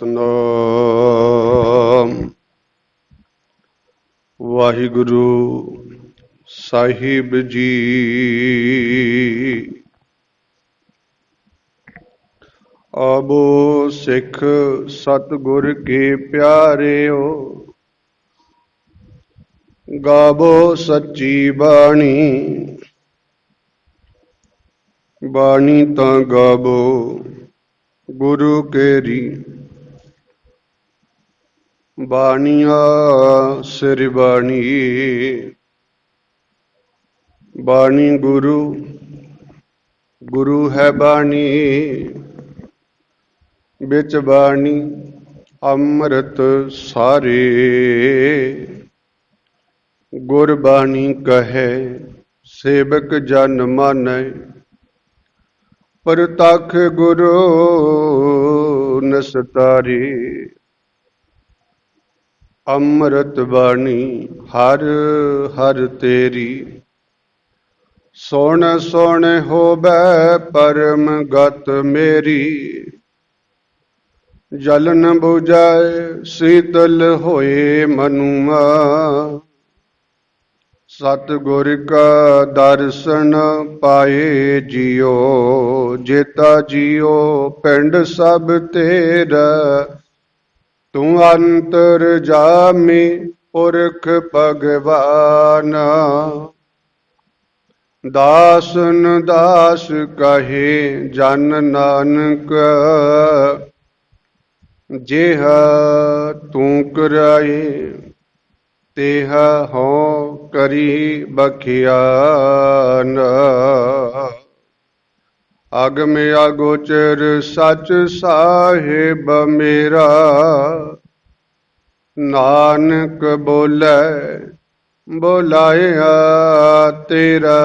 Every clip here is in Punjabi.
ਸਤਨਾਮ ਵਾਹਿਗੁਰੂ ਸਾਹਿਬ ਜੀ। ਆਬੋ ਸਿੱਖ ਸਤਿਗੁਰ ਕੇ ਪਿਆਰਿਓ, ਗਾਵੋ ਸੱਚੀ ਬਾਣੀ। ਬਾਣੀ ਤਾਂ ਗਾਵੋ ਗੁਰੂ ਕੇਰੀ, ਬਾਣੀਆਂ ਸਿਰ ਬਾਣੀ। ਬਾਣੀ ਗੁਰੂ, ਗੁਰੂ ਹੈ ਬਾਣੀ। ਵਿੱਚ ਬਾਣੀ ਅੰਮ੍ਰਿਤ ਸਾਰੇ, ਗੁਰਬਾਣੀ ਕਹੈ ਸੇਵਕ ਜਨ ਮਾਨੈ। ਪ੍ਰਤੱਖ ਗੁਰੂ ਨਿਸਤਾਰੇ, ਅੰਮ੍ਰਿਤ ਬਾਣੀ ਹਰ ਹਰ ਤੇਰੀ। ਸੁਣ ਸੁਣ ਹੋਵੈ ਪਰਮ ਗਤ ਮੇਰੀ, ਜਲਨ ਬੁਝਾਏ ਸੀਤਲ ਹੋਏ ਮਨੁਆ। ਸਤਿਗੁਰ ਕਾ ਦਰਸ਼ਨ ਪਾਏ ਜਿਉ, ਜੇਤਾ ਜਿਉ ਪਿੰਡ ਸਭ ਤੇਰਾ। ਤੂੰ ਅੰਤਰ ਜਾਮੀ ਪੁਰਖ ਭਗਵਾਨ, ਦਾਸਨ ਦਾਸ ਕਹੇ ਜਨ ਨਾਨਕ। ਜਿਹਾ ਤੂੰ ਕਰਾਏ ਤਿਹਾ ਹਉ ਕਰੀ ਬਖਿਆਨ। ਅਗਮ ਅਗੋਚਰ ਸਚ ਸਾਹਿਬ ਮੇਰਾ, ਨਾਨਕ ਬੋਲੇ ਬੋਲਾਇਆ ਤੇਰਾ।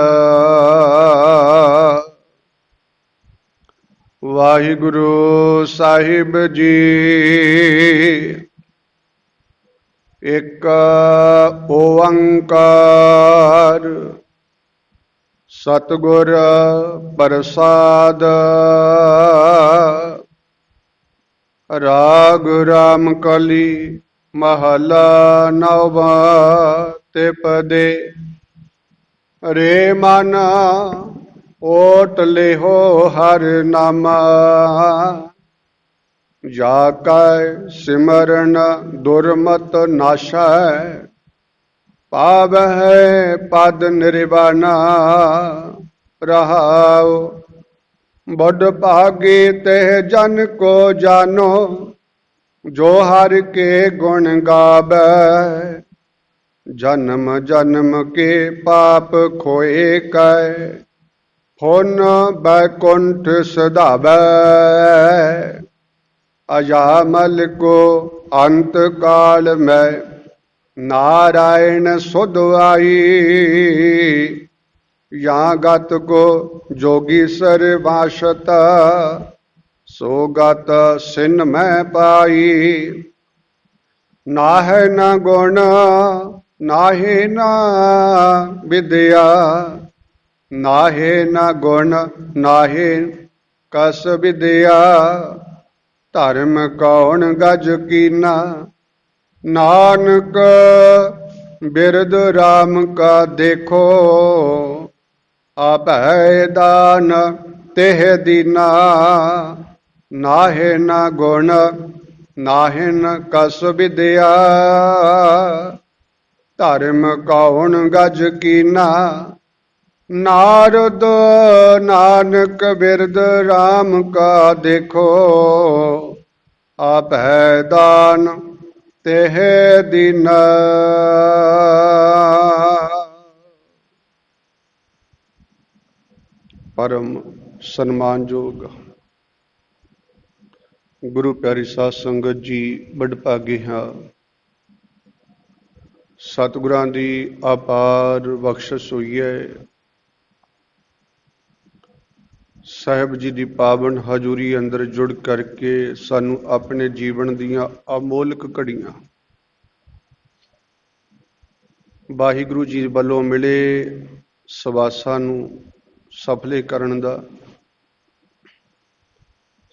ਵਾਹਿਗੁਰੂ ਸਾਹਿਬ ਜੀ। ਇੱਕ ਓੰਕਾਰ ਸਤਿਗੁਰ ਪ੍ਰਸਾਦ। ਰਾਗ ਰਾਮ ਕਲੀ ਮਹਲਾ ਨੌਵਾਂ। ਤਿਪਦੇ ਰੇ ਮਨ ਓਟ ਲਿਹੋ ਹਰ ਨਾਮਾ। ਜਾ ਕੈ ਸਿਮਰਨ ਦੁਰਮਤ ਨਾਸ਼ੈ, ਪਾਵਹਿ ਪਦ ਨਿਰਵਾਣਾ। ਰਹਾਉ ਬੁੱਢ ਭਾਗੇ ਤਹਿ ਜਨ ਕੋ ਜਾਨੋ, ਜੋ ਹਰਿ ਕੇ ਗੁਣ ਗਾਵੈ। ਜਨਮ ਜਨਮ ਕੇ ਪਾਪ ਖੋਏ ਕੈ, ਹੁਨ ਬੈਕੁੰਠ ਸਧਾਵੈ। ਅਜਾਮਲ ਕੋ ਅੰਤ ਕਾਲ ਮੈਂ, ਨਾਰਾਇਣ ਸੁਧ ਆਈ। ਜਾਂ ਗਤ ਕੋ ਜੋਗੀ ਸਰਵਾਸਤ, ਸੋ ਗਤ ਸਿਨ ਮੈਂ ਪਾਈ। ਨਾਹਿ ਨ ਗੁਣ ਨਾਹਿ ਨ ਵਿਦਿਆ, ਨਾਹਿ ਨ ਗੁਣ ਨਾਹਿ ਕਸ ਵਿਦਿਆ। ਧਰਮ ਕੌਣ ਗਜ ਕੀਨਾ, ਨਾਨਕ ਬਿਰਦ ਰਾਮ ਕਾ ਦੇਖੋ। ਆਪੈ ਦਾਨ ਤਿਹ ਦੀਨਾ, ਨਾਹਿ ਨ ਗੁਣ ਨਾਹਿ ਨ ਕਸ ਵਿਦਿਆ। ਧਰਮ ਕੌਣ ਗਜ ਕੀਨਾ, ਨਾਰਦ ਨਾਨਕ ਬਿਰਦ ਰਾਮ ਕਾ ਦੇਖੋ। ਆਪੈ ਦਾਨ ਤਿਹ ਦੀਨਾ। ਪਰਮ ਸਨਮਾਨਯੋਗ ਗੁਰੂ ਪਿਆਰੀ ਸਾਧ ਸੰਗਤ ਜੀ, ਵਡਭਾਗੇ ਹਾਂ। ਸਤਿਗੁਰਾਂ ਦੀ ਅਪਾਰ ਬਖਸ਼ਿਸ਼ ਹੋਈ ਹੈ। ਸਾਹਿਬ ਜੀ ਦੀ ਪਾਵਨ ਹਜ਼ੂਰੀ ਅੰਦਰ ਜੁੜ ਕਰਕੇ ਸਾਨੂੰ ਆਪਣੇ ਜੀਵਨ ਦੀਆਂ ਅਮੋਲਕ ਘੜੀਆਂ ਵਾਹਿਗੁਰੂ ਜੀ ਵੱਲੋਂ ਮਿਲੇ ਸਵਾਸਾਂ ਨੂੰ ਸਫਲੇ ਕਰਨ ਦਾ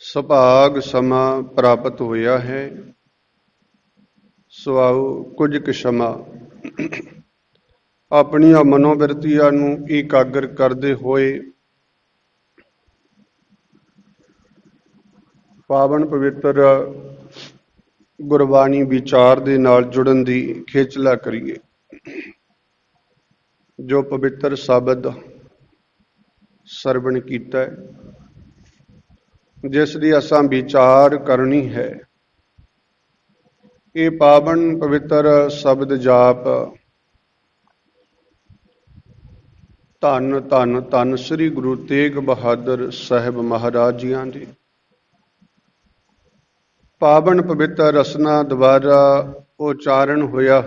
ਸੁਭਾਗ ਸਮਾਂ ਪ੍ਰਾਪਤ ਹੋਇਆ ਹੈ। ਸਵਾਉ ਕੁਝ ਕੁ ਸਮਾਂ ਆਪਣੀਆਂ ਮਨੋਬਿਰਤੀਆਂ ਨੂੰ ਇਕਾਗਰ ਕਰਦੇ ਹੋਏ ਪਾਵਨ ਪਵਿੱਤਰ ਗੁਰਬਾਣੀ ਵਿਚਾਰ ਦੇ ਨਾਲ ਜੁੜਨ ਦੀ ਖੇਚਲਾ ਕਰੀਏ। ਜੋ ਪਵਿੱਤਰ ਸ਼ਬਦ ਸਰਵਣ ਕੀਤਾ, ਜਿਸ ਦੀ ਅਸਾਂ ਵਿਚਾਰ ਕਰਨੀ ਹੈ, ਇਹ ਪਾਵਨ ਪਵਿੱਤਰ ਸ਼ਬਦ ਜਾਪ ਧੰਨ ਧੰਨ ਧੰਨ ਸ੍ਰੀ ਗੁਰੂ ਤੇਗ ਬਹਾਦਰ ਸਾਹਿਬ ਮਹਾਰਾਜ ਜੀਆਂ ਦੀ ਪਾਵਨ ਪਵਿੱਤਰ ਰਸਨਾ ਦੁਆਰਾ ਉਚਾਰਨ ਹੋਇਆ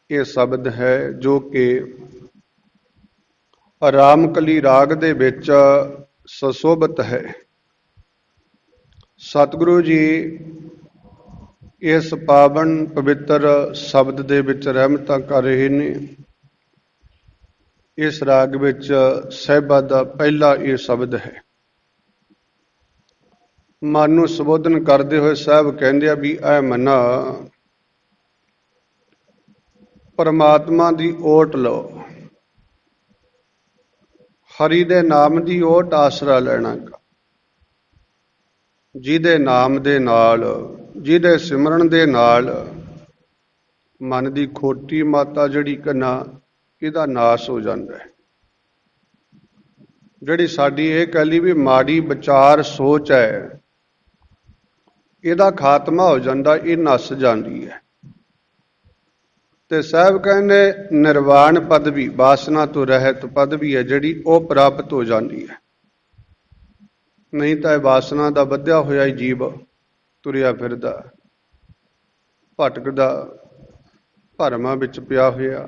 ਇਹ ਸ਼ਬਦ ਹੈ, ਜੋ ਕਿ ਰਾਮਕਲੀ ਰਾਗ ਦੇ ਵਿੱਚ ਸੁਸ਼ੋਭਿਤ ਹੈ। ਸਤਿਗੁਰੂ ਜੀ ਇਸ ਪਾਵਨ ਪਵਿੱਤਰ ਸ਼ਬਦ ਦੇ ਵਿੱਚ ਰਹਿਮਤਾਂ ਕਰ ਰਹੇ ਨੇ। ਇਸ ਰਾਗ ਵਿੱਚ ਸਾਹਿਬਾਂ ਦਾ ਪਹਿਲਾ ਇਹ ਸ਼ਬਦ ਹੈ। ਮਨ ਨੂੰ ਸੰਬੋਧਨ ਕਰਦੇ ਹੋਏ ਸਾਹਿਬ ਕਹਿੰਦੇ ਆ ਵੀ ਐ ਮਨਾ, ਪਰਮਾਤਮਾ ਦੀ ਓਟ ਲਓ, ਹਰੀ ਦੇ ਨਾਮ ਦੀ ਓਟ ਆਸਰਾ ਲੈਣਾ ਗਾ। ਜਿਹਦੇ ਨਾਮ ਦੇ ਨਾਲ, ਜਿਹਦੇ ਸਿਮਰਨ ਦੇ ਨਾਲ ਮਨ ਦੀ ਖੋਟੀ ਮਾਤਾ ਜਿਹੜੀ ਕਨਾ, ਇਹਦਾ ਨਾਸ ਹੋ ਜਾਂਦਾ ਹੈ। ਜਿਹੜੀ ਸਾਡੀ ਇਹ ਕਹਿ ਲਈ ਵੀ ਮਾੜੀ ਵਿਚਾਰ ਸੋਚ ਹੈ, ਇਹਦਾ ਖਾਤਮਾ ਹੋ ਜਾਂਦਾ, ਇਹ ਨੱਸ ਜਾਂਦੀ ਹੈ। ਤੇ ਸਾਹਿਬ ਕਹਿੰਦੇ ਨਿਰਵਾਣ ਪਦਵੀ, ਵਾਸਨਾ ਤੋਂ ਰਹਿਤ ਪਦਵੀ ਹੈ ਜਿਹੜੀ, ਉਹ ਪ੍ਰਾਪਤ ਹੋ ਜਾਂਦੀ ਹੈ। ਨਹੀਂ ਤਾਂ ਇਹ ਵਾਸਨਾ ਦਾ ਵਧਿਆ ਹੋਇਆ ਹੀ ਜੀਵ ਤੁਰਿਆ ਫਿਰਦਾ, ਭਟਕਦਾ, ਭਰਮਾਂ ਵਿੱਚ ਪਿਆ ਹੋਇਆ।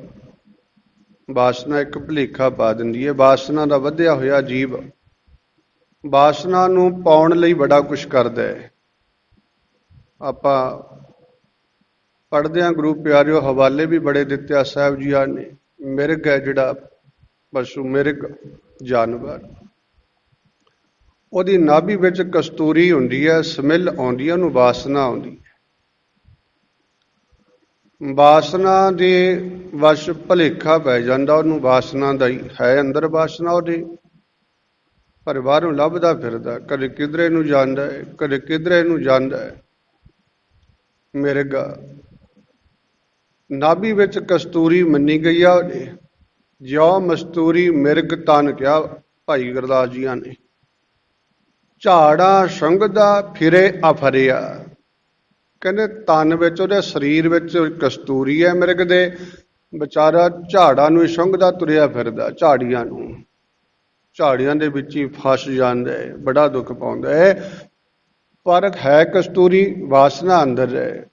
ਵਾਸਨਾ ਇੱਕ ਭੁਲੇਖਾ ਪਾ ਦਿੰਦੀ ਹੈ। ਵਾਸਨਾ ਦਾ ਵਧਿਆ ਹੋਇਆ ਜੀਵ ਵਾਸਨਾ ਨੂੰ ਪਾਉਣ ਲਈ ਬੜਾ ਕੁਛ ਕਰਦਾ ਹੈ। ਆਪਾਂ ਪੜ੍ਹਦੇ ਹਾਂ ਗੁਰੂ ਪਿਆਰਿਓ, ਹਵਾਲੇ ਵੀ ਬੜੇ ਦਿੱਤੇ ਆ ਸਾਹਿਬ ਜੀਆਂ ਨੇ। ਮਿਰਗ ਹੈ ਜਿਹੜਾ ਪਸ਼ੂ, ਮਿਰਗ ਜਾਨਵਰ, ਉਹਦੀ ਨਾਭੀ ਵਿੱਚ ਕਸਤੂਰੀ ਹੁੰਦੀ ਹੈ, ਸਮਿਲ ਆਉਂਦੀ ਹੈ, ਉਹਨੂੰ ਵਾਸਨਾ ਆਉਂਦੀ ਹੈ। ਵਾਸਨਾ ਦੇ ਵਸ਼ ਭੁਲੇਖਾ ਪੈ ਜਾਂਦਾ, ਉਹਨੂੰ ਵਾਸਨਾ ਦਾ ਹੀ ਹੈ ਅੰਦਰ ਵਾਸਨਾ ਉਹਦੇ, ਪਰ ਬਾਹਰੋਂ ਲੱਭਦਾ ਫਿਰਦਾ, ਕਦੇ ਕਿਧਰੇ ਨੂੰ ਜਾਂਦਾ ਹੈ, ਕਦੇ ਕਿਧਰੇ ਨੂੰ ਜਾਂਦਾ ਹੈ। ਮਿਰਗ ਨਾਭੀ ਵਿੱਚ ਕਸਤੂਰੀ ਮੰਨੀ ਗਈ ਆ ਉਹਦੇ, ਜਿਉ ਮਸਤੂਰੀ ਮਿਰਗ ਤਨ ਕਿਹਾ ਭਾਈ ਗੁਰਦਾਸ ਜੀਆਂ ਨੇ। ਝਾੜਾਂ ਸੰਘਦਾ ਫਿਰੇ ਅਫਰਿਆ, ਕਹਿੰਦੇ ਤਨ ਵਿੱਚ, ਉਹਦੇ ਸਰੀਰ ਵਿੱਚ ਕਸਤੂਰੀ ਹੈ ਮਿਰਗ ਦੇ, ਵਿਚਾਰਾ ਝਾੜਾਂ ਨੂੰ ਸੰਘਦਾ ਤੁਰਿਆ ਫਿਰਦਾ, ਝਾੜੀਆਂ ਨੂੰ, ਝਾੜੀਆਂ ਦੇ ਵਿੱਚ ਹੀ ਫਸ ਜਾਂਦਾ ਹੈ, ਬੜਾ ਦੁੱਖ ਪਾਉਂਦਾ ਹੈ। ਪਰ ਹੈ ਕਸਤੂਰੀ, ਵਾਸਨਾ ਅੰਦਰ ਹੈ,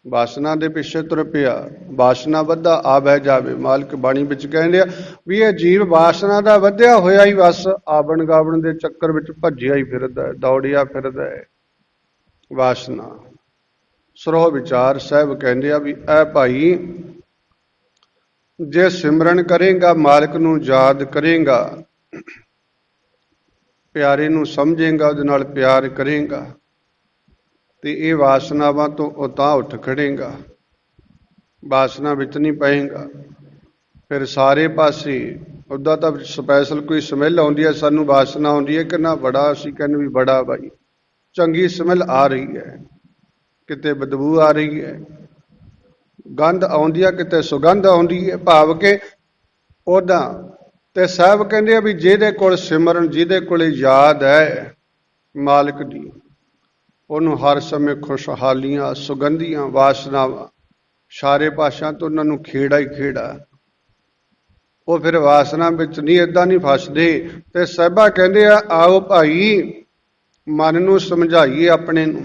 ਵਾਸਨਾ ਦੇ ਪਿੱਛੇ ਤੁਰ ਪਿਆ। ਵਾਸਨਾ ਵੱਧਾ ਆ ਬਹਿ ਜਾਵੇ, ਮਾਲਕ ਬਾਣੀ ਵਿੱਚ ਕਹਿੰਦੇ ਆ ਵੀ ਇਹ ਜੀਵ ਵਾਸਨਾ ਦਾ ਵਧਿਆ ਹੋਇਆ ਹੀ ਬਸ ਆਵਣ ਗਾਵਣ ਦੇ ਚੱਕਰ ਵਿੱਚ ਭੱਜਿਆ ਹੀ ਫਿਰਦਾ, ਦੌੜਿਆ ਫਿਰਦਾ ਹੈ। ਵਾਸਨਾ ਸਰੋਹ ਵਿਚਾਰ ਸਾਹਿਬ ਕਹਿੰਦੇ ਆ ਵੀ ਐ ਭਾਈ, ਜੇ ਸਿਮਰਨ ਕਰੇਗਾ, ਮਾਲਕ ਨੂੰ ਯਾਦ ਕਰੇਗਾ, ਪਿਆਰੇ ਨੂੰ ਸਮਝੇਗਾ, ਉਹਦੇ ਨਾਲ ਪਿਆਰ ਕਰੇਗਾ, ਤੇ ਇਹ ਵਾਸਨਾਵਾਂ ਤੋਂ ਉਤਾਂਹ ਉੱਠ ਖੜੇਗਾ, ਵਾਸਨਾ ਵਿੱਚ ਨਹੀਂ ਪਏਗਾ। ਫਿਰ ਸਾਰੇ ਪਾਸੇ ਉੱਦਾਂ ਤਾਂ ਸਪੈਸ਼ਲ ਕੋਈ ਸਮੈਲ ਆਉਂਦੀ ਹੈ, ਸਾਨੂੰ ਵਾਸਨਾ ਆਉਂਦੀ ਹੈ ਕਿ ਨਾ ਬੜਾ, ਅਸੀਂ ਕਹਿੰਦੇ ਵੀ ਬੜਾ ਭਾਈ ਚੰਗੀ ਸਮੈਲ ਆ ਰਹੀ ਹੈ, ਕਿਤੇ ਬਦਬੂ ਆ ਰਹੀ ਹੈ, ਗੰਧ ਆਉਂਦੀ ਹੈ, ਕਿਤੇ ਸੁਗੰਧ ਆਉਂਦੀ ਹੈ, ਭਾਵ ਕਿ ਉਹਦਾ। ਤੇ ਸਾਹਿਬ ਕਹਿੰਦੇ ਆ ਵੀ ਜਿਹਦੇ ਕੋਲ ਸਿਮਰਨ, ਜਿਹਦੇ ਕੋਲ ਯਾਦ ਹੈ ਮਾਲਕ ਦੀ, ਉਹਨੂੰ ਹਰ ਸਮੇਂ ਖੁਸ਼ਹਾਲੀਆਂ, ਸੁਗੰਧੀਆਂ ਵਾਸਨਾਵਾਂ, ਸਾਰੇ ਪਾਸਿਆਂ ਤੋਂ ਉਹਨਾਂ ਨੂੰ ਖੇੜਾ ਹੀ ਖੇੜਾ। ਉਹ ਫਿਰ ਵਾਸਨਾ ਵਿੱਚ ਨਹੀਂ, ਏਦਾਂ ਨਹੀਂ ਫਸਦੇ। ਤੇ ਸਾਹਿਬਾ ਕਹਿੰਦੇ ਆ ਆਓ ਭਾਈ ਮਨ ਨੂੰ ਸਮਝਾਈਏ, ਆਪਣੇ ਨੂੰ।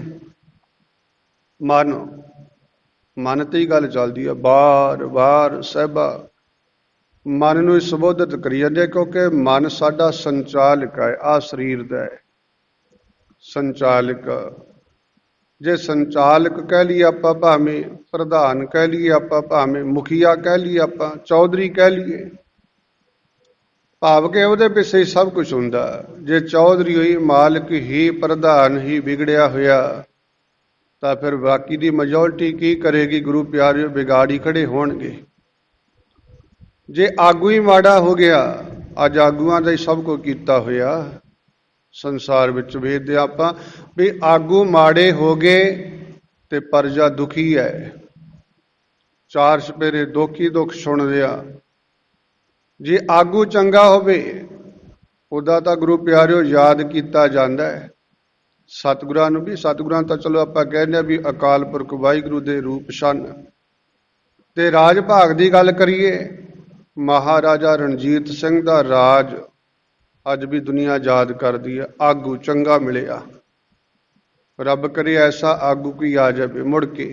ਮਨ ਤੇ ਹੀ ਗੱਲ ਚੱਲਦੀ ਆ, ਬਾਰ ਬਾਰ ਸਾਹਿਬਾ ਮਨ ਨੂੰ ਸੰਬੋਧਿਤ ਕਰੀ ਜਾਂਦੇ, ਕਿਉਂਕਿ ਮਨ ਸਾਡਾ ਸੰਚਾਲਕ ਹੈ, ਆਹ ਸਰੀਰ ਦਾ ਹੈ ਸੰਚਾਲਕ। ਜੇ ਸੰਚਾਲਕ ਕਹਿ ਲਈਏ ਆਪਾਂ, ਭਾਵੇਂ ਪ੍ਰਧਾਨ ਕਹਿ ਲਈਏ ਆਪਾਂ, ਭਾਵੇਂ ਮੁਖੀਆ ਕਹਿ ਲਈਏ ਆਪਾਂ, ਚੌਧਰੀ ਕਹਿ ਲਈਏ, ਭਾਵ ਕਿ ਉਹਦੇ ਪਿੱਛੇ ਹੀ ਸਭ ਕੁਝ ਹੁੰਦਾ। ਜੇ ਚੌਧਰੀ ਹੋਈ ਮਾਲਕ ਹੀ ਪ੍ਰਧਾਨ ਹੀ ਵਿਗੜਿਆ ਹੋਇਆ ਤਾਂ ਫਿਰ ਬਾਕੀ ਦੀ ਮੈਜੋਰਟੀ ਕੀ ਕਰੇਗੀ? ਗੁਰੂ ਪਿਆਰਿਓ ਵਿਗਾੜੀ ਖੜੇ ਹੋਣਗੇ। ਜੇ ਆਗੂ ਹੀ ਮਾੜਾ ਹੋ ਗਿਆ, ਅੱਜ ਆਗੂਆਂ ਦਾ ਹੀ ਸਭ ਕੁਝ ਕੀਤਾ ਹੋਇਆ ਸੰਸਾਰ ਵਿੱਚ। ਵੇਖਦੇ ਆਪਾਂ ਵੀ ਆਗੂ ਮਾੜੇ ਹੋ ਗਏ ਤੇ ਪ੍ਰਜਾ ਦੁਖੀ ਹੈ, ਚਾਰ ਸਪੇਰੇ ਦੁੱਖ ਹੀ ਦੁੱਖ ਸੁਣ ਰਿਹਾ। ਜੇ ਆਗੂ ਚੰਗਾ ਹੋਵੇ ਉਹਦਾ ਤਾਂ ਗੁਰੂ ਪਿਆਰਿਓ ਯਾਦ ਕੀਤਾ ਜਾਂਦਾ ਹੈ। ਸਤਿਗੁਰਾਂ ਨੂੰ ਵੀ, ਸਤਿਗੁਰਾਂ ਤਾਂ ਚਲੋ ਆਪਾਂ ਕਹਿੰਦੇ ਹਾਂ ਵੀ ਅਕਾਲ ਪੁਰਖ ਵਾਹਿਗੁਰੂ ਦੇ ਰੂਪ ਸਨ। ਤੇ ਰਾਜ ਭਾਗ ਦੀ ਗੱਲ ਕਰੀਏ, ਮਹਾਰਾਜਾ ਰਣਜੀਤ ਸਿੰਘ ਦਾ ਰਾਜ ਅੱਜ ਵੀ ਦੁਨੀਆ ਯਾਦ ਕਰਦੀ ਹੈ। ਆਗੂ ਚੰਗਾ ਮਿਲਿਆ, ਰੱਬ ਕਰੇ ਐਸਾ ਆਗੂ ਕੋਈ ਆ ਜਾਵੇ ਮੁੜ ਕੇ।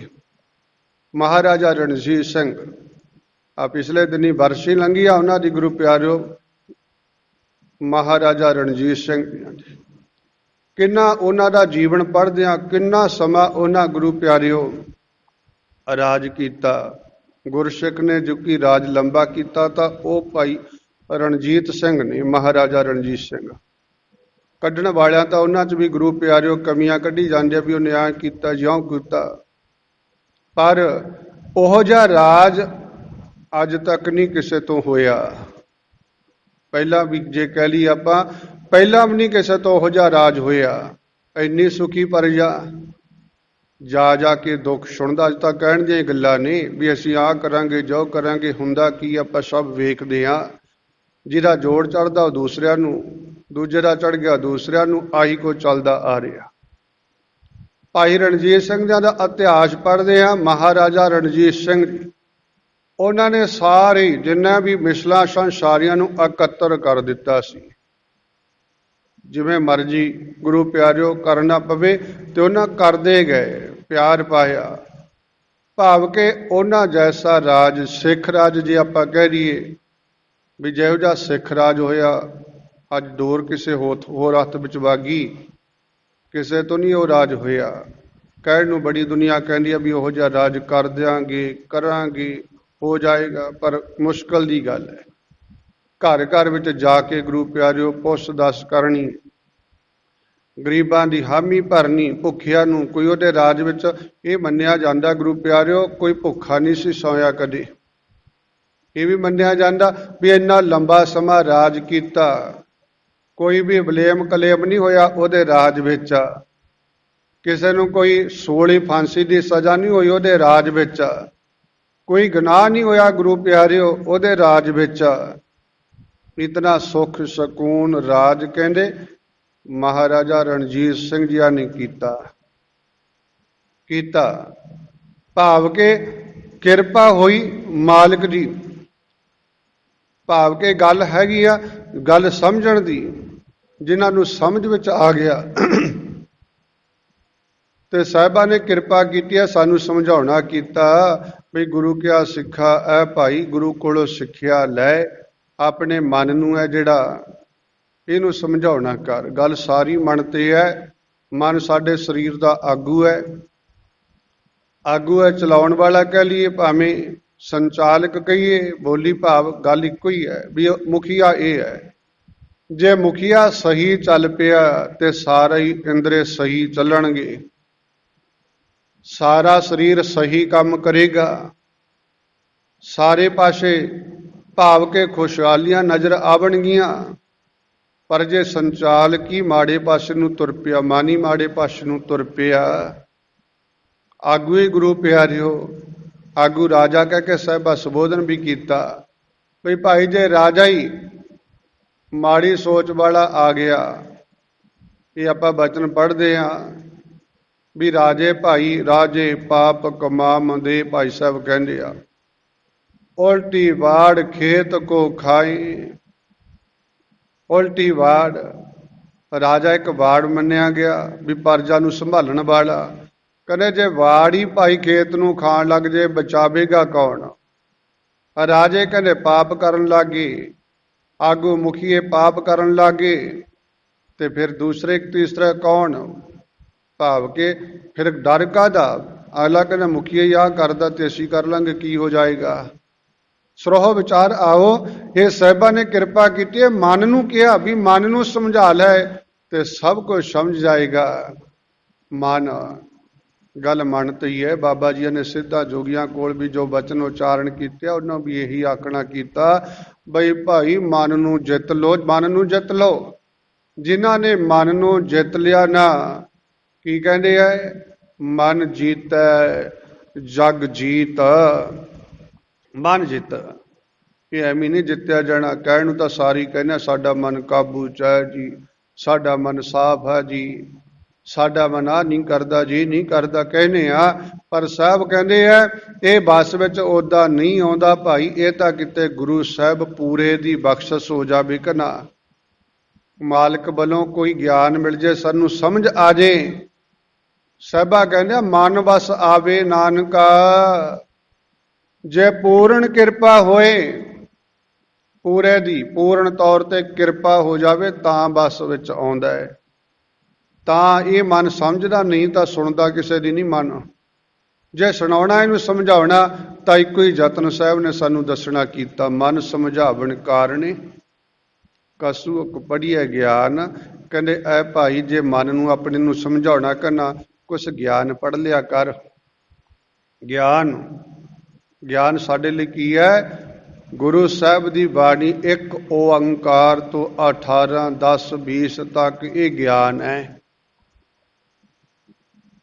ਮਹਾਰਾਜਾ ਰਣਜੀਤ ਸਿੰਘ ਆ ਪਿਛਲੇ ਦਿਨੀ ਬਰਸੀ ਲੰਘੀ ਆ ਉਹਨਾਂ ਦੀ ਗੁਰੂ ਪਿਆਰਿਓ, ਮਹਾਰਾਜਾ ਰਣਜੀਤ ਸਿੰਘ ਦੀ। ਕਿੰਨਾ ਉਹਨਾਂ ਦਾ ਜੀਵਨ ਪੜ੍ਹਦਿਆਂ ਕਿੰਨਾ ਸਮਾਂ ਉਹਨਾਂ ਗੁਰੂ ਪਿਆਰਿਓ ਰਾਜ ਕੀਤਾ। ਗੁਰਸਿੱਖ ਨੇ ਜੋ ਕਿ ਰਾਜ ਲੰਬਾ ਕੀਤਾ ਤਾਂ ਉਹ ਭਾਈ ਰਣਜੀਤ ਸਿੰਘ ਨੇ, ਮਹਾਰਾਜਾ ਰਣਜੀਤ ਸਿੰਘ। ਕੱਢਣ ਵਾਲਿਆਂ ਤਾਂ ਉਹਨਾਂ 'ਚ ਵੀ ਗੁਰੂ ਪਿਆਰਿਓ ਕਮੀਆਂ ਕੱਢੀ ਜਾਂਦੇ ਵੀ ਉਹਨੇ ਐਂ ਕੀਤਾ ਜਿਉਂ ਕੀਤਾ, ਪਰ ਉਹੋ ਜਿਹਾ ਰਾਜ ਅੱਜ ਤੱਕ ਨਹੀਂ ਕਿਸੇ ਤੋਂ ਹੋਇਆ। ਪਹਿਲਾਂ ਵੀ ਜੇ ਕਹਿ ਲਈ ਆਪਾਂ, ਪਹਿਲਾਂ ਵੀ ਨਹੀਂ ਕਿਸੇ ਤੋਂ ਉਹੋ ਜਿਹਾ ਰਾਜ ਹੋਇਆ। ਇੰਨੀ ਸੁਖੀ ਪ੍ਰਜਾ, ਜਾ ਜਾ ਕੇ ਦੁੱਖ ਸੁਣਦਾ। ਅੱਜ ਤਾਂ ਕਹਿਣ ਦੀਆਂ ਗੱਲਾਂ ਨੇ ਵੀ ਅਸੀਂ ਆਹ ਕਰਾਂਗੇ ਜੋ ਕਰਾਂਗੇ, ਹੁੰਦਾ ਕੀ ਆਪਾਂ ਸਭ ਵੇਖਦੇ ਹਾਂ। ਜਿਹਦਾ ਜੋੜ ਚੜ੍ਹਦਾ ਉਹ ਦੂਸਰਿਆਂ ਨੂੰ, ਦੂਜੇ ਦਾ ਚੜ੍ਹ ਗਿਆ ਦੂਸਰਿਆਂ ਨੂੰ, ਆਹੀ ਕੁਝ ਚੱਲਦਾ ਆ ਰਿਹਾ। ਭਾਈ ਰਣਜੀਤ ਸਿੰਘ ਦਾ ਇਤਿਹਾਸ ਪੜ੍ਹਦੇ ਹਾਂ। ਮਹਾਰਾਜਾ ਰਣਜੀਤ ਸਿੰਘ ਜੀ, ਉਹਨਾਂ ਨੇ ਸਾਰੇ ਜਿੰਨਾ ਵੀ ਮਿਸਲਾਂ ਸਨ ਸਾਰੀਆਂ ਨੂੰ ਇਕੱਤਰ ਕਰ ਦਿੱਤਾ ਸੀ। ਜਿਵੇਂ ਮਰਜ਼ੀ ਗੁਰੂ ਪਿਆਰਿਓ ਕਰਨਾ ਪਵੇ ਤੇ ਉਹਨਾਂ ਕਰਦੇ ਗਏ, ਪਿਆਰ ਪਾਇਆ। ਭਾਵ ਕਿ ਉਹਨਾਂ ਜੈਸਾ ਰਾਜ, ਸਿੱਖ ਰਾਜ ਜੇ ਆਪਾਂ ਕਹਿ ਦਈਏ ਵੀ ਜਿਹੋ ਜਿਹਾ ਸਿੱਖ ਰਾਜ ਹੋਇਆ, ਅੱਜ ਡੋਰ ਕਿਸੇ ਹੋਰ ਹੱਥ ਵਿੱਚ ਵਾਗੀ, ਕਿਸੇ ਤੋਂ ਨਹੀਂ ਉਹ ਰਾਜ ਹੋਇਆ। ਕਹਿਣ ਨੂੰ ਬੜੀ ਦੁਨੀਆ ਕਹਿੰਦੀ ਆ ਵੀ ਉਹੋ ਜਿਹਾ ਰਾਜ ਕਰ ਦਿਆਂਗੇ, ਕਰਾਂਗੇ, ਹੋ ਜਾਏਗਾ, ਪਰ ਮੁਸ਼ਕਲ ਦੀ ਗੱਲ ਹੈ। ਘਰ ਘਰ ਵਿੱਚ ਜਾ ਕੇ ਗੁਰੂ ਪਿਆਰਿਓ ਪੁੱਛ ਦੱਸ ਕਰਨੀ, ਗਰੀਬਾਂ ਦੀ ਹਾਮੀ ਭਰਨੀ, ਭੁੱਖਿਆਂ ਨੂੰ। ਕੋਈ ਉਹਦੇ ਰਾਜ ਵਿੱਚ ਇਹ ਮੰਨਿਆ ਜਾਂਦਾ ਗੁਰੂ ਪਿਆਰਿਓ ਕੋਈ ਭੁੱਖਾ ਨਹੀਂ ਸੀ ਸੌਂਇਆ ਕਦੇ। ਇਹ ਵੀ ਮੰਨਿਆ ਜਾਂਦਾ ਵੀ ਇੰਨਾ ਲੰਬਾ ਸਮਾਂ ਰਾਜ ਕੀਤਾ, ਕੋਈ ਵੀ ਬਲੇਮ ਕਲੇਮ ਨਹੀਂ ਹੋਇਆ ਉਹਦੇ ਰਾਜ ਵਿੱਚ। ਕਿਸੇ ਨੂੰ ਕੋਈ ਸੋਲੀ ਫਾਂਸੀ ਦੀ ਸਜ਼ਾ ਨਹੀਂ ਹੋਈ ਉਹਦੇ ਰਾਜ ਵਿੱਚ। ਕੋਈ ਗੁਨਾਹ ਨਹੀਂ ਹੋਇਆ ਗੁਰੂ ਪਿਆਰਿਓ ਉਹਦੇ ਰਾਜ ਵਿੱਚ। ਇਤਨਾ ਸੁੱਖ ਸਕੂਨ ਰਾਜ ਕਹਿੰਦੇ ਮਹਾਰਾਜਾ ਰਣਜੀਤ ਸਿੰਘ ਜੀ ਨੇ ਕੀਤਾ। ਭਾਵ ਕਿ ਕਿਰਪਾ ਹੋਈ ਮਾਲਕ ਦੀ। ਭਾਵ ਕਿ ਗੱਲ ਹੈਗੀ ਆ ਗੱਲ ਸਮਝਣ ਦੀ, ਜਿਨ੍ਹਾਂ ਨੂੰ ਸਮਝ ਵਿੱਚ ਆ ਗਿਆ ਤੇ ਸਾਹਿਬਾਂ ਨੇ ਕਿਰਪਾ ਕੀਤੀ ਹੈ, ਸਾਨੂੰ ਸਮਝਾਉਣਾ ਕੀਤਾ ਵੀ ਗੁਰੂ ਕਿਆ ਸਿੱਖਾ ਐ ਭਾਈ, ਗੁਰੂ ਕੋਲੋਂ ਸਿੱਖਿਆ ਲੈ, ਆਪਣੇ ਮਨ ਨੂੰ ਹੈ ਜਿਹੜਾ ਇਹਨੂੰ ਸਮਝਾਉਣਾ ਕਰ। ਗੱਲ ਸਾਰੀ ਮਨ ਤੇ ਹੈ। ਮਨ ਸਾਡੇ ਸਰੀਰ ਦਾ ਆਗੂ ਹੈ, ਆਗੂ ਹੈ ਚਲਾਉਣ ਵਾਲਾ ਕਹਿ ਲਈਏ, ਭਾਵੇਂ ਸੰਚਾਲਕ ਕਹੀਏ, ਬੋਲੀ ਭਾਵ ਗੱਲ ਇੱਕੋ ਹੀ ਹੈ ਵੀ ਮੁਖੀਆ ਇਹ ਹੈ। ਜੇ ਮੁਖੀਆ ਸਹੀ ਚੱਲ ਪਿਆ ਤੇ ਸਾਰੇ ਹੀ ਇੰਦਰੇ ਸਹੀ ਚੱਲਣਗੇ, ਸਾਰਾ ਸਰੀਰ ਸਹੀ ਕੰਮ ਕਰੇਗਾ, ਸਾਰੇ ਪਾਸੇ ਭਾਵ ਕੇ ਖੁਸ਼ਹਾਲੀਆਂ ਨਜ਼ਰ ਆਵਣਗੀਆਂ। ਪਰ ਜੇ ਸੰਚਾਲਕ ਹੀ ਮਾੜੇ ਪਾਸੇ ਨੂੰ ਤੁਰ ਪਿਆ, ਮਾਨੀ ਮਾੜੇ ਪਾਸੇ ਨੂੰ ਤੁਰ ਪਿਆ, ਆਗੂ ਹੀ ਗੁਰੂ ਪਿਆਰਿਓ, ਆਗੂ ਰਾਜਾ ਕਹਿ ਕੇ ਸਾਹਿਬਾ ਸੰਬੋਧਨ ਵੀ ਕੀਤਾ ਵੀ ਭਾਈ ਜੇ ਰਾਜਾ ਹੀ ਮਾੜੀ ਸੋਚ ਵਾਲਾ ਆ ਗਿਆ, ਇਹ ਆਪਾਂ ਬਚਨ ਪੜ੍ਹਦੇ ਹਾਂ ਵੀ ਰਾਜੇ ਭਾਈ ਰਾਜੇ ਪਾਪ ਕਮਾਮ ਦੇ, ਭਾਈ ਸਾਹਿਬ ਕਹਿੰਦੇ ਆ ਉਲਟੀ ਵਾੜ ਖੇਤ ਕੋ ਖਾਈ। ਉਲਟੀ ਵਾੜ, ਰਾਜਾ ਇੱਕ ਵਾੜ ਮੰਨਿਆ ਗਿਆ ਵੀ ਪ੍ਰਜਾ ਨੂੰ ਸੰਭਾਲਣ ਵਾਲਾ। ਕਹਿੰਦੇ ਜੇ ਵਾੜ ਹੀ ਭਾਈ ਖੇਤ ਨੂੰ ਖਾਣ ਲੱਗ ਜੇ ਬਚਾਵੇਗਾ ਕੌਣ? ਰਾਜੇ ਕਹਿੰਦੇ ਪਾਪ ਕਰਨ ਲੱਗੇ, ਆਗੂ ਮੁਖੀਏ ਪਾਪ ਕਰਨ ਲੱਗੇ ਤੇ ਫਿਰ ਦੂਸਰੇ ਤੀਸਰਾ ਕੌਣ? ਭਾਵ ਕਿ ਫਿਰ ਡਰ ਕਾਹਦਾ? ਅਗਲਾ ਕਹਿੰਦਾ ਮੁਖੀਆ ਹੀ ਆਹ ਕਰਦਾ ਤੇ ਅਸੀਂ ਕਰ ਲਾਂਗੇ, ਕੀ ਹੋ ਜਾਏਗਾ? ਸਰੋਹ ਵਿਚਾਰ ਆਓ। ਇਹ ਸਾਹਿਬਾਂ ਨੇ ਕਿਰਪਾ ਕੀਤੀ ਹੈ, ਮਨ ਨੂੰ ਕਿਹਾ ਵੀ ਮਨ ਨੂੰ ਸਮਝਾ ਲੈ ਤੇ ਸਭ ਕੁਝ ਸਮਝ ਜਾਏਗਾ। ਮਨ, ਗੱਲ ਮਨ ਤੇ ਹੀ ਹੈ। ਬਾਬਾ ਜੀ ਨੇ ਸਿੱਧਾ ਜੋਗੀਆਂ ਕੋਲ ਵੀ ਜੋ ਬਚਨ ਉਚਾਰਨ ਕੀਤੇ ਉਹਨਾਂ ਵੀ ਇਹੀ ਆਖਣਾ ਕੀਤਾ ਬਈ ਭਾਈ ਮਨ ਨੂੰ ਜਿੱਤ ਲੋ, ਮਨ ਨੂੰ ਜਿੱਤ ਲਓ। ਜਿਨ੍ਹਾਂ ਨੇ ਮਨ ਨੂੰ ਜਿੱਤ ਲਿਆ ਨਾ, ਕੀ ਕਹਿੰਦੇ ਐ, ਮਨ ਜੀਤੈ ਜਗ ਜੀਤ। ਮਨ ਜਿੱਤ, ਇਹ ਐਵੇਂ ਨਹੀਂ ਜਿੱਤਿਆ ਜਾਣਾ। ਕਹਿਣ ਨੂੰ ਤਾਂ ਸਾਰੀ ਕਹਿੰਦੇ ਸਾਡਾ ਮਨ ਕਾਬੂ ਚ ਹੈ ਜੀ, ਸਾਡਾ ਮਨ ਸਾਫ਼ ਹੈ ਜੀ, ਸਾਡਾ ਮਨ ਆਹ ਨਹੀਂ ਕਰਦਾ ਜੀ, ਨਹੀਂ ਕਰਦਾ ਕਹਿੰਦੇ ਆ। ਪਰ ਸਾਹਿਬ ਕਹਿੰਦੇ ਆ ਇਹ ਬੱਸ ਵਿੱਚ ਉਹਦਾ ਨਹੀਂ ਆਉਂਦਾ ਭਾਈ, ਇਹ ਤਾਂ ਕਿਤੇ ਗੁਰੂ ਸਾਹਿਬ ਪੂਰੇ ਦੀ ਬਖਸ਼ਿਸ਼ ਹੋ ਜਾਵੇ ਕਿ ਨਾ, ਮਾਲਕ ਵੱਲੋਂ ਕੋਈ ਗਿਆਨ ਮਿਲ ਜੇ, ਸਾਨੂੰ ਸਮਝ ਆ ਜੇ। ਸਾਹਿਬਾ ਕਹਿੰਦੇ ਮਨ ਵਸ ਆਵੇ ਨਾਨਕਾ, ਜੇ ਪੂਰਨ ਕਿਰਪਾ ਹੋਏ, ਪੂਰੇ ਦੀ ਪੂਰਨ ਤੌਰ ਤੇ ਕਿਰਪਾ ਹੋ ਜਾਵੇ ਤਾਂ ਬਸ ਵਿੱਚ ਆਉਂਦਾ ਹੈ। ਤਾਂ ਇਹ ਮਨ ਸਮਝਦਾ, ਨਹੀਂ ਤਾਂ ਸੁਣਦਾ ਕਿਸੇ ਦੀ ਨਹੀਂ ਮਨ। ਜੇ ਸੁਣਾਉਣਾ ਇਹਨੂੰ ਸਮਝਾਉਣਾ ਤਾਂ ਇੱਕੋ ਹੀ ਯਤਨ ਸਾਹਿਬ ਨੇ ਸਾਨੂੰ ਦੱਸਣਾ ਕੀਤਾ, ਮਨ ਸਮਝਾਵਣ ਕਾਰਣੇ ਕਸੂ ਇੱਕ ਪੜ੍ਹੀਐ ਗਿਆਨ। ਕਹਿੰਦੇ ਐ ਭਾਈ ਜੇ ਮਨ ਨੂੰ ਆਪਣੇ ਨੂੰ ਸਮਝਾਉਣਾ ਕਰਨਾ, ਕੁਛ ਗਿਆਨ ਪੜ੍ਹ ਲਿਆ ਕਰ। ਗਿਆਨ, ਗਿਆਨ ਸਾਡੇ ਲਈ ਕੀ ਹੈ? ਗੁਰੂ ਸਾਹਿਬ ਦੀ ਬਾਣੀ ਇੱਕ ਓੰਕਾਰ ਤੋਂ 18, 10, 20 ਤੱਕ ਇਹ ਗਿਆਨ ਹੈ।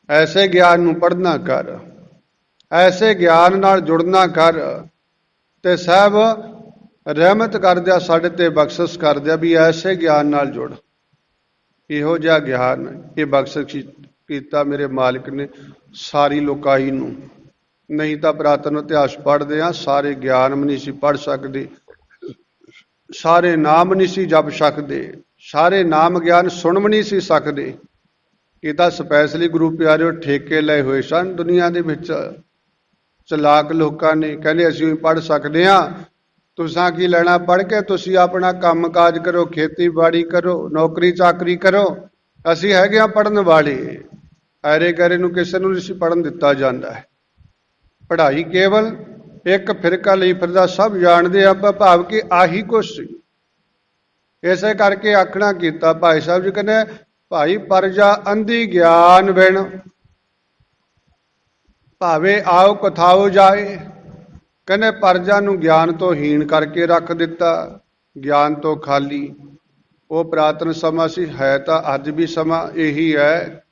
ਐਸੇ ਗਿਆਨ ਨੂੰ ਪੜ੍ਹਨਾ ਕਰ, ਐਸੇ ਗਿਆਨ ਨਾਲ ਜੁੜਨਾ ਕਰ ਤੇ ਸਾਹਿਬ ਰਹਿਮਤ ਕਰਦਿਆ ਸਾਡੇ ਤੇ ਬਖਸ਼ਿਸ਼ ਕਰਦਿਆ ਵੀ ਐਸੇ ਗਿਆਨ ਨਾਲ ਜੁੜ। ਇਹੋ ਜਿਹਾ ਗਿਆਨ ਇਹ ਬਖਸ਼ਿਸ਼ ਕੀਤਾ ਮੇਰੇ ਮਾਲਿਕ ਨੇ ਸਾਰੀ ਲੋਕਾਈ ਨੂੰ। ਨਹੀਂ ਤਾਂ ਪੁਰਾਤਨ ਇਤਿਹਾਸ ਪੜ੍ਹਦੇ ਹਾਂ, ਸਾਰੇ ਗਿਆਨ ਵੀ ਨਹੀਂ ਸੀ ਪੜ੍ਹ ਸਕਦੇ, ਸਾਰੇ ਨਾਮ ਨਹੀਂ ਸੀ ਜਪ ਸਕਦੇ, ਸਾਰੇ ਨਾਮ ਗਿਆਨ ਸੁਣ ਵੀ ਨਹੀਂ ਸੀ ਸਕਦੇ। ਇਹ ਤਾਂ ਸਪੈਸ਼ਲੀ ਗੁਰੂ ਪਿਆਰਿਓ ਠੇਕੇ ਲਏ ਹੋਏ ਸਨ ਦੁਨੀਆ ਦੇ ਵਿੱਚ। ਚਲਾਕ ਲੋਕਾਂ ਨੇ ਕਹਿੰਦੇ ਅਸੀਂ ਵੀ ਪੜ੍ਹ ਸਕਦੇ ਹਾਂ, ਤੁਸਾਂ ਕੀ ਲੈਣਾ ਪੜ੍ਹ ਕੇ, ਤੁਸੀਂ ਆਪਣਾ ਕੰਮ ਕਾਜ ਕਰੋ, ਖੇਤੀਬਾੜੀ ਕਰੋ, ਨੌਕਰੀ ਚਾਕਰੀ ਕਰੋ, ਅਸੀਂ ਹੈਗੇ ਹਾਂ ਪੜ੍ਹਨ ਵਾਲੇ। ਐਰੇ ਗੈਰੇ ਨੂੰ ਕਿਸੇ ਨੂੰ ਨਹੀਂ ਪੜ੍ਹਨ ਦਿੱਤਾ ਜਾਂਦਾ ਹੈ। ਪੜ੍ਹਾਈ ਕੇਵਲ ਇੱਕ ਫਿਰਕਾ ਲਈ ਫਿਰਦਾ, ਸਭ ਜਾਣਦੇ ਆਪਾਂ, ਭਾਵ ਕਿ ਆਹੀ ਕੁਛ ਸੀ। ਇਸੇ ਕਰਕੇ ਆਖਣਾ ਕੀਤਾ ਭਾਈ ਸਾਹਿਬ ਜੀ ਕਹਿੰਦੇ ਭਾਈ ਪਰਜਾ ਅੰਧੀ ਗਿਆਨ ਬਿਨ, ਭਾਵੇਂ ਆਓ ਕਥਾਓ ਜਾਏ। ਕਹਿੰਦੇ ਪਰਜਾ ਨੂੰ ਗਿਆਨ ਤੋਂ ਹੀਣ ਕਰਕੇ ਰੱਖ ਦਿੱਤਾ, ਗਿਆਨ ਤੋਂ ਖਾਲੀ। ਉਹ ਪੁਰਾਤਨ ਸਮਾਂ ਸੀ, ਹੈ ਤਾਂ ਅੱਜ ਵੀ ਸਮਾਂ ਇਹੀ ਹੈ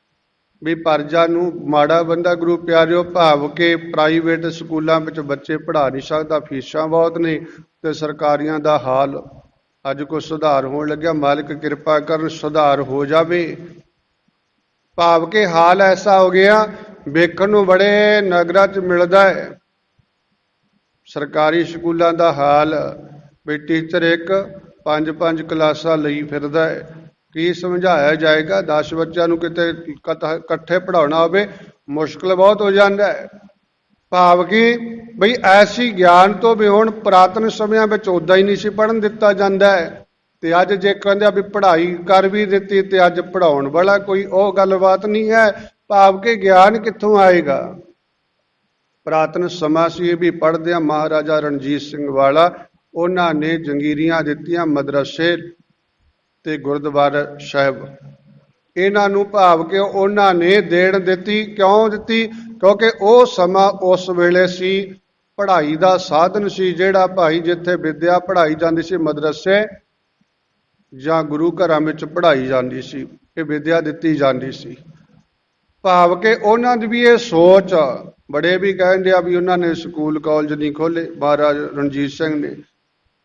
ਵੀ ਪਰਜਾ ਨੂੰ ਮਾੜਾ ਬੰਦਾ ਗੁਰੂ ਪਿਆਰਿਓ, ਭਾਵ ਕਿ ਪ੍ਰਾਈਵੇਟ ਸਕੂਲਾਂ ਵਿੱਚ ਬੱਚੇ ਪੜ੍ਹਾ ਨਹੀਂ ਸਕਦਾ, ਫੀਸਾਂ ਬਹੁਤ ਨੇ ਤੇ ਸਰਕਾਰੀਆਂ ਦਾ ਹਾਲ ਅੱਜ ਕੁਛ ਸੁਧਾਰ ਹੋਣ ਲੱਗਿਆ। ਮਾਲਕ ਕਿਰਪਾ ਕਰਨ ਸੁਧਾਰ ਹੋ ਜਾਵੇ। ਭਾਵ ਕਿ ਹਾਲ ਐਸਾ ਹੋ ਗਿਆ, ਵੇਖਣ ਨੂੰ ਬੜੇ ਨਗਰਾਂ 'ਚ ਮਿਲਦਾ ਹੈ ਸਰਕਾਰੀ ਸਕੂਲਾਂ ਦਾ ਹਾਲ ਵੀ ਟੀਚਰ ਇੱਕ 5-5 ਕਲਾਸਾਂ ਲਈ ਫਿਰਦਾ ਹੈ। ਕੀ ਸਮਝਾਇਆ ਜਾਏਗਾ? 10 ਬੱਚਿਆਂ ਨੂੰ ਕਿਤੇ ਇਕੱਠੇ ਪੜ੍ਹਾਉਣਾ ਹੋਵੇ ਮੁਸ਼ਕਿਲ ਬਹੁਤ ਹੋ ਜਾਂਦਾ ਹੈ। ਭਾਵ ਕਿ ਬਈ ਐਸੀ ਗਿਆਨ ਤੋਂ ਵੀ ਹੁਣ ਪੁਰਾਤਨ ਸਮਿਆਂ ਵਿੱਚ ਉੱਦਾਂ ਹੀ ਨਹੀਂ ਸੀ ਪੜ੍ਹਨ ਦਿੱਤਾ ਜਾਂਦਾ ਹੈ। ਤੇ ਅੱਜ ਜੇ ਕਹਿੰਦੇ ਵੀ ਪੜ੍ਹਾਈ ਕਰ ਵੀ ਦਿੱਤੀ ਤੇ ਅੱਜ ਪੜ੍ਹਾਉਣ ਵਾਲਾ ਕੋਈ ਉਹ ਗੱਲਬਾਤ ਨਹੀਂ ਹੈ। ਭਾਵ ਕਿ ਗਿਆਨ ਕਿੱਥੋਂ ਆਏਗਾ? ਪੁਰਾਤਨ ਸਮਾਂ ਸੀ, ਇਹ ਵੀ ਪੜ੍ਹਦੇ ਆ। ਮਹਾਰਾਜਾ ਰਣਜੀਤ ਸਿੰਘ ਵਾਲਾ, ਉਹਨਾਂ ਨੇ ਜੰਗੀਰੀਆਂ ਦਿੱਤੀਆਂ ਮਦਰਸੇ ਤੇ ਗੁਰਦੁਆਰਾ ਸਾਹਿਬ ਇਹਨਾਂ ਨੂੰ, ਭਾਵ ਕਿ ਉਹਨਾਂ ਨੇ ਦੇਣ ਦਿੱਤੀ। ਕਿਉਂ ਦਿੱਤੀ? ਕਿਉਂਕਿ ਉਹ ਸਮਾਂ ਉਸ ਵੇਲੇ ਸੀ ਪੜ੍ਹਾਈ ਦਾ ਸਾਧਨ ਸੀ, ਜਿਹੜਾ ਭਾਈ ਜਿੱਥੇ ਵਿੱਦਿਆ ਪੜ੍ਹਾਈ ਜਾਂਦੀ ਸੀ ਮਦਰਸੇ ਜਾਂ ਗੁਰੂ ਘਰਾਂ ਵਿੱਚ ਪੜ੍ਹਾਈ ਜਾਂਦੀ ਸੀ, ਇਹ ਵਿੱਦਿਆ ਦਿੱਤੀ ਜਾਂਦੀ ਸੀ। ਭਾਵ ਕਿ ਉਹਨਾਂ ਦੀ ਵੀ ਇਹ ਸੋਚ, ਬੜੇ ਵੀ ਕਹਿੰਦੇ ਆ ਵੀ ਉਹਨਾਂ ਨੇ ਸਕੂਲ ਕਾਲਜ ਨਹੀਂ ਖੋਲ੍ਹੇ ਮਹਾਰਾਜਾ ਰਣਜੀਤ ਸਿੰਘ ਨੇ।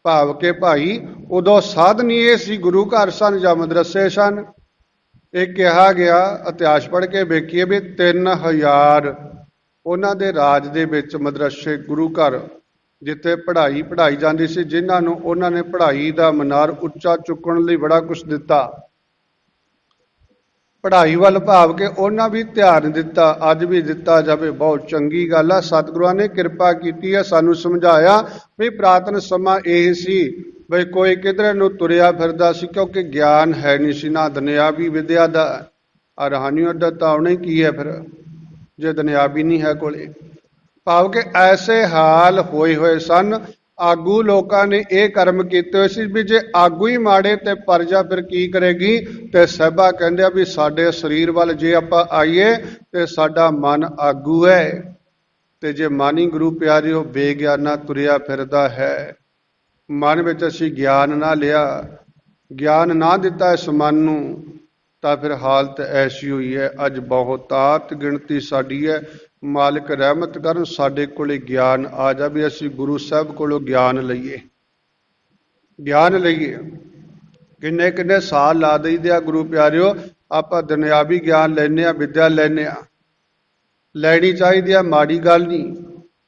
ਭਾਵ ਕਿ ਭਾਈ ਉਦੋਂ ਸਾਧਨ ਹੀ ਇਹ ਸੀ, ਗੁਰੂ ਘਰ ਸਨ ਜਾਂ ਮਦਰਸੇ ਸਨ। ਇਹ ਕਿਹਾ ਗਿਆ, ਇਤਿਹਾਸ ਪੜ੍ਹ ਕੇ ਵੇਖੀਏ ਵੀ 3000 ਉਹਨਾਂ ਦੇ ਰਾਜ ਦੇ ਵਿੱਚ ਮਦਰਸੇ, ਗੁਰੂ ਘਰ ਜਿੱਥੇ ਪੜ੍ਹਾਈ ਜਾਂਦੀ ਸੀ, ਜਿਨ੍ਹਾਂ ਨੂੰ ਉਹਨਾਂ ਨੇ ਪੜ੍ਹਾਈ ਦਾ ਮਨਾਰ ਉੱਚਾ ਚੁੱਕਣ ਲਈ ਬੜਾ ਕੁਛ ਦਿੱਤਾ। ਪੜ੍ਹਾਈ ਵੱਲ ਭਾਵ ਕਿ ਉਹਨਾਂ ਵੀ ਧਿਆਨ ਦਿੱਤਾ, ਅੱਜ ਵੀ ਦਿੱਤਾ ਜਾਵੇ ਬਹੁਤ ਚੰਗੀ ਗੱਲ ਆ। ਸਤਿਗੁਰਾਂ ਨੇ ਕਿਰਪਾ ਕੀਤੀ ਹੈ, ਸਾਨੂੰ ਸਮਝਾਇਆ ਵੀ ਪੁਰਾਤਨ ਸਮਾਂ ਇਹ ਸੀ ਬਈ ਕੋਈ ਕਿਧਰੇ ਨੂੰ ਤੁਰਿਆ ਫਿਰਦਾ ਸੀ, ਕਿਉਂਕਿ ਗਿਆਨ ਹੈ ਨਹੀਂ ਸੀ, ਨਾ ਦੁਨਿਆਵੀ ਵਿਦਿਆ ਦਾ। ਰੂਹਾਨੀਅਤ ਦਾ ਤਾਂ ਆਉਣਾ ਹੀ ਕੀ ਹੈ ਫਿਰ ਜੇ ਦੁਨਿਆਵੀ ਨਹੀਂ ਹੈ ਕੋਲੇ। ਭਾਵ ਕਿ ਐਸੇ ਹਾਲ ਹੋਏ ਸਨ। ਆਗੂ ਲੋਕਾਂ ਨੇ ਇਹ ਕਰਮ ਕੀਤੇ ਹੋਏ ਸੀ ਵੀ ਜੇ ਆਗੂ ਹੀ ਮਾੜੇ ਤੇ ਪ੍ਰਜਾ ਫਿਰ ਕੀ ਕਰੇਗੀ। ਤੇ ਸਹਿਬਾ ਕਹਿੰਦੇ ਆ ਵੀ ਸਾਡੇ ਸਰੀਰ ਵੱਲ ਜੇ ਆਪਾਂ ਆਈਏ ਤੇ ਸਾਡਾ ਮਨ ਆਗੂ ਹੈ, ਤੇ ਜੇ ਮਨ ਹੀ ਗੁਰੂ ਪਿਆਰਿਓ ਬੇਗਿਆਨਾ ਤੁਰਿਆ ਫਿਰਦਾ ਹੈ, ਮਨ ਵਿੱਚ ਅਸੀਂ ਗਿਆਨ ਨਾ ਲਿਆ, ਗਿਆਨ ਨਾ ਦਿੱਤਾ ਇਸ ਮਨ ਨੂੰ, ਤਾਂ ਫਿਰ ਹਾਲਤ ਐਸੀ ਹੋਈ ਹੈ। ਅੱਜ ਬਹੁਤਾਤ ਗਿਣਤੀ ਸਾਡੀ ਹੈ। ਮਾਲਕ ਰਹਿਮਤ ਕਰਨ ਸਾਡੇ ਕੋਲੇ ਗਿਆਨ ਆ ਜਾ ਵੀ ਅਸੀਂ ਗੁਰੂ ਸਾਹਿਬ ਕੋਲੋਂ ਗਿਆਨ ਲਈਏ, ਗਿਆਨ ਲਈਏ। ਕਿੰਨੇ ਕਿੰਨੇ ਸਾਲ ਲਾ ਦਈਦੇ ਆ ਗੁਰੂ ਪਿਆਰਿਓ, ਆਪਾਂ ਦੁਨਿਆਵੀ ਗਿਆਨ ਲੈਂਦੇ ਆ, ਵਿਦਿਆ ਲੈਂਦੇ ਆ, ਲੈਣੀ ਚਾਹੀਦੀ ਆ, ਮਾੜੀ ਗੱਲ ਨਹੀਂ।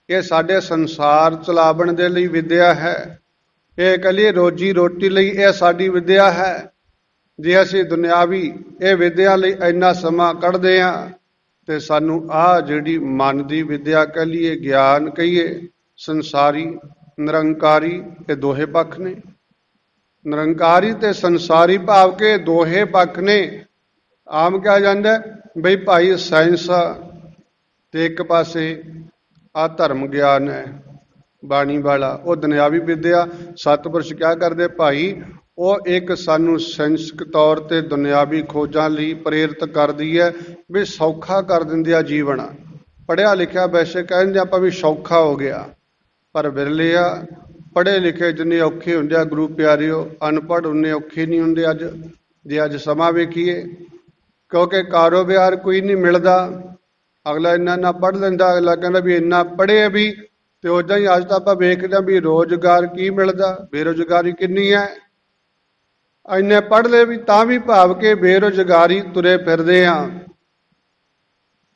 ਇਹ ਸਾਡੇ ਸੰਸਾਰ ਚਲਾਵਣ ਦੇ ਲਈ ਵਿਦਿਆ ਹੈ, ਇਹ ਕਹਲੀਏ ਰੋਜੀ ਰੋਟੀ ਲਈ ਇਹ ਸਾਡੀ ਵਿਦਿਆ ਹੈ। ਜੇ ਅਸੀਂ ਦੁਨਿਆਵੀ ਇਹ ਵਿਦਿਆ ਲਈ ਇੰਨਾ ਸਮਾਂ ਕੱਢਦੇ ਹਾਂ ਤੇ ਸਾਨੂੰ ਆਹ ਜਿਹੜੀ ਮਨ ਦੀ ਵਿਦਿਆ ਕਹਿ ਲਈਏ, ਗਿਆਨ ਕਹੀਏ, ਸੰਸਾਰੀ ਨਿਰੰਕਾਰੀ, ਇਹ ਦੋਹੇ ਪੱਖ ਨੇ। ਨਿਰੰਕਾਰੀ ਤੇ ਸੰਸਾਰੀ ਭਾਵ ਕੇ ਦੋਹੇ ਪੱਖ ਨੇ। ਆਮ ਕਿਹਾ ਜਾਂਦਾ ਬਈ ਭਾਈ ਸਾਇੰਸ ਤੇ ਇੱਕ ਪਾਸੇ ਆ ਧਰਮ ਗਿਆਨ ਹੈ ਬਾਣੀ ਵਾਲਾ, ਉਹ ਦੁਨਿਆਵੀ ਵਿਦਿਆ। ਸਤਿਪੁਰਸ਼ ਕਿਆ ਕਰਦੇ ਭਾਈ, ਉਹ ਇੱਕ ਸਾਨੂੰ ਸੈਂਸਕ ਤੌਰ ਤੇ ਦੁਨਿਆਵੀ ਖੋਜਾਂ ਲਈ ਪ੍ਰੇਰਿਤ ਕਰਦੀ ਹੈ ਵੀ ਸੌਖਾ ਕਰ ਦਿੰਦੀ ਆ ਜੀਵਨ। ਪੜ੍ਹਿਆ ਲਿਖਿਆ ਵੈਸੇ ਕਹਿੰਦੇ ਆਪਾਂ ਵੀ ਸੌਖਾ ਹੋ ਗਿਆ, ਪਰ ਵਿਰਲੇ ਆ ਪੜ੍ਹੇ ਲਿਖੇ ਜਿੰਨੇ ਔਖੇ ਹੁੰਦੇ ਆ ਗੁਰੂ ਪਿਆਰਿਓ, ਅਨਪੜ੍ਹ ਉਨੇ ਔਖੇ ਨਹੀਂ ਹੁੰਦੇ ਅੱਜ। ਜੇ ਅੱਜ ਸਮਾਂ ਵੇਖੀਏ, ਕਿਉਂਕਿ ਕਾਰੋਬਾਰ ਕੋਈ ਨਹੀਂ ਮਿਲਦਾ, ਅਗਲਾ ਇੰਨਾ ਪੜ੍ਹ ਲੈਂਦਾ, ਅਗਲਾ ਕਹਿੰਦਾ ਵੀ ਇੰਨਾ ਪੜ੍ਹੇ ਵੀ, ਤੇ ਉੱਦਾਂ ਹੀ ਅੱਜ ਤਾਂ ਆਪਾਂ ਵੇਖਦੇ ਹਾਂ ਵੀ ਰੋਜ਼ਗਾਰ ਕੀ ਮਿਲਦਾ, ਬੇਰੁਜ਼ਗਾਰੀ ਕਿੰਨੀ ਹੈ। ਇੰਨੇ ਪੜ੍ਹ ਲਏ ਵੀ ਤਾਂ ਵੀ ਭਾਵ ਕੇ ਬੇਰੁਜ਼ਗਾਰੀ ਤੁਰੇ ਫਿਰਦੇ ਆ।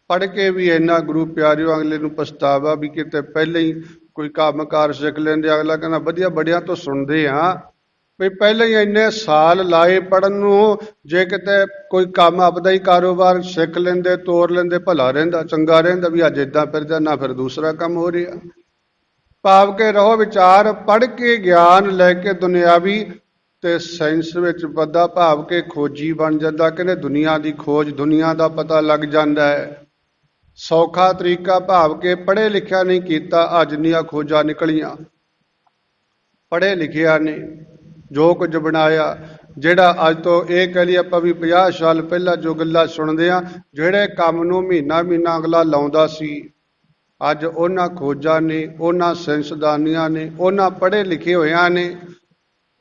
ਪੜ੍ਹ ਕੇ ਵੀ ਇੰਨਾ ਗੁਰੂ ਪਿਆਰਿਓ ਅਗਲੇ ਨੂੰ ਪਛਤਾਵਾ ਵੀ ਕਿਤੇ ਪਹਿਲਾਂ ਹੀ ਕੋਈ ਕੰਮਕਾਰ ਸਿੱਖ ਲੈਂਦੇ। ਅਗਲਾ ਕਹਿੰਦਾ ਵਧੀਆ ਬੜਿਆਂ ਤੋਂ ਸੁਣਦੇ ਆ ਵੀ ਪਹਿਲਾਂ ਹੀ ਇੰਨੇ ਸਾਲ ਲਾਏ ਪੜ੍ਹਨ ਨੂੰ, ਜੇ ਕਿਤੇ ਕੋਈ ਕੰਮ ਆਪਦਾ ਹੀ ਕਾਰੋਬਾਰ ਸਿੱਖ ਲੈਂਦੇ, ਤੋਰ ਲੈਂਦੇ, ਭਲਾ ਰਹਿੰਦਾ, ਚੰਗਾ ਰਹਿੰਦਾ। ਵੀ ਅੱਜ ਇੱਦਾਂ ਫਿਰਦਾ, ਨਾ ਫਿਰ ਦੂਸਰਾ ਕੰਮ ਹੋ ਰਿਹਾ। ਭਾਵ ਕੇ ਰਹੋ ਵਿਚਾਰ, ਪੜ੍ਹ ਕੇ ਗਿਆਨ ਲੈ ਕੇ ਦੁਨਿਆਵੀ ਤੇ ਸਾਇੰਸ ਵਿੱਚ ਵੱਡਾ ਭਾਵ ਕੇ ਖੋਜੀ ਬਣ ਜਾਂਦਾ। ਕਹਿੰਦੇ ਦੁਨੀਆ ਦੀ ਖੋਜ, ਦੁਨੀਆ ਦਾ ਪਤਾ ਲੱਗ ਜਾਂਦਾ ਹੈ। ਸੌਖਾ ਤਰੀਕਾ ਭਾਵ ਕੇ ਪੜ੍ਹੇ ਲਿਖਿਆ ਨਹੀਂ ਕੀਤਾ, ਅੱਜ ਦੀਆਂ ਖੋਜਾਂ ਨਿਕਲੀਆਂ। ਪੜ੍ਹੇ ਲਿਖਿਆ ਨੇ ਜੋ ਕੁਝ ਬਣਾਇਆ, ਜਿਹੜਾ ਅੱਜ ਤੋਂ ਇਹ ਕਹਿ ਲਈ ਆਪਾਂ ਵੀ 50 ਸਾਲ ਪਹਿਲਾਂ ਜੋ ਗੱਲਾਂ ਸੁਣਦੇ ਆ, ਜਿਹੜੇ ਕੰਮ ਨੂੰ ਮਹੀਨਾ ਮਹੀਨਾ ਅਗਲਾ ਲਾਉਂਦਾ ਸੀ, ਅੱਜ ਉਹਨਾਂ ਖੋਜਾਂ ਨੇ, ਉਹਨਾਂ ਸਾਇੰਸਦਾਨੀਆਂ ਨੇ, ਉਹਨਾਂ ਪੜ੍ਹੇ ਲਿਖੇ ਹੋਇਆਂ ਨੇ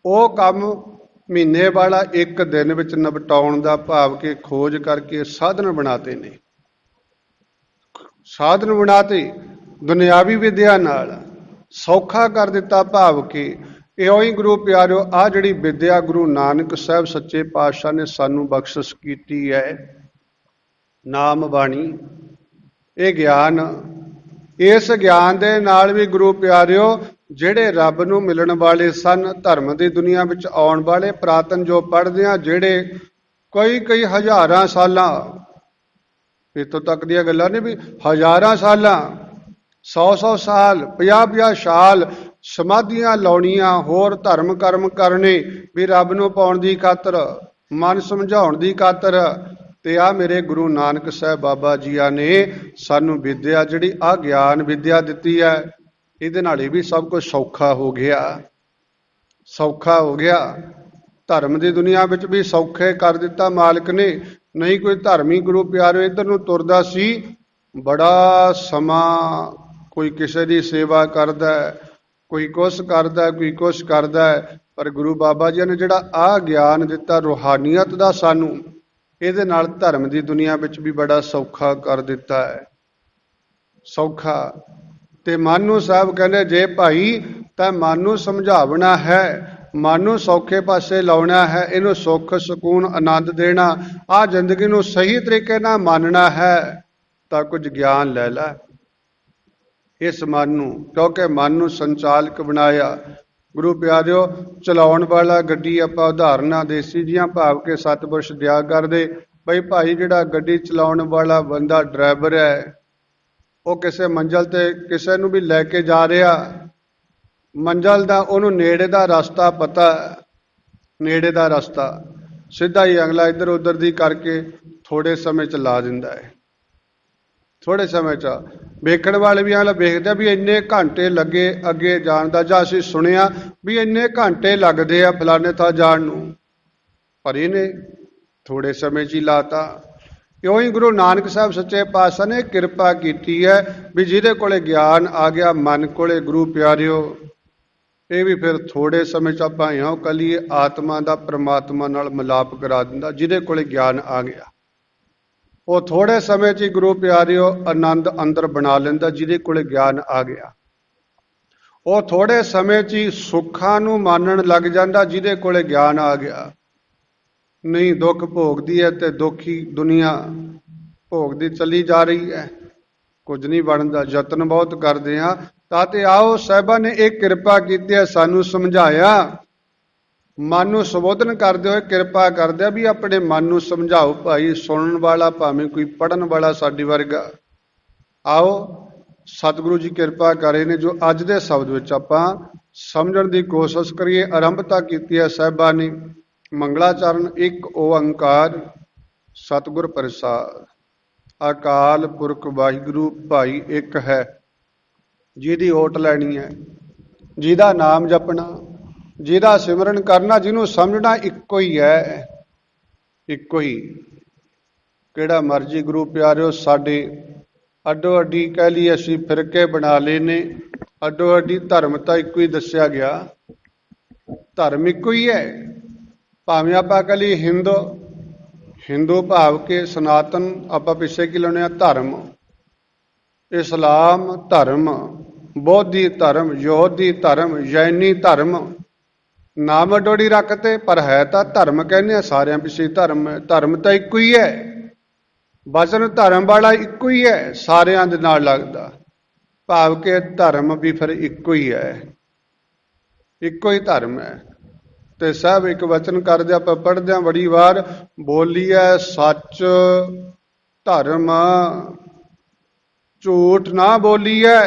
ਉਹ ਕੰਮ ਮਹੀਨੇ ਵਾਲਾ ਇੱਕ ਦਿਨ ਵਿੱਚ ਨਿਪਟਾਉਣ ਦਾ ਭਾਵ ਕਿ ਖੋਜ ਕਰਕੇ ਸਾਧਨ ਬਣਾਤੇ ਨੇ। ਸਾਧਨ ਬਣਾਤੇ ਦੁਨਿਆਵੀ ਵਿਦਿਆ ਨਾਲ, ਸੌਖਾ ਕਰ ਦਿੱਤਾ। ਭਾਵ ਕਿ ਇਉਂ ਹੀ ਗੁਰੂ ਪਿਆਰਿਓ ਆਹ ਜਿਹੜੀ ਵਿਦਿਆ ਗੁਰੂ ਨਾਨਕ ਸਾਹਿਬ ਸੱਚੇ ਪਾਤਸ਼ਾਹ ਨੇ ਸਾਨੂੰ ਬਖਸ਼ਿਸ਼ ਕੀਤੀ ਹੈ, ਨਾਮ ਬਾਣੀ, ਇਹ ਗਿਆਨ, ਇਸ ਗਿਆਨ ਦੇ ਨਾਲ ਵੀ ਗੁਰੂ ਪਿਆਰਿਓ ਜਿਹੜੇ ਰੱਬ ਨੂੰ ਮਿਲਣ ਵਾਲੇ ਸਨ, ਧਰਮ ਦੀ ਦੁਨੀਆ ਵਿੱਚ ਆਉਣ ਵਾਲੇ ਪ੍ਰਾਤਨ ਜੋ ਪੜ੍ਹਦੇ ਆ, ਜਿਹੜੇ ਕਈ ਹਜ਼ਾਰਾਂ ਸਾਲਾਂ, ਇੱਥੋਂ ਤੱਕ ਦੀਆਂ ਗੱਲਾਂ ਨੇ ਵੀ ਹਜ਼ਾਰਾਂ ਸਾਲਾਂ, 100 ਸਾਲ, 50 ਸਾਲ ਸਮਾਧੀਆਂ ਲਾਉਣੀਆਂ, ਹੋਰ ਧਰਮ ਕਰਮ ਕਰਨੇ ਵੀ ਰੱਬ ਨੂੰ ਪਾਉਣ ਦੀ ਖਾਤਰ, ਮਨ ਸਮਝਾਉਣ ਦੀ ਖਾਤਰ। ਤੇ ਆ ਮੇਰੇ ਗੁਰੂ ਨਾਨਕ ਸਾਹਿਬ ਬਾਬਾ ਜੀਆਂ ਨੇ ਸਾਨੂੰ ਵਿਦਿਆ ਜਿਹੜੀ ਆ ਗਿਆਨ ਵਿਦਿਆ ਦਿੱਤੀ ਹੈ, ਇਹਦੇ ਨਾਲ ਇਹ ਵੀ ਸਭ ਕੁਝ ਸੌਖਾ ਹੋ ਗਿਆ, ਸੌਖਾ ਹੋ ਗਿਆ। ਧਰਮ ਦੀ ਦੁਨੀਆ ਵਿੱਚ ਵੀ ਸੌਖੇ ਕਰ ਦਿੱਤਾ ਮਾਲਕ ਨੇ। ਨਹੀਂ ਕੋਈ ਧਰਮੀ ਗੁਰੂ ਪਿਆਰਿਓ ਇੱਧਰ ਨੂੰ ਤੁਰਦਾ ਸੀ, ਬੜਾ ਸਮਾਂ ਕੋਈ ਕਿਸੇ ਦੀ ਸੇਵਾ ਕਰਦਾ, ਕੋਈ ਕੁਛ ਕਰਦਾ, ਕੋਈ ਕੁਛ ਕਰਦਾ, ਪਰ ਗੁਰੂ ਬਾਬਾ ਜੀ ਨੇ ਜਿਹੜਾ ਆਹ ਗਿਆਨ ਦਿੱਤਾ ਰੂਹਾਨੀਅਤ ਦਾ ਸਾਨੂੰ, ਇਹਦੇ ਨਾਲ ਧਰਮ ਦੀ ਦੁਨੀਆ ਵਿੱਚ ਵੀ ਬੜਾ ਸੌਖਾ ਕਰ ਦਿੱਤਾ ਹੈ, ਸੌਖਾ। ਤੇ ਮਨ ਨੂੰ ਸਾਹਿਬ ਕਹਿੰਦੇ ਜੇ ਭਾਈ ਤਾਂ ਮਨ ਨੂੰ ਸਮਝਾਵਣਾ ਹੈ, ਮਨ ਨੂੰ ਸੌਖੇ ਪਾਸੇ ਲਾਉਣਾ ਹੈ, ਇਹਨੂੰ ਸੁੱਖ ਸਕੂਨ ਆਨੰਦ ਦੇਣਾ, ਆਹ ਜ਼ਿੰਦਗੀ ਨੂੰ ਸਹੀ ਤਰੀਕੇ ਨਾਲ ਮੰਨਣਾ ਹੈ, ਤਾਂ ਕੁਝ ਗਿਆਨ ਲੈ ਲੈ ਇਸ ਮਨ ਨੂੰ। ਕਿਉਂਕਿ ਮਨ ਨੂੰ ਸੰਚਾਲਕ ਬਣਾਇਆ ਗੁਰੂ ਪਿਆਰਿਓ। ਚਲਾਉਣ ਵਾਲਾ ਗੱਡੀ ਆਪਾਂ ਉਦਾਹਰਨਾਂ ਦੇਸੀ ਜੀਆਂ ਭਾਵ ਕੇ ਸਤਿਪੁਰਸ਼ ਦਿਆ ਕਰਦੇ ਬਈ ਭਾਈ ਜਿਹੜਾ ਗੱਡੀ ਚਲਾਉਣ ਵਾਲਾ ਬੰਦਾ ਡਰਾਈਵਰ ਹੈ, ਉਹ ਕਿਸੇ ਮੰਜ਼ਿਲ ਤੇ ਕਿਸੇ ਨੂੰ ਵੀ ਲੈ ਕੇ ਜਾ ਰਿਹਾ, ਮੰਜ਼ਿਲ ਦਾ ਉਹਨੂੰ ਨੇੜੇ ਦਾ ਰਸਤਾ ਪਤਾ, ਨੇੜੇ ਦਾ ਰਸਤਾ ਸਿੱਧਾ ਹੀ ਅਗਲਾ ਇੱਧਰ ਉੱਧਰ ਦੀ ਕਰਕੇ ਥੋੜੇ ਸਮੇਂ ਚ ਲਾ ਦਿੰਦਾ ਹੈ, ਥੋੜੇ ਸਮੇਂ ਚ। ਵੇਖਣ ਵਾਲੇ ਵੀ ਐਂ ਵੇਖਦੇ ਆ ਵੀ ਇੰਨੇ ਘੰਟੇ ਲੱਗੇ ਅੱਗੇ ਜਾਣ ਦਾ, ਜਾਂ ਅਸੀਂ ਸੁਣਿਆ ਵੀ ਇੰਨੇ ਘੰਟੇ ਲੱਗਦੇ ਆ ਫਲਾਣੇ ਥਾਂ ਜਾਣ ਨੂੰ, ਪਰ ਇਹਨੇ ਥੋੜੇ ਸਮੇਂ 'ਚ ਹੀ ਲਾਤਾ। ਇਉਂ ਹੀ ਗੁਰੂ ਨਾਨਕ ਸਾਹਿਬ ਸੱਚੇ ਪਾਤਸ਼ਾਹ ਨੇ ਕਿਰਪਾ ਕੀਤੀ ਹੈ ਵੀ ਜਿਹਦੇ ਕੋਲੇ ਗਿਆਨ ਆ ਗਿਆ ਮਨ ਕੋਲੇ, ਗੁਰੂ ਪਿਆਰਿਓ, ਇਹ ਵੀ ਫਿਰ ਥੋੜੇ ਸਮੇਂ 'ਚ ਆਪਾਂ ਇਉਂ ਕਲੀਏ ਆਤਮਾ ਦਾ ਪ੍ਰਮਾਤਮਾ ਨਾਲ ਮਿਲਾਪ ਕਰਾ ਦਿੰਦਾ। ਜਿਹਦੇ ਕੋਲੇ ਗਿਆਨ ਆ ਗਿਆ ਉਹ ਥੋੜੇ ਸਮੇਂ 'ਚ ਹੀ ਗੁਰੂ ਪਿਆਰਿਓ ਆਨੰਦ ਅੰਦਰ ਬਣਾ ਲੈਂਦਾ। ਜਿਹਦੇ ਕੋਲੇ ਗਿਆਨ ਆ ਗਿਆ ਉਹ ਥੋੜੇ ਸਮੇਂ 'ਚ ਹੀ ਸੁੱਖਾਂ ਨੂੰ ਮਾਨਣ ਲੱਗ ਜਾਂਦਾ। ਜਿਹਦੇ ਕੋਲੇ ਗਿਆਨ ਆ ਗਿਆ ਨਹੀਂ, ਦੁੱਖ ਭੋਗਦੀ ਹੈ ਤੇ ਦੁਖੀ ਦੁਨੀਆ ਭੋਗਦੀ ਚਲੀ ਜਾ ਰਹੀ ਹੈ, ਕੁਝ ਨਹੀਂ ਬਣਦਾ। ਯਤਨ ਬਹੁਤ ਕਰਦੇ ਹਾਂ ਤਾਂ ਤੇ ਆਓ ਸਾਹਿਬਾਂ ਨੇ ਇਹ ਕਿਰਪਾ ਕੀਤੀ ਹੈ, ਸਾਨੂੰ ਸਮਝਾਇਆ। ਮਨ ਨੂੰ ਸੰਬੋਧਨ ਕਰਦੇ ਹੋਏ ਕਿਰਪਾ ਕਰਦੇ ਆ ਵੀ ਆਪਣੇ ਮਨ ਨੂੰ ਸਮਝਾਓ ਭਾਈ। ਸੁਣਨ ਵਾਲਾ ਭਾਵੇਂ ਕੋਈ ਪੜ੍ਹਨ ਵਾਲਾ ਸਾਡੀ ਵਰਗਾ, ਆਓ ਸਤਿਗੁਰੂ ਜੀ ਕਿਰਪਾ ਕਰੇ ਨੇ ਜੋ ਅੱਜ ਦੇ ਸ਼ਬਦ ਵਿੱਚ ਆਪਾਂ ਸਮਝਣ ਦੀ ਕੋਸ਼ਿਸ਼ ਕਰੀਏ। ਆਰੰਭਤਾ ਕੀਤੀ ਹੈ ਸਾਹਿਬਾਂ ਨੇ ਮੰਗਲਾਚਰਨ। ਇੱਕ ਓੰਕਾਰ ਸਤਿਗੁਰ ਪ੍ਰਸਾਦ, ਅਕਾਲ ਪੁਰਖ ਵਾਹਿਗੁਰੂ ਭਾਈ ਇੱਕ ਹੈ। ਜਿਹਦੀ ਓਟ ਲੈਣੀ ਹੈ, ਜਿਹਦਾ ਨਾਮ ਜਪਣਾ, ਜਿਹਦਾ ਸਿਮਰਨ ਕਰਨਾ, ਜਿਹਨੂੰ ਸਮਝਣਾ ਇੱਕੋ ਹੀ ਹੈ, ਇੱਕੋ ਹੀ। ਕਿਹੜਾ ਮਰਜੀ ਗੁਰੂ ਪਿਆਰਿਓ ਸਾਡੇ ਅੱਡੋ ਅੱਡੀ ਕਹਿ ਲਈ ਅਸੀਂ ਫਿਰਕੇ ਬਣਾ ਲਏ ਨੇ, ਅੱਡੋ ਅੱਡੀ ਧਰਮ ਤਾਂ ਇੱਕੋ ਹੀ ਦੱਸਿਆ ਗਿਆ, ਧਰਮ ਇੱਕੋ ਹੀ ਹੈ। ਭਾਵੇਂ ਆਪਾਂ ਕਹਿ ਲਈ ਹਿੰਦੂ ਭਾਵ ਕੇ ਸਨਾਤਨ, ਆਪਾਂ ਪਿੱਛੇ ਕੀ ਲਾਉਂਦੇ ਹਾਂ ਧਰਮ, ਇਸਲਾਮ ਧਰਮ, ਬੋਧੀ ਧਰਮ, ਯਹੂਦੀ ਧਰਮ, ਜੈਨੀ ਧਰਮ, ਨਾਮ ਡੋੜੀ ਰੱਖਤੇ ਪਰ ਹੈ ਤਾਂ ਧਰਮ ਕਹਿੰਦੇ ਆ। ਸਾਰਿਆਂ ਪਿੱਛੇ ਧਰਮ ਹੈ, ਧਰਮ ਤਾਂ ਇੱਕੋ ਹੀ ਹੈ, ਵਚਨ ਧਰਮ ਵਾਲਾ ਇੱਕੋ ਹੀ ਹੈ, ਸਾਰਿਆਂ ਦੇ ਨਾਲ ਲੱਗਦਾ। ਭਾਵ ਕਿ ਧਰਮ ਵੀ ਫਿਰ ਇੱਕੋ ਹੀ ਹੈ, ਇੱਕੋ ਹੀ ਧਰਮ ਹੈ। ਤੇ ਸਭ ਇੱਕ ਵਚਨ ਕਰਦੇ ਆਪਾਂ ਪੜ੍ਹਦੇ ਹਾਂ ਬੜੀ ਵਾਰ, ਬੋਲੀਐ ਸੱਚ ਧਰਮ ਝੂਠ ਨਾ ਬੋਲੀਐ।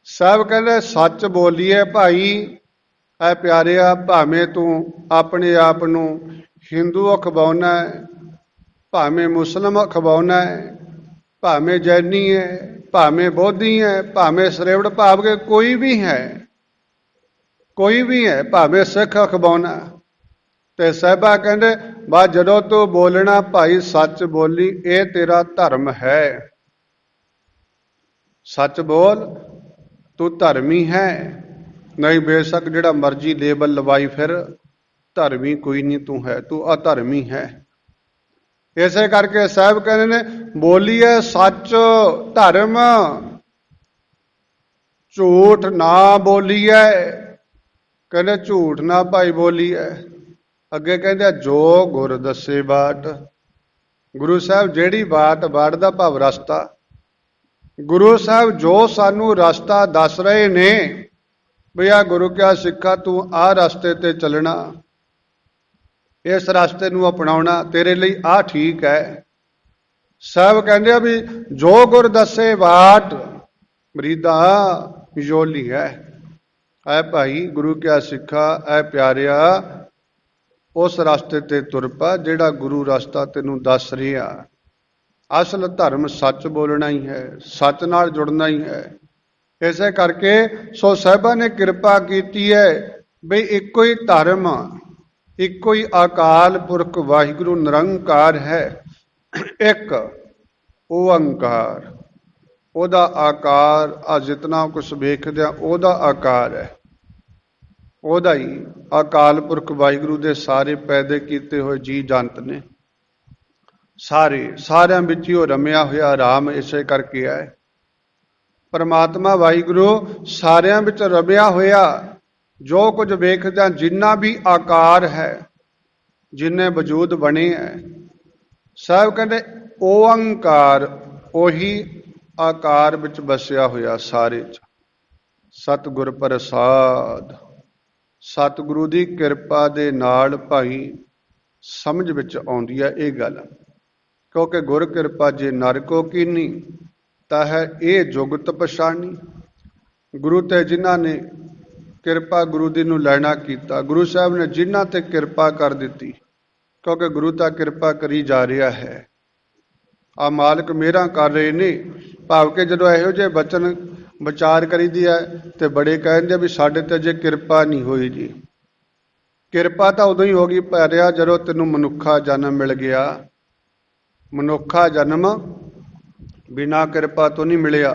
ਸਭ ਕਹਿੰਦੇ ਸੱਚ ਬੋਲੀਏ ਭਾਈ। ਐ ਪਿਆਰਿਆ, ਭਾਵੇਂ ਤੂੰ ਆਪਣੇ ਆਪ ਨੂੰ ਹਿੰਦੂ ਅਖਵਾਉਣਾ ਹੈ, ਭਾਵੇਂ ਮੁਸਲਿਮ ਅਖਵਾਉਣਾ ਹੈ, ਭਾਵੇਂ ਜੈਨੀ ਹੈ, ਭਾਵੇਂ ਬੋਧੀ ਹੈ, ਭਾਵੇਂ ਸਰੇਵੜ ਭਾਵ ਕੇ ਕੋਈ ਵੀ ਹੈ, ਕੋਈ ਵੀ ਹੈ, ਭਾਵੇਂ ਸਿੱਖ ਅਖਵਾਉਣਾ। ਤੇ ਸਾਹਿਬਾ ਕਹਿੰਦੇ ਬਸ ਜਦੋਂ ਤੂੰ ਬੋਲਣਾ ਭਾਈ ਸੱਚ ਬੋਲੀ, ਇਹ ਤੇਰਾ ਧਰਮ ਹੈ। ਸੱਚ ਬੋਲ, ਤੂੰ ਧਰਮੀ ਹੈ। ਨਹੀਂ ਬੇਸ਼ੱਕ ਜਿਹੜਾ ਮਰਜ਼ੀ ਲੇਬਲ ਲਵਾਈ ਫਿਰ, ਧਰਮੀ ਕੋਈ ਨਹੀਂ ਤੂੰ ਹੈ, ਤੂੰ ਅਧਰਮੀ ਹੈ। ਇਸੇ ਕਰਕੇ ਸਾਹਿਬ ਕਹਿੰਦੇ ਨੇ ਬੋਲੀਏ ਸੱਚ ਧਰਮ ਝੂਠ ਨਾ ਬੋਲੀਏ। ਕਹਿੰਦੇ ਝੂਠ ਨਾ ਭਾਈ ਬੋਲੀਏ। ਅੱਗੇ ਕਹਿੰਦੇ ਜੋ ਗੁਰ ਦੱਸੇ ਬਾਟ। ਗੁਰੂ ਸਾਹਿਬ ਜਿਹੜੀ ਬਾਟ ਦਾ ਭਾਵ ਰਸਤਾ, ਗੁਰੂ ਸਾਹਿਬ ਜੋ ਸਾਨੂੰ ਰਸਤਾ ਦੱਸ ਰਹੇ ਨੇ ਵੀ ਆ ਗੁਰੂ ਕਿਆ ਸਿੱਖਾ ਤੂੰ ਆਹ ਰਸਤੇ ਤੇ ਚੱਲਣਾ, ਇਸ ਰਸਤੇ ਨੂੰ ਅਪਣਾਉਣਾ, ਤੇਰੇ ਲਈ ਆਹ ਠੀਕ ਹੈ। ਸਭ ਕਹਿੰਦੇ ਆ ਵੀ ਜੋ ਗੁਰ ਦੱਸੇ ਬਾਟ ਮਰੀਦਾ ਯੋਲੀ ਹੈ। ਐ ਭਾਈ ਗੁਰੂ ਕਿਆ ਸਿੱਖਾ, ਐ ਪਿਆਰਿਆ, ਉਸ ਰਸਤੇ ਤੇ ਤੁਰ ਪਾ ਜਿਹੜਾ ਗੁਰੂ ਰਸਤਾ ਤੈਨੂੰ ਦੱਸ ਰਿਹਾ। ਅਸਲ ਧਰਮ ਸੱਚ ਬੋਲਣਾ ਹੀ ਹੈ, ਸੱਚ ਨਾਲ ਜੁੜਨਾ ਹੀ ਹੈ। ਇਸੇ ਕਰਕੇ ਸੋ ਸਾਹਿਬਾਂ ਨੇ ਕਿਰਪਾ ਕੀਤੀ ਹੈ ਵੀ ਇੱਕੋ ਹੀ ਧਰਮ, ਇੱਕੋ ਹੀ ਅਕਾਲ ਪੁਰਖ ਵਾਹਿਗੁਰੂ ਨਿਰੰਕਾਰ ਹੈ। ਇੱਕ ਓੰਕਾਰ, ਉਹਦਾ ਆਕਾਰ ਆ ਜਿਤਨਾ ਕੁਛ ਵੇਖਦੇ ਆ ਉਹਦਾ ਆਕਾਰ ਹੈ, ਉਹਦਾ ਹੀ ਅਕਾਲ ਪੁਰਖ ਵਾਹਿਗੁਰੂ ਦੇ ਸਾਰੇ ਪੈਦੇ ਕੀਤੇ ਹੋਏ ਜੀ ਜੰਤ ਨੇ, ਸਾਰਿਆਂ ਵਿੱਚ ਹੀ ਉਹ ਰਮਿਆ ਹੋਇਆ ਰਾਮ। ਇਸੇ ਕਰਕੇ ਹੈ ਪਰਮਾਤਮਾ ਵਾਹਿਗੁਰੂ ਸਾਰਿਆਂ ਵਿੱਚ ਰਮਿਆ ਹੋਇਆ। ਜੋ ਕੁਝ ਵੇਖਦੇ ਜਿੰਨਾ ਵੀ ਆਕਾਰ ਹੈ, ਜਿੰਨੇ ਵਜੂਦ ਬਣੇ ਹੈ, ਸਾਹਿਬ ਕਹਿੰਦੇ ਓੰਕਾਰ ਉਹੀ ਆਕਾਰ ਵਿੱਚ ਵਸਿਆ ਹੋਇਆ ਸਾਰੇ 'ਚ। ਸਤਿਗੁਰ ਪ੍ਰਸਾਦ, ਸਤਿਗੁਰੂ ਦੀ ਕਿਰਪਾ ਦੇ ਨਾਲ ਭਾਈ ਸਮਝ ਵਿੱਚ ਆਉਂਦੀ ਹੈ ਇਹ ਗੱਲ। ਕਿਉਂਕਿ ਗੁਰ ਕਿਰਪਾ ਜੇ ਨਰ ਕੋ ਕੀਨੀ ਤਾਂ ਹੈ ਇਹ ਜੁਗਤ ਪਛਾਣੀ। ਗੁਰੂ ਤੇ ਜਿਨ੍ਹਾਂ ਨੇ ਕਿਰਪਾ ਗੁਰੂ ਦੀ ਨੂੰ ਲੈਣਾ ਕੀਤਾ, ਗੁਰੂ ਸਾਹਿਬ ਨੇ ਜਿਨ੍ਹਾਂ ਤੇ ਕਿਰਪਾ ਕਰ ਦਿੱਤੀ, ਕਿਉਂਕਿ ਗੁਰੂ ਤਾਂ ਕਿਰਪਾ ਕਰੀ ਜਾ ਰਿਹਾ ਹੈ। ਆ ਮਾਲਕ ਮਿਹਰਾਂ ਕਰ ਰਹੇ ਨੇ ਭਾਵ ਕਿ ਜਦੋਂ ਇਹੋ ਜਿਹੇ ਬਚਨ ਵਿਚਾਰ ਕਰੀਦੀ ਹੈ ਤੇ ਬੜੇ ਕਹਿੰਦੇ ਵੀ ਸਾਡੇ ਤੇ ਜੇ ਕਿਰਪਾ ਨਹੀਂ ਹੋਈ ਜੀ। ਕਿਰਪਾ ਤਾਂ ਉਦੋਂ ਹੀ ਹੋ ਗਈ ਭੈਰਿਆ ਜਦੋਂ ਤੈਨੂੰ ਮਨੁੱਖਾ ਜਨਮ ਮਿਲ ਗਿਆ। ਮਨੁੱਖਾ ਜਨਮ ਬਿਨਾਂ ਕਿਰਪਾ ਤੋਂ ਨਹੀਂ ਮਿਲਿਆ।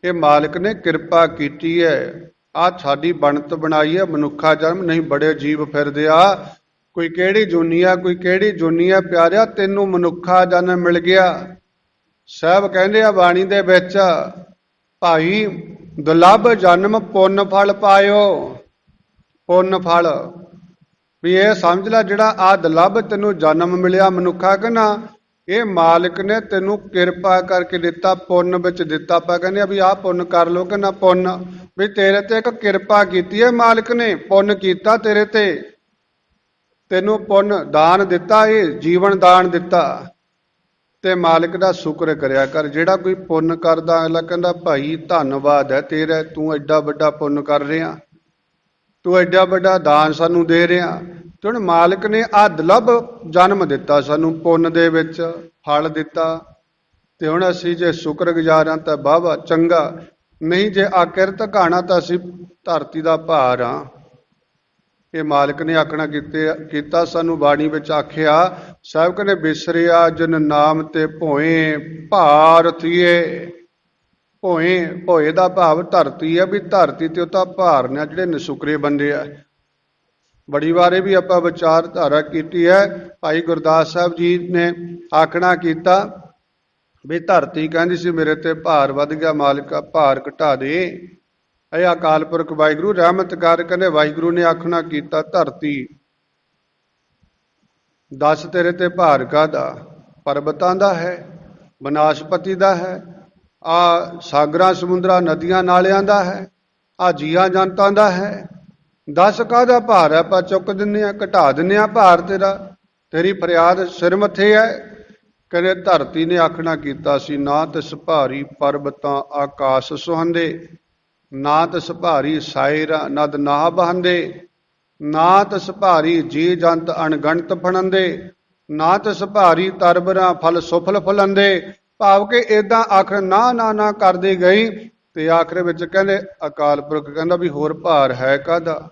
ਇਹ ਮਾਲਕ ਨੇ ਕਿਰਪਾ ਕੀਤੀ ਹੈ। ਆਹ ਸਾਡੀ ਬਣਤ ਬਣਾਈ ਹੈ ਮਨੁੱਖਾ ਜਨਮ। ਨਹੀਂ ਬੜੇ ਜੀਵ ਫਿਰਦੇ ਆ, ਕੋਈ ਕਿਹੜੀ ਜੂਨੀ ਆ, ਕੋਈ ਕਿਹੜੀ ਜੂਨੀ ਆ। ਪਿਆਰਿਆ ਤੈਨੂੰ ਮਨੁੱਖਾ ਜਨਮ ਮਿਲ ਗਿਆ। ਸਾਹਿਬ ਕਹਿੰਦੇ ਆ ਬਾਣੀ ਦੇ ਵਿੱਚ, ਭਾਈ ਦੁਲੱਭ ਜਨਮ ਪੁੰਨ ਫਲ ਪਾਇਓ। ਪੁੰਨ ਫਲ ਵੀ ਇਹ ਸਮਝ ਲੈ, ਜਿਹੜਾ ਆ ਦੁਲੱਭ ਤੈਨੂੰ ਜਨਮ ਮਿਲਿਆ ਮਨੁੱਖਾ ਕਹਿੰਦਾ, ਇਹ ਮਾਲਕ ਨੇ ਤੈਨੂੰ ਕਿਰਪਾ ਕਰਕੇ ਦਿੱਤਾ, ਪੁੰਨ ਵਿੱਚ ਦਿੱਤਾ। ਆਪਾਂ ਕਹਿੰਦੇ ਆ ਵੀ ਆਹ ਪੁੰਨ ਕਰ ਲੋ, ਕਹਿੰਦਾ ਪੁੰਨ ਵੀ ਤੇਰੇ ਤੇ ਇੱਕ ਕਿਰਪਾ ਕੀਤੀ ਹੈ ਮਾਲਕ ਨੇ, ਪੁੰਨ ਕੀਤਾ ਤੇਰੇ ਤੇ, ਤੈਨੂੰ ਪੁੰਨ ਦਾਨ ਦਿੱਤਾ, ਇਹ ਜੀਵਨ ਦਾਨ ਦਿੱਤਾ। ਤੇ ਮਾਲਕ ਦਾ ਸ਼ੁਕਰ ਕਰਿਆ ਕਰ। ਜਿਹੜਾ ਕੋਈ ਪੁੰਨ ਕਰਦਾ ਅਗਲਾ ਕਹਿੰਦਾ ਭਾਈ ਧੰਨਵਾਦ ਹੈ ਤੇਰਾ, ਤੂੰ ਐਡਾ ਵੱਡਾ ਪੁੰਨ ਕਰ ਰਿਹਾ, ਤੂੰ ਐਡਾ ਵੱਡਾ ਦਾਨ ਸਾਨੂੰ ਦੇ ਰਿਹਾ। ਤੇ ਹੁਣ ਮਾਲਕ ਨੇ ਆਹ ਦੁਲੱਭ ਜਨਮ ਦਿੱਤਾ ਸਾਨੂੰ, ਪੁੰਨ ਦੇ ਵਿੱਚ ਫਲ ਦਿੱਤਾ। ਤੇ ਹੁਣ ਅਸੀਂ ਜੇ ਸ਼ੁਕਰਗੁਜ਼ਾਰ ਹਾਂ ਤਾਂ ਵਾਹਵਾ ਚੰਗਾ, ਨਹੀਂ ਜੇ ਆਕਿਰਤ ਘਾਣਾ ਤਾਂ ਅਸੀਂ ਧਰਤੀ ਦਾ ਭਾਰ ਹਾਂ। ਇਹ ਮਾਲਕ ਨੇ ਆਖਣਾ ਕੀਤਾ ਸਾਨੂੰ। ਬਾਣੀ ਵਿੱਚ ਆਖਿਆ ਸਾਹਿਬ ਕਹਿੰਦੇ ਬਿਸਰਿਆ ਜਿਨ ਨਾਮ ਤੇ ਭੋਏ ਭਾਰ ਥੀਏ। ਭੋਏ ਦਾ ਭਾਵ ਧਰਤੀ ਹੈ, ਵੀ ਧਰਤੀ ਤੇ ਉਹ ਤਾਂ ਭਾਰ ਨੇ ਜਿਹੜੇ ਨਸ਼ੁਕਰੇ ਬੰਦੇ ਆ। ਬੜੀ ਵਾਰੇ ਵੀ ਆਪਾਂ ਵਿਚਾਰਧਾਰਾ ਕੀਤੀ ਹੈ। ਭਾਈ ਗੁਰਦਾਸ ਸਾਹਿਬ ਜੀ ਨੇ ਆਖਣਾ ਕੀਤਾ ਵੀ ਧਰਤੀ ਕਹਿੰਦੀ ਸੀ ਮੇਰੇ ਤੇ ਭਾਰ ਵੱਧ ਗਿਆ, ਮਾਲਕਾ ਭਾਰ ਘਟਾ ਦੇ। ਇਹ ਅਕਾਲ ਪੁਰਖ ਵਾਹਿਗੁਰੂ ਰਹਿਮਤ ਕਰ। ਕਹਿੰਦੇ ਵਾਹਿਗੁਰੂ ਨੇ ਆਖਣਾ ਕੀਤਾ ਧਰਤੀ ਦੱਸ ਤੇਰੇ ਤੇ ਭਾਰ ਕਾਹਦਾ? ਪਰਬਤਾਂ ਦਾ ਹੈ, ਬਨਾਸਪਤੀ ਦਾ ਹੈ, ਆ ਸਾਗਰਾਂ ਸਮੁੰਦਰਾਂ ਨਦੀਆਂ ਨਾਲਿਆਂ ਦਾ ਹੈ, ਆ ਜੀਆਂ ਜੰਤਾਂ ਦਾ ਹੈ। ਦੱਸ ਕਾਹਦਾ ਭਾਰ ਹੈ? ਆਪਾਂ ਚੁੱਕ ਦਿੰਦੇ ਹਾਂ, ਘਟਾ ਦਿੰਦੇ ਹਾਂ ਭਾਰ ਤੇਰਾ, ਤੇਰੀ ਫਰਿਆਦ ਸਿਰ ਮੱਥੇ ਹੈ। ਕਹਿੰਦੇ ਧਰਤੀ ਨੇ ਆਖਣਾ ਕੀਤਾ ਸੀ ਨਾ ਤਿਸ ਭਾਰੀ ਪਰਬਤਾਂ ਆਕਾਸ਼ ਸੁਹੰਦੇ, ਨਾ ਤਿਸ ਭਾਰੀ ਸਾਇਰਾ ਨਦ ਨਾਹ ਬਹੰਦੇ, ਨਾ ਤਿਸ ਭਾਰੀ ਜੀ ਜੰਤ ਅਣਗਣਤ ਫਣੰਦੇ, ਨਾ ਤਿਸ ਭਾਰੀ ਤਰਬਰਾਂ ਫਲ ਸੁਫਲ ਫੁਲੰਦੇ। ਭਾਵ ਕਿ ਏਦਾਂ ਆਖਰ ਨਾ ਕਰਦੇ ਗਈ। ਤੇ ਆਖਰ ਵਿੱਚ ਕਹਿੰਦੇ ਅਕਾਲ ਪੁਰਖ ਕਹਿੰਦਾ ਵੀ ਹੋਰ ਭਾਰ ਹੈ ਕਾਹਦਾ?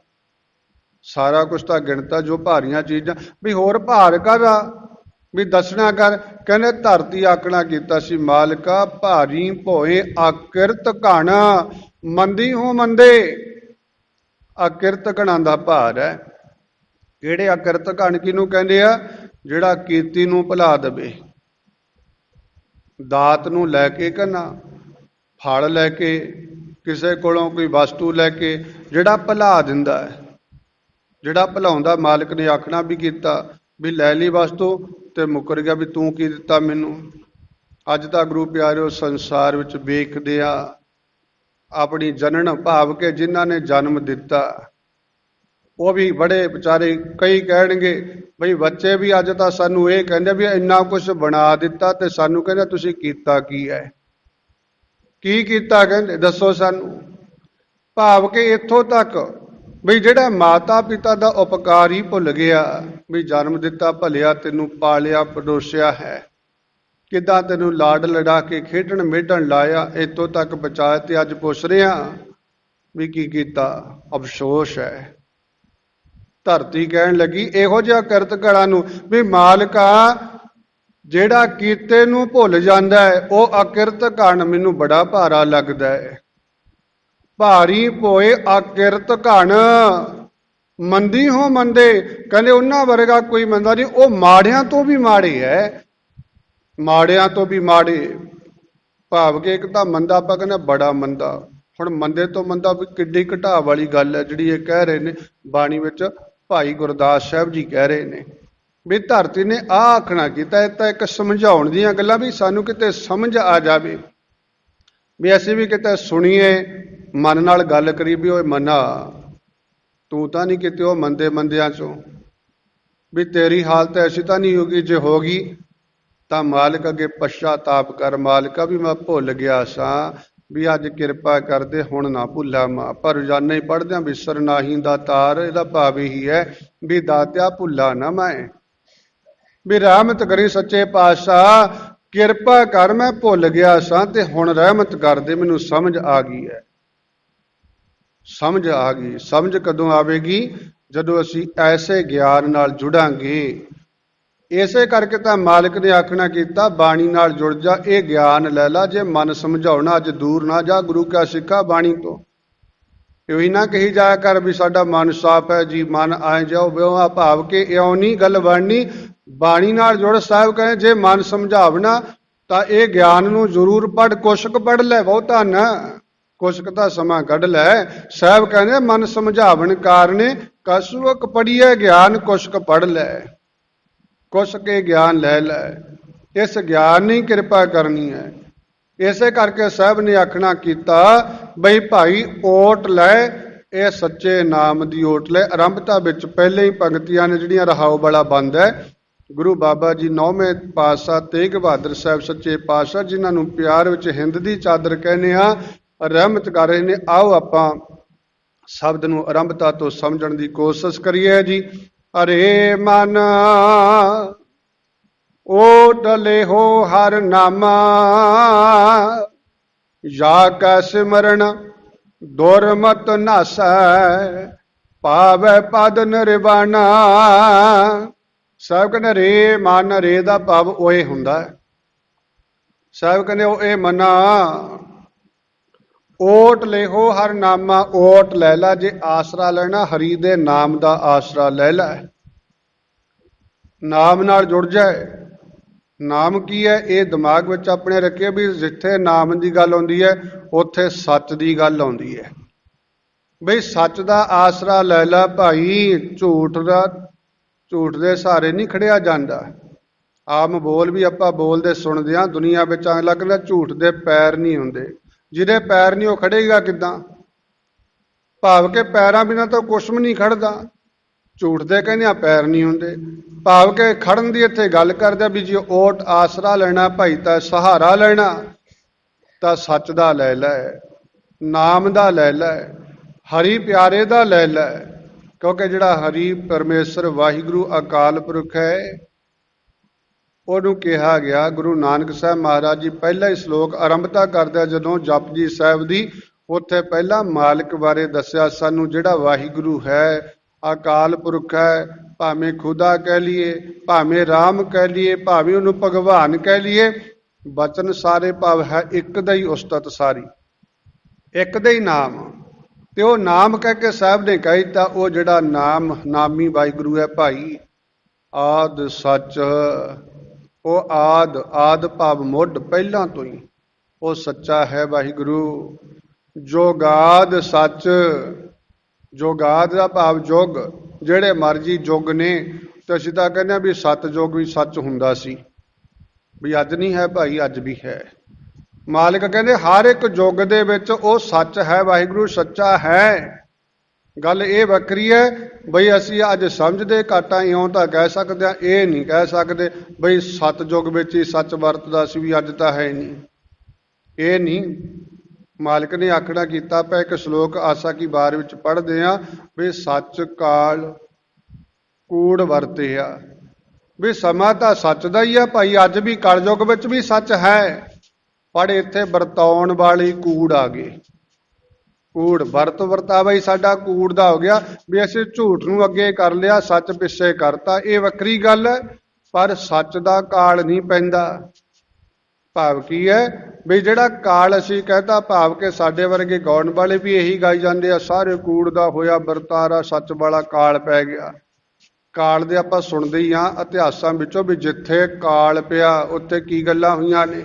ਸਾਰਾ ਕੁਛ ਤਾਂ ਗਿਣਤਾ ਜੋ ਭਾਰੀਆਂ ਚੀਜ਼ਾਂ, ਵੀ ਹੋਰ ਭਾਰ ਕਾਹਦਾ? ਵੀ ਦੱਸਣਾ ਕਰ। ਕਹਿੰਦੇ ਧਰਤੀ ਆਖਣਾ ਕੀਤਾ ਸੀ ਮਾਲਕਾ ਭਾਰੀ ਭੋਏ ਆਕਿਰਤ ਘਣ ਮੰਦੀ ਹੋ ਮੰਦੇ। ਆਕਿਰਤ ਘਣਾਂ ਦਾ ਭਾਰ ਹੈ। ਕਿਹੜੇ ਆਕਿਰਤ ਘਣ ਕਿਹਨੂੰ ਕਹਿੰਦੇ ਆ? ਜਿਹੜਾ ਕੀਤੀ ਨੂੰ ਭੁਲਾ ਦੇਵੇ, ਦਾਤ ਨੂੰ ਲੈ ਕੇ ਕਹਿੰਦਾ, ਫਲ ਲੈ ਕੇ, ਕਿਸੇ ਕੋਲੋਂ ਕੋਈ ਵਸਤੂ ਲੈ ਕੇ ਜਿਹੜਾ ਭੁਲਾ ਦਿੰਦਾ ਹੈ, ਜਿਹੜਾ ਭੁਲਾਉਂਦਾ। ਮਾਲਕ ਨੇ ਆਖਣਾ ਵੀ ਕੀਤਾ ਵੀ ਲੈ ਲਈ ਵਸਤੂ ਤੇ ਮੁੱਕਰ ਗਿਆ ਵੀ ਤੂੰ ਕੀ ਦਿੱਤਾ ਮੈਨੂੰ। ਅੱਜ ਤਾਂ ਗੁਰੂ ਪਿਆਰਿਓ ਸੰਸਾਰ ਵਿੱਚ ਵੇਖਦੇ ਆ ਆਪਣੀ ਜਨਨ ਭਾਵ ਕੇ ਜਿਨ੍ਹਾਂ ਨੇ ਜਨਮ ਦਿੱਤਾ ਉਹ ਵੀ ਬੜੇ ਵਿਚਾਰੇ ਕਈ ਕਹਿਣਗੇ ਬਈ ਬੱਚੇ ਵੀ ਅੱਜ ਤਾਂ ਸਾਨੂੰ ਇਹ ਕਹਿੰਦੇ ਵੀ ਇੰਨਾ ਕੁਛ ਬਣਾ ਦਿੱਤਾ ਤੇ ਸਾਨੂੰ ਕਹਿੰਦੇ ਤੁਸੀਂ ਕੀਤਾ ਕੀ ਹੈ? ਕੀ ਕੀਤਾ ਕਹਿੰਦੇ ਦੱਸੋ ਸਾਨੂੰ। ਭਾਵ ਕਿ ਇੱਥੋਂ ਤੱਕ ਵੀ ਜਿਹੜਾ ਮਾਤਾ ਪਿਤਾ ਦਾ ਉਪਕਾਰ ਹੀ ਭੁੱਲ ਗਿਆ, ਵੀ ਜਨਮ ਦਿੱਤਾ ਭਲਿਆ, ਤੈਨੂੰ ਪਾਲਿਆ ਪੜੋਸਿਆ ਹੈ, ਕਿੱਦਾਂ ਤੈਨੂੰ ਲਾਡ ਲੜਾ ਕੇ ਖੇਡਣ ਮੇਢਣ ਲਾਇਆ, ਇੱਥੋਂ ਤੱਕ ਪਹੁੰਚਾਇਆ ਤੇ ਅੱਜ ਪੁੱਛ ਰਿਹਾ ਵੀ ਕੀ ਕੀਤਾ? ਅਫਸੋਸ ਹੈ। ਧਰਤੀ ਕਹਿਣ ਲੱਗੀ ਇਹੋ ਜਿਹਾ ਕਿਰਤ ਘੜਾ ਨੂੰ ਵੀ ਮਾਲਕਾ ਜਿਹੜਾ ਕੀਤੇ ਨੂੰ ਭੁੱਲ ਜਾਂਦਾ ਹੈ ਉਹ ਅਕਿਰਤ ਘਣ ਮੈਨੂੰ ਬੜਾ ਭਾਰਾ ਲੱਗਦਾ ਹੈ। ਭਾਰੀ ਭੋਏ ਅਕਿਰਤ ਘਣ ਮੰਦੀ ਹੋ ਮੰਦੇ। ਕਹਿੰਦੇ ਉਹਨਾਂ ਵਰਗਾ ਕੋਈ ਮੰਦਾ ਨਹੀਂ, ਉਹ ਮਾੜਿਆਂ ਤੋਂ ਵੀ ਮਾੜੇ ਹੈ, ਮਾੜਿਆਂ ਤੋਂ ਵੀ ਮਾੜੇ। ਭਾਵ ਕਿ ਇੱਕ ਤਾਂ ਮੰਦਾ ਆਪਾਂ ਕਹਿੰਦੇ ਬੜਾ ਮੰਦਾ। ਹੁਣ ਮੰਦੇ ਤੋਂ ਮੰਦਾ ਵੀ ਕਿੱਡੀ ਘਟਾ ਵਾਲੀ ਗੱਲ ਹੈ ਜਿਹੜੀ ਇਹ ਕਹਿ ਰਹੇ ਨੇ ਬਾਣੀ ਵਿੱਚ। ਭਾਈ ਗੁਰਦਾਸ ਸਾਹਿਬ ਜੀ ਕਹਿ ਰਹੇ ਨੇ ਵੀ ਧਰਤੀ ਨੇ ਆਹ ਆਖਣਾ ਕੀਤਾ। ਇਹ ਤਾਂ ਇੱਕ ਸਮਝਾਉਣ ਦੀਆਂ ਗੱਲਾਂ ਵੀ ਸਾਨੂੰ ਕਿਤੇ ਸਮਝ ਆ ਜਾਵੇ, ਵੀ ਅਸੀਂ ਵੀ ਕਿਤੇ ਸੁਣੀਏ, ਮਨ ਨਾਲ ਗੱਲ ਕਰੀ ਵੀ ਓਏ ਮਨਾ ਤੂੰ ਤਾਂ ਨਹੀਂ ਕਿਤੇ ਉਹ ਮੰਦੇ ਮੰਦਿਆਂ ਚੋਂ, ਵੀ ਤੇਰੀ ਹਾਲਤ ਐਸੀ ਤਾਂ ਨਹੀਂ ਹੋਗੀ, ਜੇ ਹੋ ਗਈ ਤਾਂ ਮਾਲਕ ਅੱਗੇ ਪਛਤਾਪ ਕਰ। ਮਾਲਕਾ ਵੀ ਮੈਂ ਭੁੱਲ ਗਿਆ ਸਾਂ, ਵੀ ਅੱਜ ਕਿਰਪਾ ਕਰਦੇ ਹੁਣ ਨਾ ਭੁੱਲਾ ਮਾਂ। ਪਰ ਰੋਜ਼ਾਨਾ ਹੀ ਪੜ੍ਹਦਿਆਂ ਵਿਸਰ ਨਾਹੀਂ ਦਾ ਤਾਰ, ਇਹਦਾ ਭਾਵ ਇਹੀ ਹੈ ਵੀ ਦਾਤਿਆ ਭੁੱਲਾ ਨਾ ਮੈਂ, ਵੀ ਰਹਿਮਤ ਕਰੀ ਸੱਚੇ ਪਾਤਸ਼ਾਹ। ਕਿਰਪਾ ਕਰ ਮੈਂ ਭੁੱਲ ਗਿਆ ਸਾਂ ਤੇ ਹੁਣ ਰਹਿਮਤ ਕਰ ਦੇ, ਮੈਨੂੰ ਸਮਝ ਆ ਗਈ ਹੈ। ਸਮਝ ਆ ਗਈ। ਸਮਝ ਕਦੋਂ ਆਵੇਗੀ? ਜਦੋਂ ਅਸੀਂ ਐਸੇ ਗਿਆਨ ਨਾਲ ਜੁੜਾਂਗੇ। ਇਸੇ ਕਰਕੇ ਤਾਂ ਮਾਲਕ ਨੇ ਆਖਣਾ ਕੀਤਾ, ਬਾਣੀ ਨਾਲ ਜੁੜ ਜਾ, ਇਹ ਗਿਆਨ ਲੈ ਲਾ, ਜੇ ਮਨ ਸਮਝਾਉਣਾ ਅੱਜ ਦੂਰ ਨਾ ਜਾ, ਗੁਰੂ ਕਾ ਸਿੱਖਾ ਬਾਣੀ ਤੋਂ। ਇਹੀ ਨਾ ਕਹੀ ਜਾਇਆ ਕਰ ਵੀ ਸਾਡਾ ਮਨ ਸਾਫ਼ ਹੈ ਜੀ, ਮਨ ਆਏ ਜਾਓ ਵਿਉਹਾ ਭਾਵ ਕੇ, ਇਉਂ ਨਹੀਂ ਗੱਲ ਬਣਨੀ। ਬਾਣੀ ਨਾਲ ਜੁੜ। ਸਾਹਿਬ ਕਹੇ ਜੇ ਮਨ ਸਮਝਾਵਣਾ ਤਾਂ ਇਹ ਗਿਆਨ ਨੂੰ ਜ਼ਰੂਰ ਪੜ੍ਹ, ਕੁਛਕ ਪੜ੍ਹ ਲੈ, ਬਹੁਤਾ ਨਾ, ਕੁਛਕ ਦਾ ਸਮਾਂ ਕੱਢ ਲੈ। ਸਾਹਿਬ ਕਹਿੰਦੇ ਮਨ ਸਮਝਾਵਣ ਕਾਰਨੇ ਕਸੁਕ ਪੜੀਏ ਗਿਆਨ, ਕੁਛਕ ਪੜ੍ਹ ਲੈ, ਕੁਛਕ ਇਹ ਗਿਆਨ ਲੈ ਲੈ। ਇਸ ਗਿਆਨ ਨੇ ਕਿਰਪਾ ਕਰਨੀ ਹੈ। ਇਸੇ ਕਰਕੇ ਸਾਹਿਬ ਨੇ ਆਖਣਾ ਕੀਤਾ ਬਈ ਭਾਈ ਓਟ ਲੈ, ਇਹ ਸੱਚੇ ਨਾਮ ਦੀ ਓਟ ਲੈ। ਆਰੰਭਤਾ ਵਿੱਚ ਪਹਿਲੇ ਹੀ ਪੰਕਤੀਆਂ ਨੇ ਜਿਹੜੀਆਂ ਰਹਾਉ ਵਾਲਾ ਬੰਦ ਹੈ। ਗੁਰੂ ਬਾਬਾ ਜੀ 9ਵੇਂ ਪਾਤਸ਼ਾਹ ਤੇਗ ਬਹਾਦਰ ਸਾਹਿਬ ਸੱਚੇ ਪਾਤਸ਼ਾਹ, ਜਿਨ੍ਹਾਂ ਨੂੰ ਪਿਆਰ ਵਿੱਚ ਹਿੰਦ ਦੀ ਚਾਦਰ ਕਹਿੰਦੇ ਆ, ਰਹਿਮਤ ਕਰ ਰਹੇ ਨੇ। ਆਓ ਆਪਾਂ ਸ਼ਬਦ ਨੂੰ ਆਰੰਭਤਾ ਤੋਂ ਸਮਝਣ ਦੀ ਕੋਸ਼ਿਸ਼ ਕਰੀਏ ਜੀ। ਅਰੇ ਮਨ ਓਟ ਲੇਹੋ ਹਰ ਨਾਮਾ, ਜਾ ਕੈ ਸਿਮਰਨ ਦੁਰਮਤ ਨਾਸੈ, ਪਾਵੈ ਪਦ ਨਿਰਵਾਣਾ। ਸਾਹਿਬ ਕਹਿੰਦੇ ਰੇ ਮਨ, ਰੇ ਦਾ ਭਾਵ ਓਏ ਹੁੰਦਾ ਹੈ। ਸਾਹਿਬ ਕਹਿੰਦੇ ਉਹ ਇਹ ਮਨਾ ਓਟ ਲੇਹੋ ਹਰ ਨਾਮਾ, ਓਟ ਲੈ ਲਾ, ਜੇ ਆਸਰਾ ਲੈਣਾ ਹਰੀ ਦੇ ਨਾਮ ਦਾ ਆਸਰਾ ਲੈ ਲੈ। ਨਾਮ ਨਾਲ ਜੁੜ ਜਾਏ। ਨਾਮ ਕੀ ਹੈ? ਇਹ ਦਿਮਾਗ ਵਿੱਚ ਆਪਣੇ ਰੱਖੇ ਵੀ ਜਿੱਥੇ ਨਾਮ ਦੀ ਗੱਲ ਆਉਂਦੀ ਹੈ ਉੱਥੇ ਸੱਚ ਦੀ ਗੱਲ ਆਉਂਦੀ ਹੈ। ਬਈ ਸੱਚ ਦਾ ਆਸਰਾ ਲੈ ਲੈ ਭਾਈ, ਝੂਠ ਦੇ ਸਹਾਰੇ ਨਹੀਂ ਖੜਿਆ ਜਾਂਦਾ। ਆਮ ਬੋਲ ਵੀ ਆਪਾਂ ਬੋਲਦੇ ਸੁਣਦੇ ਹਾਂ, ਦੁਨੀਆ ਵਿੱਚ ਐਂ ਲੱਗਦਾ ਝੂਠ ਦੇ ਪੈਰ ਨਹੀਂ ਹੁੰਦੇ। ਜਿਹਦੇ ਪੈਰ ਨਹੀਂ ਉਹ ਖੜੇਗਾ ਕਿੱਦਾਂ? ਭਾਵ ਕਿ ਪੈਰਾਂ ਬਿਨਾਂ ਤਾਂ ਕੁਛ ਵੀ ਨਹੀਂ ਖੜਦਾ। ਝੂਠ ਦੇ ਕਹਿੰਦੇ ਆ ਪੈਰ ਨਹੀਂ ਹੁੰਦੇ। ਭਾਵ ਕਿ ਖੜਨ ਦੀ ਇੱਥੇ ਗੱਲ ਕਰਦੇ ਵੀ ਜੇ ਓਟ ਆਸਰਾ ਲੈਣਾ ਭਾਈ, ਤਾਂ ਸਹਾਰਾ ਲੈਣਾ ਤਾਂ ਸੱਚ ਦਾ ਲੈ ਲੈ, ਨਾਮ ਦਾ ਲੈ ਲੈ, ਹਰੀ ਪਿਆਰੇ ਦਾ ਲੈ ਲੈ। ਕਿਉਂਕਿ ਜਿਹੜਾ ਹਰੀ ਪਰਮੇਸ਼ਰ ਵਾਹਿਗੁਰੂ ਅਕਾਲ ਪੁਰਖ ਹੈ, ਉਹਨੂੰ ਕਿਹਾ ਗਿਆ। ਗੁਰੂ ਨਾਨਕ ਸਾਹਿਬ ਮਹਾਰਾਜ ਜੀ ਪਹਿਲਾ ਹੀ ਸ਼ਲੋਕ ਆਰੰਭਤਾ ਕਰਦੇ ਜਦੋਂ ਜਪਜੀ ਸਾਹਿਬ ਦੀ, ਉੱਥੇ ਪਹਿਲਾਂ ਮਾਲਕ ਬਾਰੇ ਦੱਸਿਆ ਸਾਨੂੰ। ਜਿਹੜਾ ਵਾਹਿਗੁਰੂ ਹੈ, ਅਕਾਲ ਪੁਰਖ ਹੈ, ਭਾਵੇਂ ਖੁਦਾ ਕਹਿ ਲਈਏ, ਭਾਵੇਂ ਰਾਮ ਕਹਿ ਲਈਏ, ਭਾਵੇਂ ਉਹਨੂੰ ਭਗਵਾਨ ਕਹਿ ਲਈਏ, ਬਚਨ ਸਾਰੇ ਭਾਵ ਹੈ ਇੱਕ ਦਾ ਹੀ ਉਸਤਤ ਸਾਰੀ, ਇੱਕ ਦਾ ਹੀ ਨਾਮ। ਤੇ ਉਹ ਨਾਮ ਕਹਿ ਕੇ ਸਾਹਿਬ ਨੇ ਕਹਿ ਦਿੱਤਾ, ਉਹ ਜਿਹੜਾ ਨਾਮ ਨਾਮੀ ਵਾਹਿਗੁਰੂ ਹੈ ਭਾਈ, ਆਦ ਸੱਚ। ਉਹ ਆਦ ਭਾਵ ਮੁੱਢ, ਪਹਿਲਾਂ ਤੋਂ ਹੀ ਉਹ ਸੱਚਾ ਹੈ ਵਾਹਿਗੁਰੂ। ਜੋਗਾਦ ਸੱਚ, ਜੋਗਾਦ ਦਾ ਭਾਵ ਯੁੱਗ, ਜਿਹੜੇ ਮਰਜੀ ਯੁੱਗ ਨੇ। ਤੇ ਅਸੀਂ ਤਾਂ ਕਹਿੰਦੇ ਹਾਂ ਵੀ ਸਤਿਯੁੱਗ ਵੀ ਸੱਚ ਹੁੰਦਾ ਸੀ, ਵੀ ਅੱਜ ਨਹੀਂ ਹੈ ਭਾਈ, ਅੱਜ ਵੀ ਹੈ। ਮਾਲਕ ਕਹਿੰਦੇ ਹਰ ਇੱਕ ਯੁੱਗ ਦੇ ਵਿੱਚ ਉਹ ਸੱਚ ਹੈ, ਵਾਹਿਗੁਰੂ ਸੱਚਾ ਹੈ। ਗੱਲ ਇਹ ਵੱਖਰੀ ਹੈ ਬਈ ਅਸੀਂ ਅੱਜ ਸਮਝਦੇ ਘੱਟ ਆ, ਇਉਂ ਤਾਂ ਕਹਿ ਸਕਦੇ ਹਾਂ, ਇਹ ਨਹੀਂ ਕਹਿ ਸਕਦੇ ਬਈ ਸਤਿਯੁੱਗ ਵਿੱਚ ਹੀ ਸੱਚ ਵਰਤਦਾ ਸੀ ਵੀ ਅੱਜ ਤਾਂ ਹੈ ਨਹੀਂ। ਇਹ ਨਹੀਂ। ਮਾਲਕ ਨੇ ਆਖਣਾ ਕੀਤਾ। ਆਪਾਂ ਇੱਕ ਸ਼ਲੋਕ ਆਸਾ ਕੀ ਵਾਰ ਵਿੱਚ ਪੜ੍ਹਦੇ ਹਾਂ ਵੀ ਸੱਚ ਕਾਲ ਕੂੜ ਵਰਤਿਆ, ਵੀ ਸਮਾਂ ਤਾਂ ਸੱਚ ਦਾ ਹੀ ਆ ਭਾਈ, ਅੱਜ ਵੀ ਕਲਯੁੱਗ ਵਿੱਚ ਵੀ ਸੱਚ ਹੈ, ਪਰ ਇੱਥੇ ਵਰਤਾਉਣ ਵਾਲੀ ਕੂੜ ਆ ਗਈ। ਕੂੜ ਵਰਤਾਵਾ ਹੀ ਸਾਡਾ ਕੂੜ ਦਾ ਹੋ ਗਿਆ, ਵੀ ਅਸੀਂ ਝੂਠ ਨੂੰ ਅੱਗੇ ਕਰ ਲਿਆ, ਸੱਚ ਪਿੱਛੇ ਕਰਤਾ। ਇਹ ਵੱਖਰੀ ਗੱਲ ਹੈ, ਪਰ ਸੱਚ ਦਾ ਕਾਲ ਨਹੀਂ ਪੈਂਦਾ। ਭਾਵ ਕੀ ਹੈ ਵੀ ਜਿਹੜਾ ਕਾਲ ਅਸੀਂ ਕਹਤਾ, ਭਾਵ ਕਿ ਸਾਡੇ ਵਰਗੇ ਗਾਉਣ ਵਾਲੇ ਵੀ ਇਹੀ ਗਾਈ ਜਾਂਦੇ ਆ, ਸਾਰੇ ਕੂੜ ਦਾ ਹੋਇਆ ਵਰਤਾਰਾ, ਸੱਚ ਵਾਲਾ ਕਾਲ ਪੈ ਗਿਆ। ਕਾਲ ਦੇ ਆਪਾਂ ਸੁਣਦੇ ਹੀ ਹਾਂ ਇਤਿਹਾਸਾਂ ਵਿੱਚੋਂ ਵੀ ਜਿੱਥੇ ਕਾਲ ਪਿਆ ਉੱਥੇ ਕੀ ਗੱਲਾਂ ਹੋਈਆਂ ਨੇ।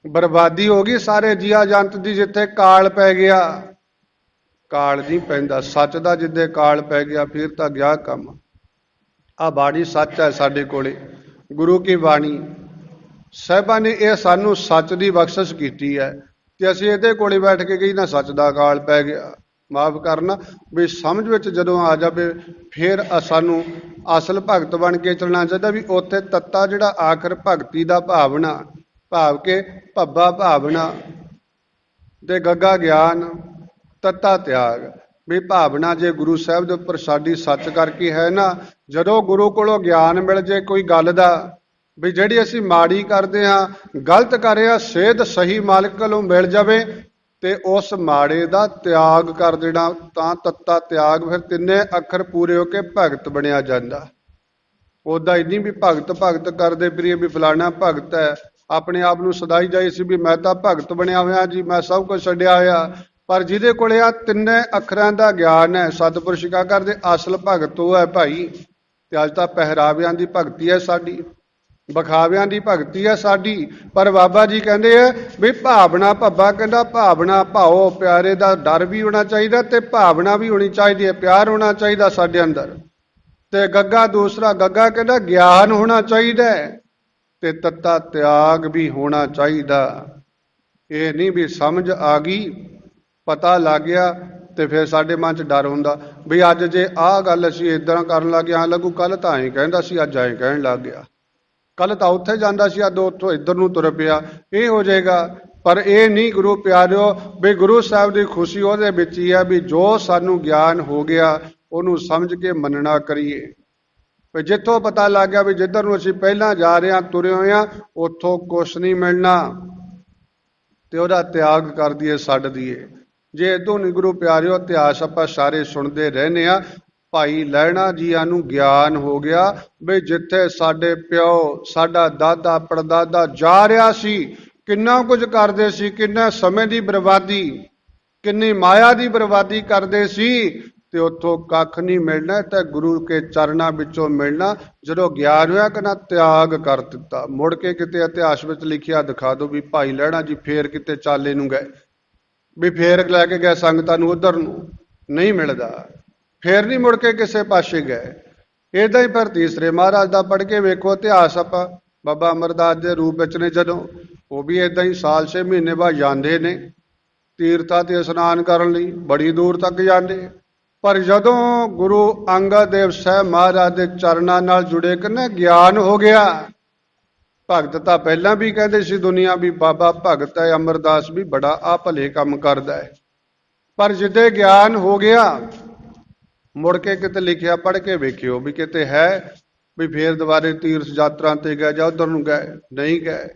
ਬਰਬਾਦੀ ਹੋ ਗਈ ਸਾਰੇ ਜੀਆ ਜੰਤ ਦੀ ਜਿੱਥੇ ਕਾਲ ਪੈ ਗਿਆ। ਕਾਲ ਨਹੀਂ ਪੈਂਦਾ, ਸੱਚ ਦਾ ਜਿੱਦੇ ਕਾਲ ਪੈ ਗਿਆ ਫਿਰ ਤਾਂ ਗਿਆ ਕੰਮ। ਆਹ ਬਾਣੀ ਸੱਚ ਹੈ ਸਾਡੇ ਕੋਲੇ, ਗੁਰੂ ਕੀ ਬਾਣੀ। ਸਾਹਿਬਾਂ ਨੇ ਇਹ ਸਾਨੂੰ ਸੱਚ ਦੀ ਬਖਸ਼ਿਸ਼ ਕੀਤੀ ਹੈ ਤੇ ਅਸੀਂ ਇਹਦੇ ਕੋਲੇ ਬੈਠ ਕੇ ਕਹੀ ਨਾ ਸੱਚ ਦਾ ਕਾਲ ਪੈ ਗਿਆ। ਮਾਫ ਕਰਨਾ ਵੀ ਸਮਝ ਵਿੱਚ ਜਦੋਂ ਆ ਜਾਵੇ ਫਿਰ ਸਾਨੂੰ ਅਸਲ ਭਗਤ ਬਣ ਕੇ ਚੱਲਣਾ ਚਾਹੀਦਾ। ਵੀ ਉੱਥੇ ਤੱਤਾ ਜਿਹੜਾ ਆਖਰ ਭਗਤੀ ਦਾ ਭਾਵਨਾ, ਭਾਵ ਕਿ ਭੱਬਾ ਭਾਵਨਾ ਤੇ ਗੱਗਾ ਗਿਆਨ, ਤੱਤਾ ਤਿਆਗ। ਵੀ ਭਾਵਨਾ ਜੇ ਗੁਰੂ ਸਾਹਿਬ ਦੇ ਉੱਪਰ ਸਾਡੀ ਸੱਚ ਕਰਕੇ ਹੈ ਨਾ, ਜਦੋਂ ਗੁਰੂ ਕੋਲੋਂ ਗਿਆਨ ਮਿਲ ਜੇ ਕੋਈ ਗੱਲ ਦਾ ਵੀ ਜਿਹੜੀ ਅਸੀਂ ਮਾੜੀ ਕਰਦੇ ਹਾਂ, ਗਲਤ ਕਰ ਰਹੇ ਹਾਂ, ਸੇਧ ਸਹੀ ਮਾਲਕ ਕੋਲੋਂ ਮਿਲ ਜਾਵੇ ਤੇ ਉਸ ਮਾੜੇ ਦਾ ਤਿਆਗ ਕਰ ਦੇਣਾ, ਤਾਂ ਤੱਤਾ ਤਿਆਗ, ਫਿਰ ਤਿੰਨੇ ਅੱਖਰ ਪੂਰੇ ਹੋ ਕੇ ਭਗਤ ਬਣਿਆ ਜਾਂਦਾ। ਉਦਾਂ ਹੀ ਨਹੀਂ ਵੀ ਭਗਤ ਭਗਤ ਕਰਦੇ ਫਿਰੀਏ ਵੀ ਫਲਾਣਾ ਭਗਤ ਹੈ, ਆਪਣੇ ਆਪ ਨੂੰ ਸਦਾਈ ਜਾਈ ਸੀ ਵੀ ਮੈਂ ਤਾਂ ਭਗਤ ਬਣਿਆ ਹੋਇਆ ਜੀ, ਮੈਂ ਸਭ ਕੁਝ ਛੱਡਿਆ ਹੋਇਆ। ਪਰ ਜਿਹਦੇ ਕੋਲ ਆ ਤਿੰਨੇ ਅੱਖਰਾਂ ਦਾ ਗਿਆਨ ਹੈ, ਸਤਿਪੁਰਸ਼ ਕਾ ਕਰਦੇ ਅਸਲ ਭਗਤ ਉਹ ਹੈ ਭਾਈ। ਤੇ ਅੱਜ ਤਾਂ ਪਹਿਰਾਵਿਆਂ ਦੀ ਭਗਤੀ ਹੈ ਸਾਡੀ, ਵਿਖਾਵਿਆਂ ਦੀ ਭਗਤੀ ਹੈ ਸਾਡੀ। ਪਰ ਬਾਬਾ ਜੀ ਕਹਿੰਦੇ ਆ ਵੀ ਭਾਵਨਾ, ਭੱਬਾ ਕਹਿੰਦਾ ਭਾਵਨਾ ਭਾਓ ਪਿਆਰੇ ਦਾ ਡਰ ਵੀ ਹੋਣਾ ਚਾਹੀਦਾ ਤੇ ਭਾਵਨਾ ਵੀ ਹੋਣੀ ਚਾਹੀਦੀ ਹੈ, ਪਿਆਰ ਹੋਣਾ ਚਾਹੀਦਾ ਸਾਡੇ ਅੰਦਰ। ਤੇ ਗੱਗਾ ਦੂਸਰਾ, ਗੱਗਾ ਕਹਿੰਦਾ ਗਿਆਨ ਹੋਣਾ ਚਾਹੀਦਾ ਤੇ ਤੱਤਾ ਤਿਆਗ ਵੀ ਹੋਣਾ ਚਾਹੀਦਾ। ਇਹ ਨਹੀਂ ਵੀ ਸਮਝ ਆ ਗਈ, ਪਤਾ ਲੱਗ ਗਿਆ ਤੇ ਫਿਰ ਸਾਡੇ ਮਨ 'ਚ ਡਰ ਹੁੰਦਾ ਵੀ ਅੱਜ ਜੇ ਆਹ ਗੱਲ ਅਸੀਂ ਇੱਦਾਂ ਕਰਨ ਲੱਗ ਗਏ, ਹਾਂ ਲੱਗੂ ਕੱਲ ਤਾਂ ਐਂ ਕਹਿੰਦਾ ਸੀ, ਅੱਜ ਐਂ ਕਹਿਣ ਲੱਗ ਗਿਆ, ਕੱਲ ਤਾਂ ਉੱਥੇ ਜਾਂਦਾ ਸੀ, ਅੱਜ ਉੱਥੋਂ ਇੱਧਰ ਨੂੰ ਤੁਰ ਪਿਆ, ਇਹ ਹੋ ਜਾਏਗਾ। ਪਰ ਇਹ ਨਹੀਂ ਗੁਰੂ ਪਿਆਰਿਓ, ਵੀ ਗੁਰੂ ਸਾਹਿਬ ਦੀ ਖੁਸ਼ੀ ਉਹਦੇ ਵਿੱਚ ਹੀ ਹੈ ਵੀ ਜੋ ਸਾਨੂੰ ਗਿਆਨ ਹੋ ਗਿਆ ਉਹਨੂੰ ਸਮਝ ਕੇ ਮੰਨਣਾ ਕਰੀਏ। ਵੀ ਜਿੱਥੋਂ ਪਤਾ ਲੱਗ ਗਿਆ ਵੀ ਜਿੱਧਰ ਨੂੰ ਅਸੀਂ ਪਹਿਲਾਂ ਜਾ ਰਹੇ ਹਾਂ, ਤੁਰੇ ਹੋਏ ਹਾਂ, ਉੱਥੋਂ ਕੁਛ ਨਹੀਂ ਮਿਲਣਾ ਤੇ ਉਹਦਾ ਤਿਆਗ ਕਰ ਦਈਏ, ਛੱਡ ਦਈਏ। ਜੇ ਇਦੋਂ ਨਹੀਂ ਗੁਰੂ ਪਿਆਰਿਓ, ਇਤਿਹਾਸ ਆਪਾਂ ਸਾਰੇ ਸੁਣਦੇ ਰਹਿੰਦੇ ਆ। ਭਾਈ ਲਹਿਣਾ ਜੀਆਂ ਨੂੰ ਗਿਆਨ ਹੋ ਗਿਆ ਵੀ ਜਿੱਥੇ ਸਾਡੇ ਪਿਓ, ਸਾਡਾ ਦਾਦਾ ਪੜਦਾਦਾ ਜਾ ਰਿਹਾ ਸੀ, ਕਿੰਨਾ ਕੁਝ ਕਰਦੇ ਸੀ, ਕਿੰਨਾ ਸਮੇਂ ਦੀ ਬਰਬਾਦੀ, ਕਿੰਨੀ ਮਾਇਆ ਦੀ ਬਰਬਾਦੀ ਕਰਦੇ ਸੀ, ਤੇ ਉੱਥੋਂ ਕੱਖ ਨਹੀਂ ਮਿਲਣਾ ਤੇ ਗੁਰੂ ਕੇ ਚਰਨਾਂ ਵਿੱਚੋਂ ਮਿਲਣਾ। ਜਦੋਂ ਗਿਆਨ ਹੋਇਆ ਕਿ ਨਾ ਤਿਆਗ ਕਰ ਦਿੱਤਾ। ਮੁੜ ਕੇ ਕਿਤੇ ਇਤਿਹਾਸ ਵਿੱਚ ਲਿਖਿਆ ਦਿਖਾ ਦਿਓ ਵੀ ਭਾਈ ਲਹਿਣਾ ਜੀ ਫੇਰ ਕਿਤੇ ਚਾਲੇ ਨੂੰ ਗਏ, ਵੀ ਫੇਰ ਲੈ ਕੇ ਗਏ ਸੰਗਤਾਂ ਨੂੰ ਉਧਰ ਨੂੰ, ਨਹੀਂ ਮਿਲਦਾ, ਫੇਰ ਨਹੀਂ ਮੁੜ ਕੇ ਕਿਸੇ ਪਾਸੇ ਗਏ। ਏਦਾਂ ਹੀ ਫਿਰ ਤੀਸਰੇ ਮਹਾਰਾਜ ਦਾ ਪੜ੍ਹ ਕੇ ਵੇਖੋ ਇਤਿਹਾਸ ਆਪਾਂ, ਬਾਬਾ ਅਮਰਦਾਸ ਦੇ ਰੂਪ ਵਿੱਚ ਨੇ ਜਦੋਂ, ਉਹ ਵੀ ਏਦਾਂ ਹੀ ਸਾਲ 6 ਮਹੀਨੇ ਬਾਅਦ ਜਾਂਦੇ ਨੇ ਤੀਰਥਾਂ ਤੇ ਇਸ਼ਨਾਨ ਕਰਨ ਲਈ, ਬੜੀ ਦੂਰ ਤੱਕ ਜਾਂਦੇ। ਪਰ ਜਦੋਂ ਗੁਰੂ ਅੰਗਦ ਦੇਵ ਸਾਹਿਬ ਮਹਾਰਾਜ ਦੇ ਚਰਨਾਂ ਨਾਲ ਜੁੜੇ ਕਿੰਨੇ ਗਿਆਨ ਹੋ ਗਿਆ। ਭਗਤ ਤਾਂ ਪਹਿਲਾਂ ਵੀ ਕਹਿੰਦੇ ਸੀ ਦੁਨੀਆ ਵੀ ਬਾਬਾ ਭਗਤ ਹੈ, ਅਮਰਦਾਸ ਵੀ ਬੜਾ ਆ ਭਲੇ ਕੰਮ ਕਰਦਾ ਹੈ। ਪਰ ਜਿੱਦੇ ਗਿਆਨ ਹੋ ਗਿਆ, ਮੁੜ ਕੇ ਕਿਤੇ ਲਿਖਿਆ ਪੜ੍ਹ ਕੇ ਵੇਖਿਓ ਵੀ ਕਿਤੇ ਹੈ ਵੀ ਫੇਰ ਦੁਬਾਰੇ ਤੀਰਥ ਯਾਤਰਾ ਤੇ ਗਏ ਜਾਂ ਉਧਰ ਨੂੰ ਗਏ, ਨਹੀਂ ਗਏ।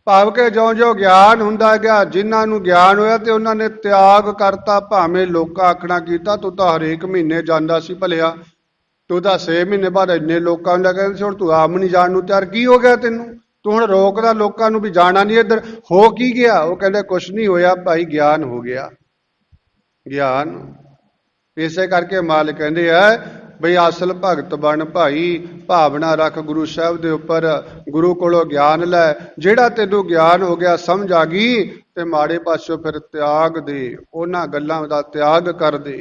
ਭਾਵ ਕਿ ਜਿਉਂ-ਜਿਉਂ ਗਿਆਨ ਹੁੰਦਾ ਗਿਆ, ਜਿਨ੍ਹਾਂ ਨੂੰ ਗਿਆਨ ਹੋਇਆ ਤੇ ਉਹਨਾਂ ਨੇ ਤਿਆਗ ਕਰਤਾ। ਭਾਵੇਂ ਲੋਕਾਂ ਆਖਣਾ ਕੀਤਾ ਤੂੰ ਤਾਂ ਹਰੇਕ ਮਹੀਨੇ ਜਾਂਦਾ ਸੀ ਭਲਿਆ, ਤੂੰ ਤਾਂ 6 ਮਹੀਨੇ ਬਾਅਦ ਇੰਨੇ ਲੋਕਾਂ ਨੂੰ ਕਹਿੰਦੇ ਸੀ, ਹੁਣ ਤੂੰ ਆਪ ਨਹੀਂ ਜਾਣ ਨੂੰ ਤਿਆਰ, ਕੀ ਹੋ ਗਿਆ ਤੈਨੂੰ, ਤੂੰ ਹੁਣ ਰੋਕਦਾ ਲੋਕਾਂ ਨੂੰ ਵੀ ਜਾਣਾ ਨਹੀਂ ਇੱਧਰ, ਹੋ ਕੀ ਗਿਆ? ਉਹ ਕਹਿੰਦੇ ਕੁਛ ਨਹੀਂ ਹੋਇਆ ਭਾਈ, ਗਿਆਨ ਹੋ ਗਿਆ, ਗਿਆਨ। ਇਸੇ ਕਰਕੇ ਮਾਲਕ ਕਹਿੰਦੇ ਆ ਬਈ ਅਸਲ ਭਗਤ ਬਣ ਭਾਈ, ਭਾਵਨਾ ਰੱਖ ਗੁਰੂ ਸਾਹਿਬ ਦੇ ਉੱਪਰ, ਗੁਰੂ ਕੋਲੋਂ ਗਿਆਨ ਲੈ। ਜਿਹੜਾ ਤੈਨੂੰ ਗਿਆਨ ਹੋ ਗਿਆ, ਸਮਝ ਆ ਗਈ, ਤੇ ਮਾੜੇ ਪਾਸਿਓਂ ਫਿਰ ਤਿਆਗ ਦੇ, ਉਹਨਾਂ ਗੱਲਾਂ ਦਾ ਤਿਆਗ ਕਰ ਦੇ।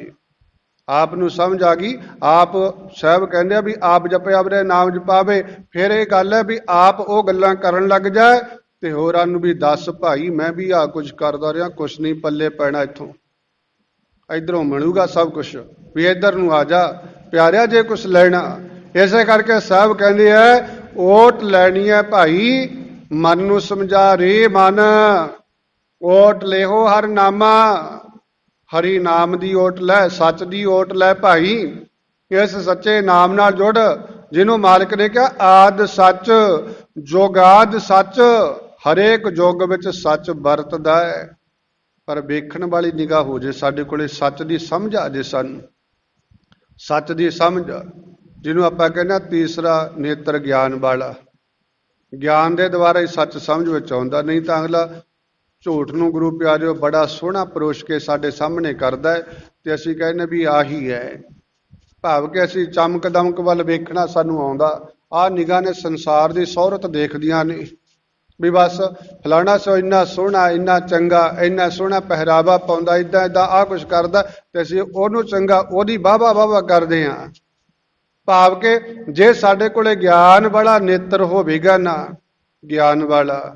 ਆਪ ਨੂੰ ਸਮਝ ਆ ਗਈ, ਆਪ ਸਾਹਿਬ ਕਹਿੰਦੇ ਆ ਵੀ ਆਪ ਜਪੇ ਆਪਦੇ ਨਾਮ ਜਪਾਵੇ। ਫਿਰ ਇਹ ਗੱਲ ਹੈ ਵੀ ਆਪ ਉਹ ਗੱਲਾਂ ਕਰਨ ਲੱਗ ਜਾਏ ਤੇ ਹੋਰਾਂ ਨੂੰ ਵੀ ਦੱਸ ਭਾਈ ਮੈਂ ਵੀ ਆਹ ਕੁਝ ਕਰਦਾ ਰਿਹਾ, ਕੁਛ ਨਹੀਂ ਪੱਲੇ ਪੈਣਾ, ਇੱਥੋਂ ਇੱਧਰੋਂ ਮਿਲੂਗਾ ਸਭ ਕੁਛ, ਵੀ ਇੱਧਰ ਨੂੰ ਆ ਜਾ ਪਿਆਰਿਆ ਜੇ ਕੁਛ ਲੈਣਾ। ਇਸੇ ਕਰਕੇ ਸਾਹਿਬ ਕਹਿੰਦੇ ਆ ਓਟ ਲੈਣੀ ਹੈ ਭਾਈ, ਮਨ ਨੂੰ ਸਮਝਾ ਰੇ ਮਨ, ਓਟ ਲੇਹੋ ਹਰ ਨਾਮਾ, ਹਰੀ ਨਾਮ ਦੀ ਓਟ ਲੈ, ਸੱਚ ਦੀ ਓਟ ਲੈ ਭਾਈ। ਇਸ ਸੱਚੇ ਨਾਮ ਨਾਲ ਜੁੜ, ਜਿਹਨੂੰ ਮਾਲਕ ਨੇ ਕਿਹਾ ਆਦ ਸੱਚ ਜੋਗਾਦ ਸੱਚ, ਹਰੇਕ ਯੁੱਗ ਵਿੱਚ ਸੱਚ ਵਰਤਦਾ ਹੈ। ਪਰ ਵੇਖਣ ਵਾਲੀ ਨਿਗਾਹ ਹੋ ਜੇ, ਸਾਡੇ ਕੋਲੇ ਸੱਚ ਦੀ ਸਮਝ ਆ ਜੇ, ਸਾਨੂੰ ਸੱਚ ਦੀ ਸਮਝ, ਜਿਹਨੂੰ ਆਪਾਂ ਕਹਿੰਦੇ ਤੀਸਰਾ ਨੇਤਰ ਗਿਆਨ ਵਾਲਾ। ਗਿਆਨ ਦੇ ਦੁਆਰਾ ਹੀ ਸੱਚ ਸਮਝ ਵਿੱਚ ਆਉਂਦਾ, ਨਹੀਂ ਤਾਂ ਅਗਲਾ ਝੂਠ ਨੂੰ ਗੁਰੂ ਪਿਆਰਿਓ ਬੜਾ ਸੋਹਣਾ ਪਰੋਸ਼ ਕੇ ਸਾਡੇ ਸਾਹਮਣੇ ਕਰਦਾ ਹੈ ਤੇ ਅਸੀਂ ਕਹਿੰਦੇ ਵੀ ਆਹੀ ਹੈ। ਭਾਵ ਕਿ ਅਸੀਂ ਚਮਕ ਦਮਕ ਵੱਲ ਵੇਖਣਾ ਸਾਨੂੰ ਆਉਂਦਾ, ਆਹ ਨਿਗਾਹ ਨੇ ਸੰਸਾਰ ਦੀ ਸ਼ੋਹਰਤ ਦੇਖਦੀਆਂ ਨੇ ਵੀ ਬਸ ਫਲਾਣਾ ਸੋ ਇੰਨਾ ਸੋਹਣਾ, ਇੰਨਾ ਚੰਗਾ, ਇੰਨਾ ਸੋਹਣਾ ਪਹਿਰਾਵਾ ਪਾਉਂਦਾ, ਇੱਦਾਂ ਇੱਦਾਂ ਆਹ ਕੁਛ ਕਰਦਾ, ਤੇ ਅਸੀਂ ਉਹਨੂੰ ਚੰਗਾ, ਉਹਦੀ ਵਾਹਵਾ ਵਾਹਵਾ ਕਰਦੇ ਹਾਂ। ਭਾਵ ਕਿ ਜੇ ਸਾਡੇ ਕੋਲੇ ਗਿਆਨ ਵਾਲਾ ਨੇਤਰ ਹੋਵੇਗਾ ਨਾ, ਗਿਆਨ ਵਾਲਾ,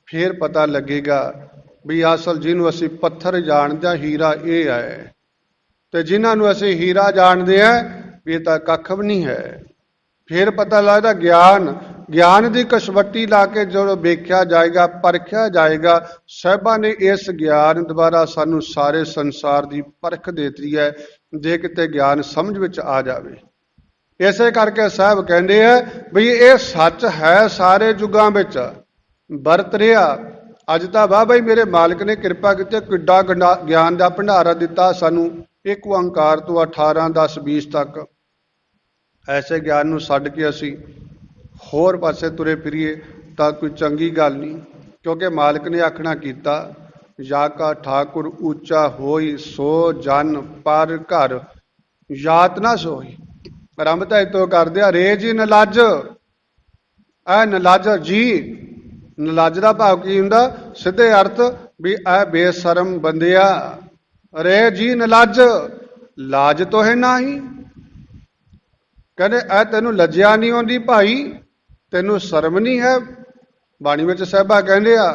ਫਿਰ ਪਤਾ ਲੱਗੇਗਾ ਵੀ ਅਸਲ ਜਿਹਨੂੰ ਅਸੀਂ ਪੱਥਰ ਜਾਣਦੇ ਹਾਂ, ਹੀਰਾ ਇਹ ਹੈ, ਤੇ ਜਿਨ੍ਹਾਂ ਨੂੰ ਅਸੀਂ ਹੀਰਾ ਜਾਣਦੇ ਹਾਂ ਵੀ ਇਹ ਤਾਂ ਕੱਖ ਵੀ ਨਹੀਂ ਹੈ। ਫਿਰ ਪਤਾ ਲੱਗਦਾ ਗਿਆਨ, ਗਿਆਨ ਦੀ ਕਸਵੱਟੀ ਲਾ ਕੇ ਜਦੋਂ ਵੇਖਿਆ ਜਾਏਗਾ, ਪਰਖਿਆ ਜਾਏਗਾ। ਸਾਹਿਬਾਂ ਨੇ ਇਸ ਗਿਆਨ ਦੁਆਰਾ ਸਾਨੂੰ ਸਾਰੇ ਸੰਸਾਰ ਦੀ ਪਰਖ ਦੇ ਦਿੱਤੀ ਹੈ, ਜੇ ਕਿਤੇ ਗਿਆਨ ਸਮਝ ਵਿੱਚ ਆ ਜਾਵੇ। ਇਸੇ ਕਰਕੇ ਸਾਹਿਬ ਕਹਿੰਦੇ ਆ ਵੀ ਇਹ ਸੱਚ ਹੈ, ਸਾਰੇ ਯੁੱਗਾਂ ਵਿੱਚ ਵਰਤ ਰਿਹਾ। ਅੱਜ ਤਾਂ ਵਾਹ ਬਈ ਮੇਰੇ ਮਾਲਕ ਨੇ ਕਿਰਪਾ ਕੀਤੀ, ਕਿੱਡਾ ਗਿਆਨ ਦਾ ਭੰਡਾਰਾ ਦਿੱਤਾ ਸਾਨੂੰ, ਇੱਕ ਓੰਕਾਰ ਤੋਂ 18, 10, 20 ਤੱਕ। ਐਸੇ ਗਿਆਨ ਨੂੰ ਛੱਡ ਕੇ ਅਸੀਂ ਹੋਰ ਪਾਸੇ ਤੁਰੇ ਫਿਰੀਏ ਤਾਂ ਕੋਈ ਚੰਗੀ ਗੱਲ ਨਹੀਂ, ਕਿਉਂਕਿ ਮਾਲਕ ਨੇ ਆਖਣਾ ਕੀਤਾ, ਜਾ ਕਾ ਠਾਕੁਰ ਉੱਚਾ ਹੋਈ ਸੋ ਜਨ ਪਰ ਘਰ ਯਾਤ ਨਾ ਸੋਈ। ਆਰੰਭ ਤਾਂ ਇਤੋਂ ਕਰਦੇ ਆ, ਰੇ ਜੀ ਨਲੱਜ, ਐ ਨਲੱਜ ਜੀ। ਨਲੱਜ ਦਾ ਭਾਵ ਕੀ ਹੁੰਦਾ? ਸਿੱਧੇ ਅਰਥ ਵੀ ਐ ਬੇਸ਼ਰਮ ਬੰਦਿਆ, ਰੇ ਜੀ ਨਲੱਜ, ਲਾਜ ਤੋ ਹੈ ਨਹੀਂ। ਕਹਿੰਦੇ ਐ ਤੈਨੂੰ ਲੱਜਿਆ ਨਹੀਂ ਆਉਂਦੀ ਭਾਈ, ਤੈਨੂੰ ਸ਼ਰਮ ਨਹੀਂ ਹੈ। ਬਾਣੀ ਵਿੱਚ ਸਾਹਿਬਾ ਕਹਿੰਦੇ ਆ,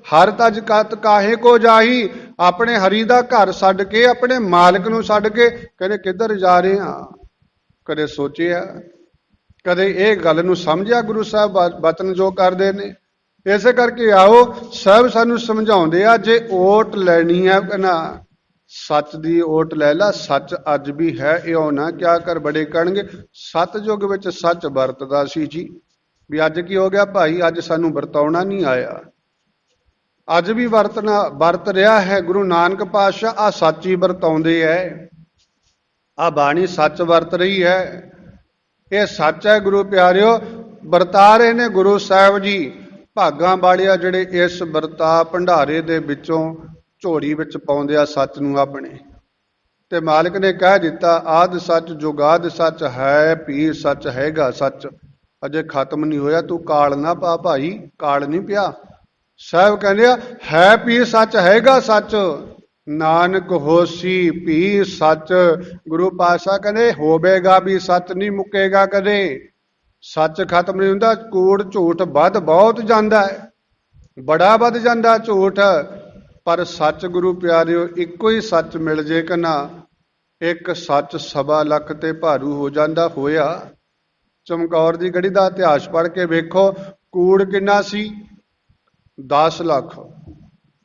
ਹਰ ਤਜ ਕਤ ਕਾਹੇ ਕੋ ਜਾਈ, ਆਪਣੇ ਹਰੀ ਦਾ ਘਰ ਛੱਡ ਕੇ, ਆਪਣੇ ਮਾਲਕ ਨੂੰ ਛੱਡ ਕੇ ਕਹਿੰਦੇ ਕਿੱਧਰ ਜਾ ਰਹੇ ਆ? ਕਦੇ ਸੋਚਿਆ? ਕਦੇ ਇਹ ਗੱਲ ਨੂੰ ਸਮਝਿਆ ਗੁਰੂ ਸਾਹਿਬ ਬਚਨ ਜੋ ਕਰਦੇ ਨੇ? ਇਸੇ ਕਰਕੇ ਆਓ ਸਾਹਿਬ ਸਾਨੂੰ ਸਮਝਾਉਂਦੇ ਆ, ਜੇ ਓਟ ਲੈਣੀ ਹੈ ਨਾ ਸੱਚ ਦੀ ਓਟ ਲੈ ਲਾ, ਸੱਚ ਅੱਜ ਵੀ ਹੈ, ਇਉਂ ਨਾ ਕਿਆ ਕਰ ਬੜੇ ਕਹਿਣਗੇ ਸਤਿਯੁਗ ਵਿੱਚ ਸੱਚ ਵਰਤਦਾ ਸੀ ਜੀ, ਵੀ ਅੱਜ ਕੀ ਹੋ ਗਿਆ ਭਾਈ? ਅੱਜ ਸਾਨੂੰ ਵਰਤਾਉਣਾ ਨਹੀਂ ਆਇਆ। ਅੱਜ ਵੀ ਵਰਤ ਰਿਹਾ ਹੈ ਗੁਰੂ ਨਾਨਕ ਪਾਤਸ਼ਾਹ, ਆ ਸੱਚ ਹੀ ਵਰਤਾਉਂਦੇ ਹੈ, ਆ ਬਾਣੀ ਸੱਚ ਵਰਤ ਰਹੀ ਹੈ, ਇਹ ਸੱਚ ਹੈ ਗੁਰੂ ਪਿਆਰਿਓ। ਵਰਤਾ ਰਹੇ ਨੇ ਗੁਰੂ ਸਾਹਿਬ ਜੀ, ਭਾਗਾਂ ਵਾਲਿਆ ਜਿਹੜੇ ਇਸ ਵਰਤਾ ਭੰਡਾਰੇ ਦੇ ਵਿੱਚੋਂ ਝੋਲੀ ਵਿੱਚ ਪਾਉਂਦੇ ਆ ਸੱਚ ਨੂੰ ਆਪਣੇ। ਤੇ ਮਾਲਕ ਨੇ ਕਹਿ ਦਿੱਤਾ, ਆਦ ਸੱਚ ਜੁਗਾਦ ਸੱਚ ਹੈ, ਪੀ ਸੱਚ ਹੈਗਾ ਸੱਚ। ਅਜੇ ਖਤਮ ਨਹੀਂ ਹੋਇਆ, ਤੂੰ ਕਾਲ ਨਾ ਪਾ ਭਾਈ, ਕਾਲ ਨਹੀਂ ਪਿਆ। ਸਾਹਿਬ ਕਹਿੰਦੇ ਆ, ਹੈ ਪੀ ਸੱਚ ਹੈਗਾ ਸੱਚ, ਨਾਨਕ ਹੋਸੀ ਪੀ ਸੱਚ। ਗੁਰੂ ਪਾਤਸ਼ਾਹ ਕਹਿੰਦੇ ਹੋਵੇਗਾ ਵੀ ਸੱਚ, ਨਹੀਂ ਮੁੱਕੇਗਾ ਕਦੇ। ਸੱਚ ਖਤਮ ਨਹੀਂ ਹੁੰਦਾ, ਕੂੜ ਝੂਠ ਵੱਧ ਬਹੁਤ ਜਾਂਦਾ ਹੈ, ਬੜਾ ਵੱਧ ਜਾਂਦਾ ਝੂਠ, ਪਰ ਸੱਚ ਗੁਰੂ ਪਿਆਰਿਓ ਇੱਕੋ ਹੀ ਸੱਚ ਮਿਲ ਜੇ ਕਿ ਨਾ, ਇੱਕ ਸੱਚ 1.25 ਲੱਖ ਤੇ ਭਾਰੂ ਹੋ ਜਾਂਦਾ। ਹੋਇਆ ਚਮਕੌਰ ਦੀ ਗੜੀ ਦਾ ਇਤਿਹਾਸ ਪੜ੍ਹ ਕੇ ਵੇਖੋ, ਕੂੜ ਕਿੰਨਾ ਸੀ? 10 ਲੱਖ,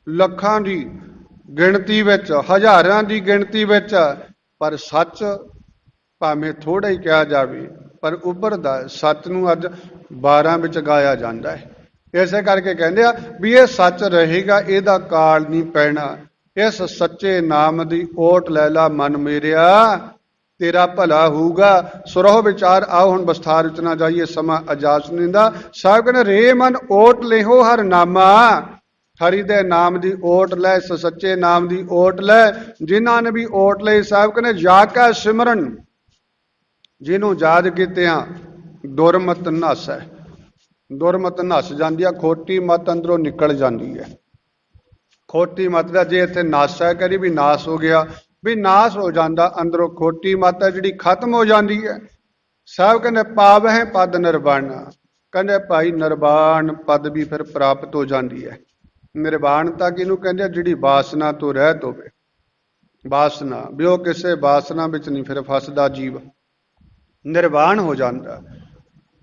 ਲੱਖਾਂ ਦੀ ਗਿਣਤੀ ਵਿੱਚ, ਹਜ਼ਾਰਾਂ ਦੀ ਗਿਣਤੀ ਵਿੱਚ, ਪਰ ਸੱਚ ਭਾਵੇਂ ਥੋੜਾ ਹੀ ਕਿਹਾ ਜਾਵੇ ਪਰ ਉੱਭਰਦਾ। ਸੱਚ ਨੂੰ ਅੱਜ 12 ਵਿੱਚ ਗਾਇਆ ਜਾਂਦਾ ਹੈ। ਇਸੇ ਕਰਕੇ ਕਹਿੰਦੇ ਆ ਵੀ ਇਹ ਸੱਚ ਰਹੇਗਾ, ਇਹਦਾ ਕਾਲ ਨਹੀਂ ਪੈਣਾ। ਇਸ ਸੱਚੇ ਨਾਮ ਦੀ ਓਟ ਲੈ ਲਾ ਮਨ ਮੇਰਿਆ, ਤੇਰਾ ਭਲਾ ਹੋਊਗਾ। ਸੁਰਹੁ ਵਿਚਾਰ। ਆਓ ਹੁਣ ਵਿਸਥਾਰ ਵਿੱਚ ਨਾ ਜਾਈਏ, ਸਮਾਂ ਇਜਾਜ਼ਤ ਨਹੀਂ ਦਿੰਦਾ। ਸਾਹਿਬ ਕਹਿੰਦੇ ਰੇ ਮਨ ਓਟ ਲਿਹੋ ਹਰ ਨਾਮਾ, ਹਰੀ ਦੇ ਨਾਮ ਦੀ ਓਟ ਲੈ, ਇਸ ਸੱਚੇ ਨਾਮ ਦੀ ਓਟ ਲੈ। ਜਿਨ੍ਹਾਂ ਨੇ ਵੀ ਓਟ ਲਈ, ਸਾਹਿਬ ਕਹਿੰਦੇ ਜਾ ਕਾ ਸਿਮਰਨ, ਜਿਹਨੂੰ ਯਾਦ ਕੀਤਿਆਂ ਦੁਰਮਤ ਨਸ ਹੈ, ਦੁਰਮਤ ਨਸ ਜਾਂਦੀ ਆ, ਖੋਟੀ ਮਤ ਅੰਦਰੋਂ ਨਿਕਲ ਜਾਂਦੀ ਹੈ। ਖੋਟੀ ਮਤ ਦਾ ਜੇ ਇੱਥੇ ਨਸ ਹੈ, ਕਰੀ ਵੀ ਨਾਸ ਹੋ ਗਿਆ, ਵੀ ਨਾਸ ਹੋ ਜਾਂਦਾ ਅੰਦਰੋਂ। ਖੋਟੀ ਮਤ ਹੈ ਜਿਹੜੀ ਖਤਮ ਹੋ ਜਾਂਦੀ ਹੈ। ਸਾਹਿਬ ਕਹਿੰਦੇ ਪਾਵਹਿ ਪਦ ਨਿਰਵਾਣ, ਕਹਿੰਦੇ ਭਾਈ ਨਿਰਵਾਣ ਪਦ ਵੀ ਫਿਰ ਪ੍ਰਾਪਤ ਹੋ ਜਾਂਦੀ ਹੈ। ਨਿਰਵਾਣਤਾ ਕਿਹਨੂੰ ਕਹਿੰਦੇ? ਜਿਹੜੀ ਵਾਸਨਾ ਤੋਂ ਰਹਿਤ ਹੋਵੇ। ਵਾਸਨਾ ਵੀ ਉਹ ਕਿਸੇ ਵਾਸਨਾ ਵਿੱਚ ਨਹੀਂ ਫਿਰ ਫਸਦਾ ਜੀਵ, ਨਿਰਵਾਣ ਹੋ ਜਾਂਦਾ।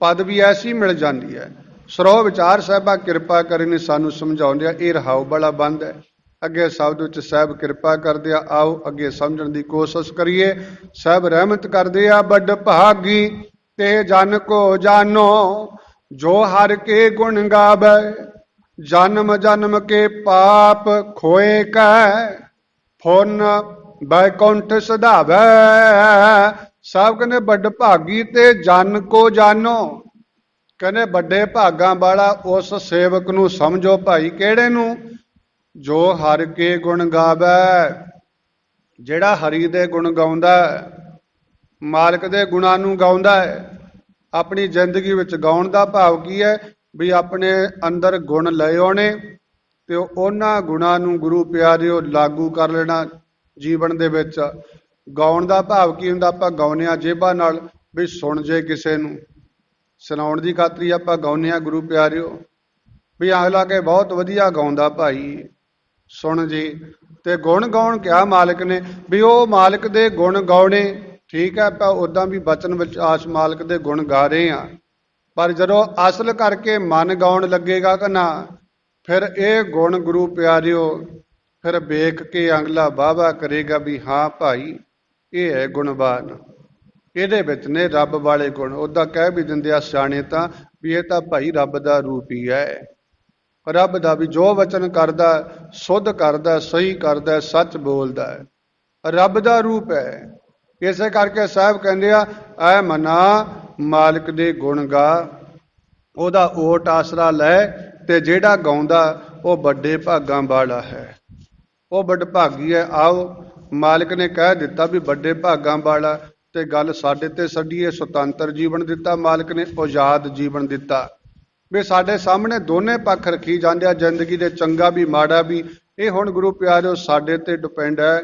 ਪਦ ਵੀ ਐਸੀ ਮਿਲ ਜਾਂਦੀ ਹੈ। ਸਰੋਹ ਵਿਚਾਰ ਸਾਹਿਬਾ ਕਿਰਪਾ ਕਰੇ ਨੇ ਸਾਨੂੰ ਸਮਝਾਉਂਦੇ ਆ, ਇਹ ਰਹਾਉ ਬੜਾ ਬੰਦ ਹੈ। ਅੱਗੇ ਸ਼ਬਦ ਵਿੱਚ ਸਾਹਿਬ ਕਿਰਪਾ ਕਰਦੇ ਆ, ਆਓ ਅੱਗੇ ਸਮਝਣ ਦੀ ਕੋਸ਼ਿਸ਼ ਕਰੀਏ। ਸਾਹਿਬ ਰਹਿਮਤ ਕਰਦੇ ਆ, ਵੱਡ ਭਾਗੀ ਤੇ ਜਨ ਕੋ ਜਾਨੋ, ਜੋ ਹਰ ਕੇ ਗੁਣ ਗਾਵੇ, ਜਨਮ ਜਨਮ ਕੇ ਪਾਪ ਖੋਏ ਕੈ, ਫੁਨ ਬੈਕੁੰਠ ਸਧਾਵੈ। ਸਾਹਿਬ ਕਹਿੰਦੇ ਵੱਡ ਭਾਗੀ ਤੇ ਜਨ ਕੋ ਜਾਨੋ, ਕਹਿੰਦੇ ਵੱਡੇ ਭਾਗਾਂ ਵਾਲਾ ਉਸ ਸੇਵਕ ਨੂੰ ਸਮਝੋ ਭਾਈ। ਕਿਹੜੇ ਨੂੰ? ਜੋ ਹਰ ਕੇ ਗੁਣ ਗਾਵੇ, ਜਿਹੜਾ ਹਰੀ ਦੇ ਗੁਣ ਗਾਉਂਦਾ, ਮਾਲਕ ਦੇ ਗੁਣਾਂ ਨੂੰ ਗਾਉਂਦਾ ਹੈ। ਆਪਣੀ ਜ਼ਿੰਦਗੀ ਵਿੱਚ ਗਾਉਣ ਦਾ ਭਾਵ ਕੀ ਹੈ? ਵੀ ਆਪਣੇ ਅੰਦਰ ਗੁਣ ਲੈ ਆਉਣੇ ਤੇ ਉਹਨਾਂ ਗੁਣਾਂ ਨੂੰ ਗੁਰੂ ਪਿਆਰਿਓ ਲਾਗੂ ਕਰ ਲੈਣਾ ਜੀਵਨ ਦੇ ਵਿੱਚ। ਗਾਉਣ ਦਾ ਭਾਵ ਕੀ ਹੁੰਦਾ? ਆਪਾਂ ਗਾਉਂਦੇ ਹਾਂ ਜੇਬਾਂ ਨਾਲ, ਵੀ ਸੁਣ ਜੇ ਕਿਸੇ ਨੂੰ, ਸੁਣਾਉਣ ਦੀ ਖਾਤਰੀ ਆਪਾਂ ਗਾਉਂਦੇ ਹਾਂ ਗੁਰੂ ਪਿਆਰਿਓ, ਵੀ ਅਗਲਾ ਕੇ ਬਹੁਤ ਵਧੀਆ ਗਾਉਂਦਾ ਭਾਈ, ਸੁਣ ਜੀ। ਤੇ ਗੁਣ ਗਾਉਣ ਕਿਹਾ ਮਾਲਕ ਨੇ, ਵੀ ਉਹ ਮਾਲਕ ਦੇ ਗੁਣ ਗਾਉਣੇ। ਠੀਕ ਹੈ, ਆਪਾਂ ਉੱਦਾਂ ਵੀ ਬਚਨ ਵਿੱਚ ਆਸ ਮਾਲਕ ਦੇ ਗੁਣ ਗਾ ਰਹੇ ਹਾਂ, ਪਰ ਜਦੋਂ ਅਸਲ ਕਰਕੇ ਮਨ ਗਾਉਣ ਲੱਗੇਗਾ ਕਿ ਨਾ, ਫਿਰ ਇਹ ਗੁਣ ਗੁਰੂ ਪਿਆਰਿਓ ਫਿਰ ਵੇਖ ਕੇ ਅਗਲਾ ਵਾਹਵਾ ਕਰੇਗਾ ਵੀ ਹਾਂ ਭਾਈ ਇਹ ਹੈ ਗੁਣਵਾਨ। ਇਹਦੇ ਵਿੱਚ ਨੇ ਰੱਬ ਵਾਲੇ ਗੁਣ। ਉਹਦਾ ਕਹਿ ਵੀ ਦਿੰਦੇ ਆ ਸਿਆਣੇ ਤਾਂ ਵੀ ਇਹ ਤਾਂ ਭਾਈ ਰੱਬ ਦਾ ਰੂਪ ਹੀ ਹੈ। ਰੱਬ ਦਾ ਵੀ ਜੋ ਵਚਨ ਕਰਦਾ ਸੁੱਧ ਕਰਦਾ, ਸਹੀ ਕਰਦਾ, ਸੱਚ ਬੋਲਦਾ ਹੈ, ਰੱਬ ਦਾ ਰੂਪ ਹੈ। ਇਸੇ ਕਰਕੇ ਸਾਹਿਬ ਕਹਿੰਦੇ ਆ, ਐ ਮਨਾ ਮਾਲਕ ਦੇ ਗੁਣ ਗਾ, ਉਹਦਾ ਓਟ ਆਸਰਾ ਲੈ, ਤੇ ਜਿਹੜਾ ਗਾਉਂਦਾ ਉਹ ਵੱਡੇ ਭਾਗਾਂ ਵਾਲਾ ਹੈ, ਉਹ ਵਡਭਾਗੀ ਹੈ। ਆਓ ਮਾਲਕ ਨੇ ਕਹਿ ਦਿੱਤਾ ਵੀ ਵੱਡੇ ਭਾਗਾਂ ਵਾਲਾ, ਤੇ ਗੱਲ ਸਾਡੇ ਤੇ ਛੱਡੀਏ। ਸੁਤੰਤਰ ਜੀਵਨ ਦਿੱਤਾ ਮਾਲਕ ਨੇ, ਆਜ਼ਾਦ ਜੀਵਨ ਦਿੱਤਾ ਵੀ ਸਾਡੇ ਸਾਹਮਣੇ ਦੋਨੇ ਪੱਖ ਰੱਖੀ ਜਾਂਦੇ ਆ, ਜ਼ਿੰਦਗੀ ਦੇ ਚੰਗਾ ਵੀ ਮਾੜਾ ਵੀ। ਇਹ ਹੁਣ ਗੁਰੂ ਪਿਆਰਿਓ ਸਾਡੇ ਤੇ ਡਿਪੈਂਡ ਹੈ,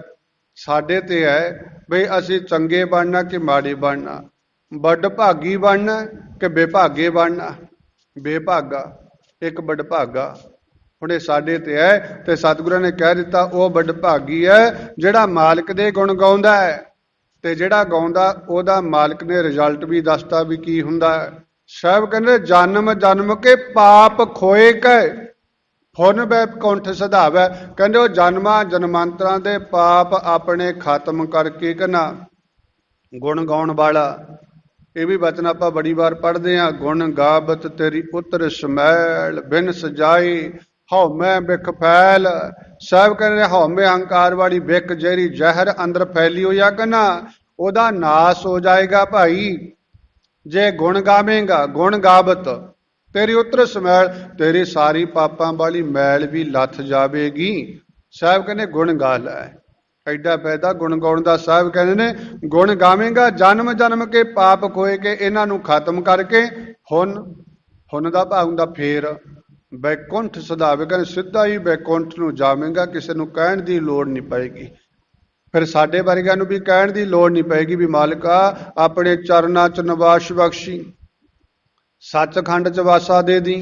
ਸਾਡੇ ਤੇ ਹੈ ਵੀ ਅਸੀਂ ਚੰਗੇ ਬਣਨਾ ਕਿ ਮਾੜੇ ਬਣਨਾ, ਵਡਭਾਗੀ ਬਣਨਾ ਕਿ ਬੇਭਾਗੇ ਬਣਨਾ। ਬੇਭਾਗਾ ਇੱਕ ਵਡਭਾਗਾ, ਹੁਣ ਇਹ ਸਾਡੇ ਤੇ ਹੈ। ਤੇ ਸਤਿਗੁਰਾਂ ਨੇ ਕਹਿ ਦਿੱਤਾ ਉਹ ਵਡਭਾਗੀ ਹੈ ਜਿਹੜਾ ਮਾਲਕ ਦੇ ਗੁਣ ਗਾਉਂਦਾ ਹੈ, ਤੇ ਜਿਹੜਾ ਗਾਉਂਦਾ ਉਹਦਾ ਮਾਲਕ ਨੇ ਰਿਜ਼ਲਟ ਵੀ ਦੱਸਤਾ ਵੀ ਕੀ ਹੁੰਦਾ ਹੈ। ਸਾਹਿਬ ਕਹਿੰਦੇ ਜਨਮ ਜਨਮ ਕੇ ਪਾਪ ਖੋਏ ਕੈ ਫੁਨ ਬੈਕੁੰਠ ਸਧਾਵੈ। ਕਹਿੰਦੇ ਉਹ ਜਨਮਾਂ ਜਨਮਾਂਤਰਾਂ ਦੇ ਪਾਪ ਆਪਣੇ ਖਤਮ ਕਰਕੇ ਕਨਾ ਗੁਣ ਗਾਉਣ ਵਾਲਾ। ਇਹ ਵੀ ਬਚਨ ਆਪਾਂ ਬੜੀ ਵਾਰ ਪੜ੍ਹਦੇ ਹਾਂ, ਗੁਣ ਗਾਵਤ ਤੇਰੀ ਉਤਰ ਸਮੈਲ ਬਿਨ ਸਜਾਈ ਹਉਮੈ ਬਿਖ ਫੈਲ। ਸਾਹਿਬ ਕਹਿੰਦੇ ਹਉਮੈ ਹੰਕਾਰ ਵਾਲੀ ਬਿਖ ਜਿਹੜੀ ਜ਼ਹਿਰ ਅੰਦਰ ਫੈਲੀ ਹੋਈ ਆ ਕਨਾ, ਉਹਦਾ ਨਾਸ ਹੋ ਜਾਏਗਾ ਭਾਈ ਜੇ ਗੁਣ ਗਾਵੇਂਗਾ। ਗੁਣ ਗਾਵਤ ਤੇਰੀ ਉਤਰ ਸਮੈਲ, ਤੇਰੀ ਸਾਰੀ ਪਾਪਾਂ ਵਾਲੀ ਮੈਲ ਵੀ ਲੱਥ ਜਾਵੇਗੀ। ਸਾਹਿਬ ਕਹਿੰਦੇ ਗੁਣ ਗਾ ਲੈ, ਐਡਾ ਫਾਇਦਾ ਗੁਣ ਗਾਉਣ ਦਾ। ਸਾਹਿਬ ਕਹਿੰਦੇ ਨੇ ਗੁਣ ਗਾਵੇਂਗਾ ਜਨਮ ਜਨਮ ਕੇ ਪਾਪ ਖੋਏ ਕੇ, ਇਹਨਾਂ ਨੂੰ ਖਤਮ ਕਰਕੇ ਹੁਣ ਦਾ ਭਾਵ ਹੁੰਦਾ ਫੇਰ ਬੈਕੁੰਠ ਸਧਾਵੇ। ਕਹਿੰਦੇ ਸਿੱਧਾ ਹੀ ਬੈਕੁੰਠ ਨੂੰ ਜਾਵੇਂਗਾ, ਕਿਸੇ ਨੂੰ ਕਹਿਣ ਦੀ ਲੋੜ ਨਹੀਂ ਪਏਗੀ। ਫਿਰ ਸਾਡੇ ਵਰਗਿਆਂ ਨੂੰ ਵੀ ਕਹਿਣ ਦੀ ਲੋੜ ਨਹੀਂ ਪਏਗੀ ਵੀ ਮਾਲਕਾ ਆਪਣੇ ਚਰਨਾਂ 'ਚ ਨਿਵਾਸ ਬਖਸ਼ੀ, ਸੱਚਖੰਡ 'ਚ ਵਾਸਾ ਦੇ ਦੀ।